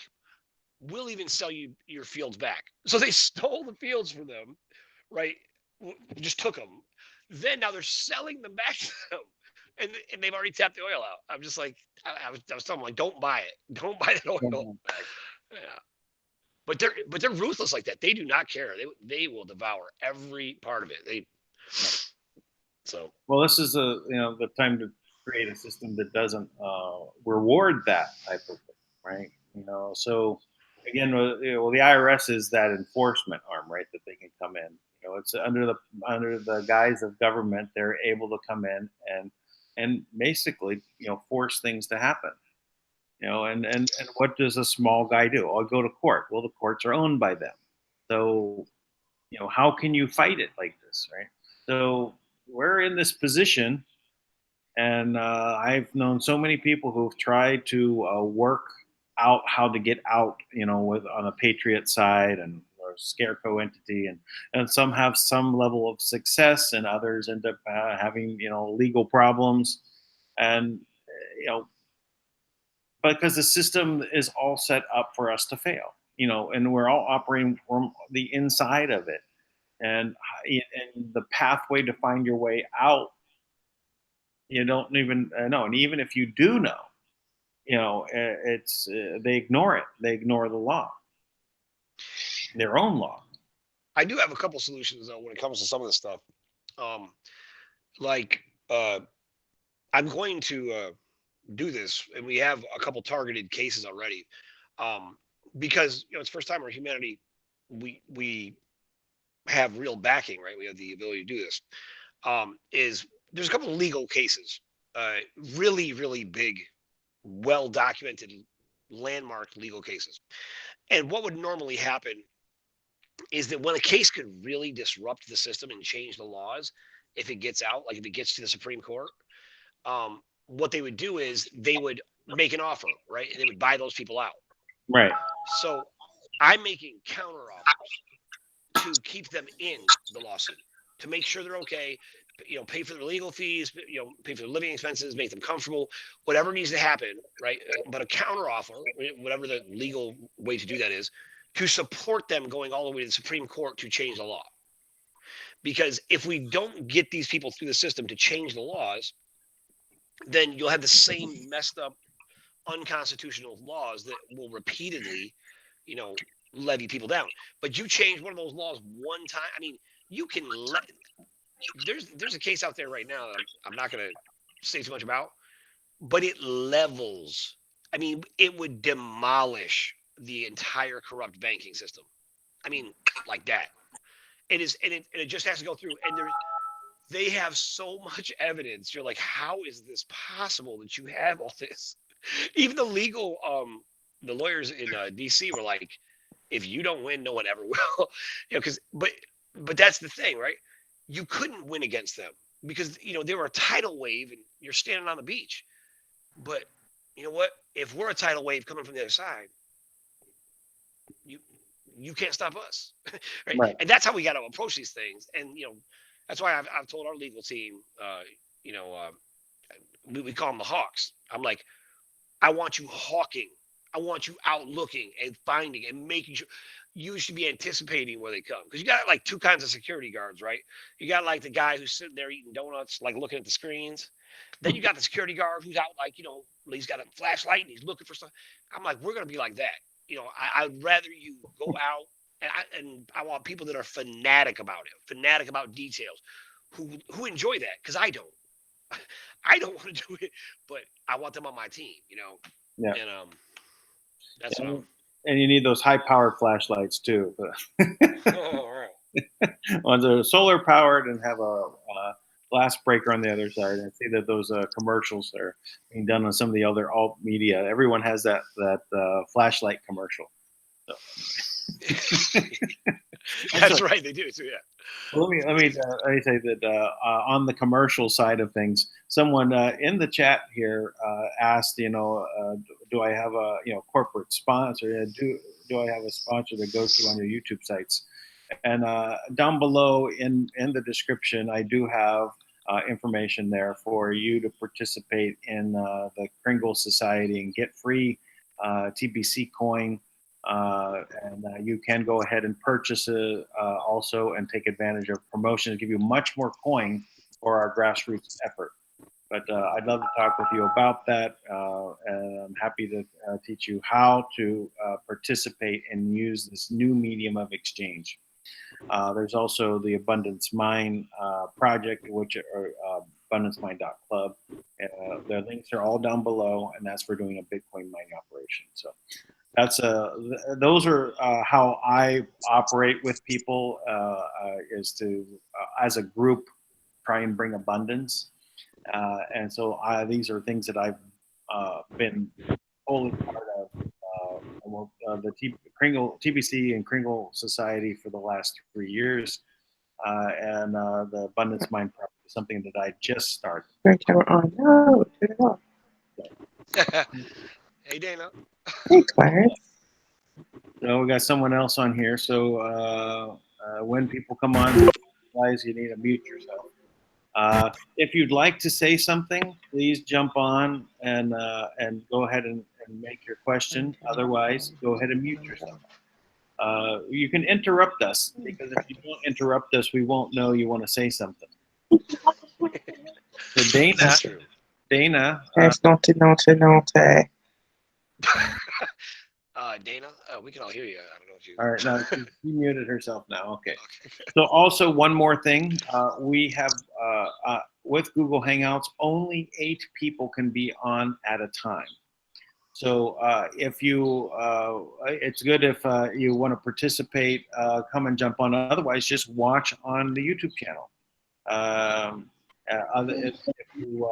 we'll even sell you your fields back. So they stole the fields from them, right? Just took them. Then now they're selling them back to them, and they've already tapped the oil out. I'm just like, I was telling them like, don't buy it, don't buy that oil. Yeah. But they're ruthless like that. They do not care. They will devour every part of it. So Well, this is the time to create a system that doesn't reward that type of thing, right? So again, the IRS is that enforcement arm, right? That they can come in. It's under the guise of government. They're able to come in and basically force things to happen. And what does a small guy do? I'll go to court. Well, the courts are owned by them. So how can you fight it like this, right? So we're in this position, and I've known so many people who've tried to work out how to get out, with on a patriot side and or scarecrow entity, and some have some level of success, and others end up having legal problems, and because the system is all set up for us to fail, and we're all operating from the inside of it, and the pathway to find your way out, you don't even know. And even if you do know, it's they ignore it. They ignore the law, their own law. I do have a couple solutions though when it comes to some of this stuff. Like I'm going to do this, and we have a couple targeted cases already, because it's first time in humanity we have real backing, right? We have the ability to do this. Is There's a couple of legal cases, uh, really big, well documented, landmark legal cases. And what would normally happen is that when a case could really disrupt the system and change the laws, if it gets out, like if it gets to the Supreme Court, what they would do is they would make an offer, right? And they would buy those people out. Right. So I'm making counter offers to keep them in the lawsuit, to make sure they're okay, pay for their legal fees, pay for their living expenses, make them comfortable, whatever needs to happen, right? But a counter offer, whatever the legal way to do that is, to support them going all the way to the Supreme Court to change the law. Because if we don't get these people through the system to change the laws, then you'll have the same messed up, unconstitutional laws that will repeatedly, levy people down. But you change one of those laws one time, I mean, you can let. There's a case out there right now that I'm not going to say too much about, but it levels. I mean, it would demolish the entire corrupt banking system. I mean, like that. It is, and it just has to go through. And they have so much evidence. You're like, how is this possible that you have all this? Even the lawyers in DC were like, if you don't win, no one ever will. But that's the thing, right? You couldn't win against them because they were a tidal wave and you're standing on the beach. But you know what? If we're a tidal wave coming from the other side, you can't stop us, right? Right. And that's how we got to approach these things. And that's why I've told our legal team, we call them the hawks. I'm like, I want you hawking. I want you out looking and finding and making sure. You should be anticipating where they come, because you got like two kinds of security guards, right? You got like the guy who's sitting there eating donuts, like looking at the screens. Then you got the security guard who's out, like, he's got a flashlight and he's looking for stuff. I'm like, we're gonna be like that. I'd rather you go out, and I want people that are fanatic about it, fanatic about details, who enjoy that, because I don't. I don't want to do it, but I want them on my team, Yeah. And that's what I'm. And you need those high-powered flashlights too. Oh, right. Ones that are solar powered and have a glass breaker on the other side. I see that those commercials are being done on some of the other alt media. Everyone has that flashlight commercial. So. That's right, they do too. Yeah. Well, let me say that on the commercial side of things, someone in the chat here asked, do I have a corporate sponsor? Do I have a sponsor that goes to on your YouTube sites? And down below in the description, I do have information there for you to participate in the Kringle Society and get free TBC coin. And you can go ahead and purchase it also and take advantage of promotions, give you much more coin for our grassroots effort. But I'd love to talk with you about that, and I'm happy to teach you how to participate and use this new medium of exchange. There's also the Abundance Mine project, which are abundancemine.club. Their links are all down below, and that's for doing a Bitcoin mining operation. So that's those are how I operate with people, is to as a group try and bring abundance, and so these are things that I've been wholly part of the TBC and Kringle Society for the last 3 years, and the Abundance Mine project is something that I just started. Turn camera on. No, turn it off. Hey, Dana. Hey, Clarence. So we got someone else on here. So when people come on, guys, you need to mute yourself. If you'd like to say something, please jump on and go ahead and make your question. Otherwise, go ahead and mute yourself. You can interrupt us, because if you don't interrupt us, we won't know you want to say something. So Dana. There's naughty. Dana, we can all hear you. I don't know if you. All right, now she muted herself now. Okay. So also one more thing, we have with Google Hangouts, only 8 people can be on at a time. So if you, it's good if you want to participate, come and jump on. Otherwise, just watch on the YouTube channel. If you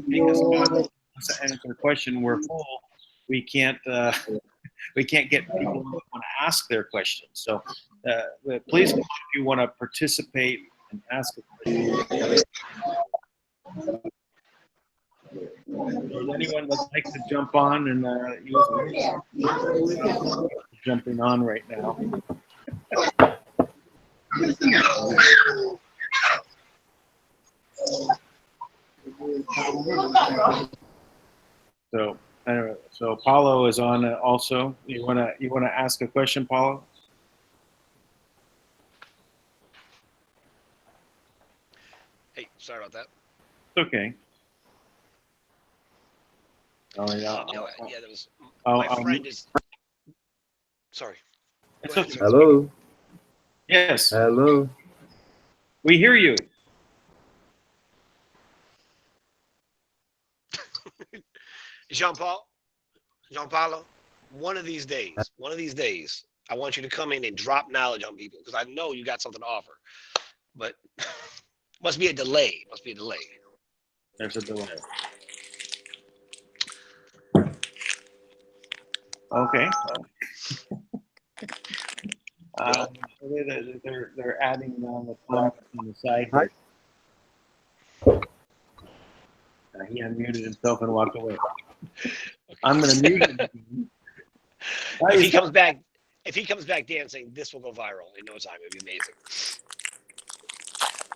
make us answer a question, we're full. We can't get people who want to ask their questions. So please, if you want to participate and ask a question. Does anyone would like to jump on and use jumping on right now? So anyway, so Paulo is on also. You wanna ask a question, Paulo? Hey, sorry about that. It's okay. Oh yeah. Yeah, that was my friend is. Sorry. It's okay. Hello. Yes. Hello. We hear you. Jean-Paulo, one of these days, I want you to come in and drop knowledge on people because I know you got something to offer. But must be a delay. There's a delay. Okay. They're adding on the comments on the side here. He unmuted himself and walked away. I'm going to mute him. If he comes back dancing, this will go viral in no time. It'll be amazing.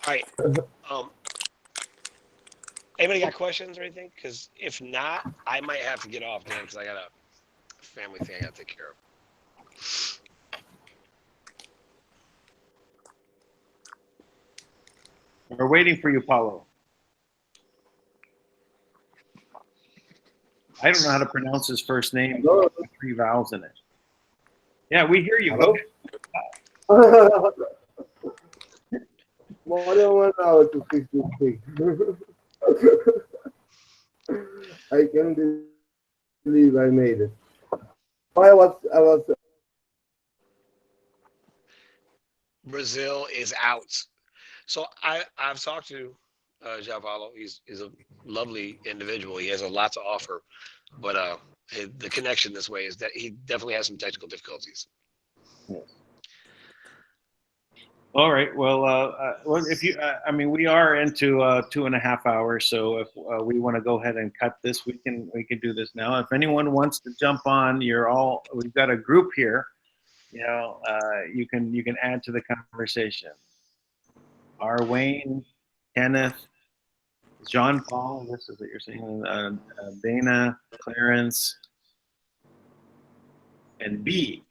All right. Anybody got questions or anything? Because if not, I might have to get off, Dan, because I got a family thing I got to take care of. We're waiting for you, Paulo. I don't know how to pronounce his first name. With 3 vowels in it. Yeah, we hear you. More than 1 hour to fix this thing. I can't believe I made it. I was. Brazil is out. So I've talked to Gianpaolo. He's a lovely individual. He has a lot to offer, but the connection this way is that he definitely has some technical difficulties. Yes. All right. Well, if you, I mean, we are into 2.5 hours. So if we want to go ahead and cut this, we can do this now. If anyone wants to jump on, we've got a group here. You know, you can add to the conversation. Wayne, Kenneth, John Paul. This is what you're saying. Dana, Clarence, and B.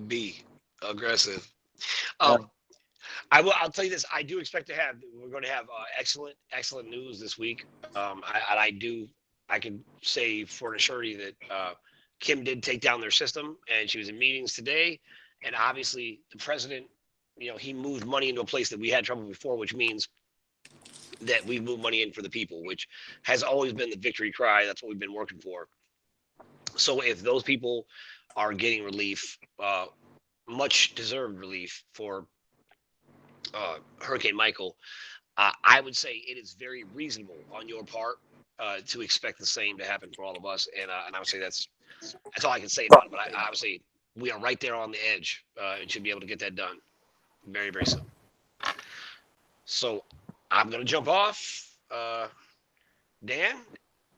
B, aggressive. I'll I'll tell you this. We're going to have excellent news this week. I can say for an surety that Kim did take down their system, and she was in meetings today. And obviously, the president, he moved money into a place that we had trouble before, which means that we move money in for the people, which has always been the victory cry. That's what we've been working for. So if those people are getting relief, much deserved relief for Hurricane Michael, I would say it is very reasonable on your part to expect the same to happen for all of us. And I would say that's all I can say about it. But I would say we are right there on the edge and should be able to get that done very, very soon. So I'm going to jump off. Dan,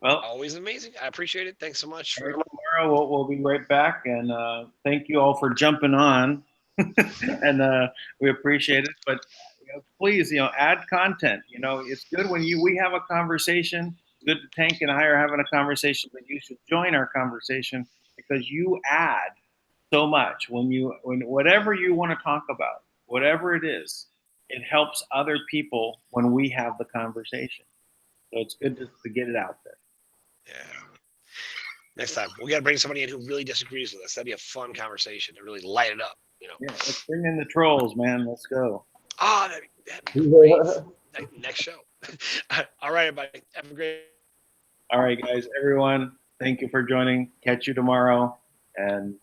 well, always amazing. I appreciate it. Thanks so much. Tomorrow we'll be right back. And thank you all for jumping on. And we appreciate it. But please, add content. It's good when we have a conversation. It's good that Tank and I are having a conversation, but you should join our conversation because you add so much when whatever you want to talk about, whatever it is, it helps other people when we have the conversation. So it's good to get it out there. Yeah. Next time, we got to bring somebody in who really disagrees with us. That'd be a fun conversation to really light it up. You know. Yeah, let's bring in the trolls, man. Let's go. Ah, that'd be great. Next show. All right, everybody. Have a great. All right, guys, everyone, thank you for joining. Catch you tomorrow, and